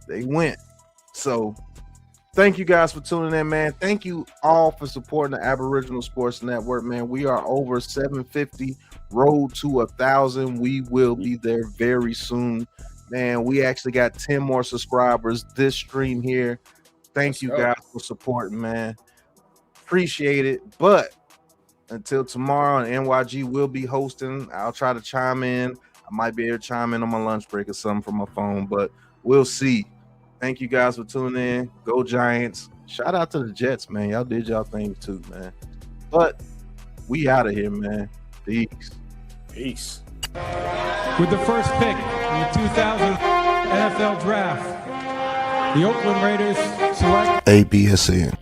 they went. So thank you guys for tuning in, man. Thank you all for supporting the Aboriginal Sports Network, man. We are over 750, road to 1,000. We will be there very soon. Man, we actually got 10 more subscribers this stream here. Thank you guys for supporting, man. Appreciate it. But until tomorrow, NYG will be hosting. I'll try to chime in. I might be able to chime in on my lunch break or something from my phone, but we'll see. Thank you guys for tuning in. Go Giants. Shout out to the Jets, man. Y'all did y'all thing too, man. But we out of here, man. Peace. With the first pick in the 2000 NFL Draft, the Oakland Raiders select ABSN.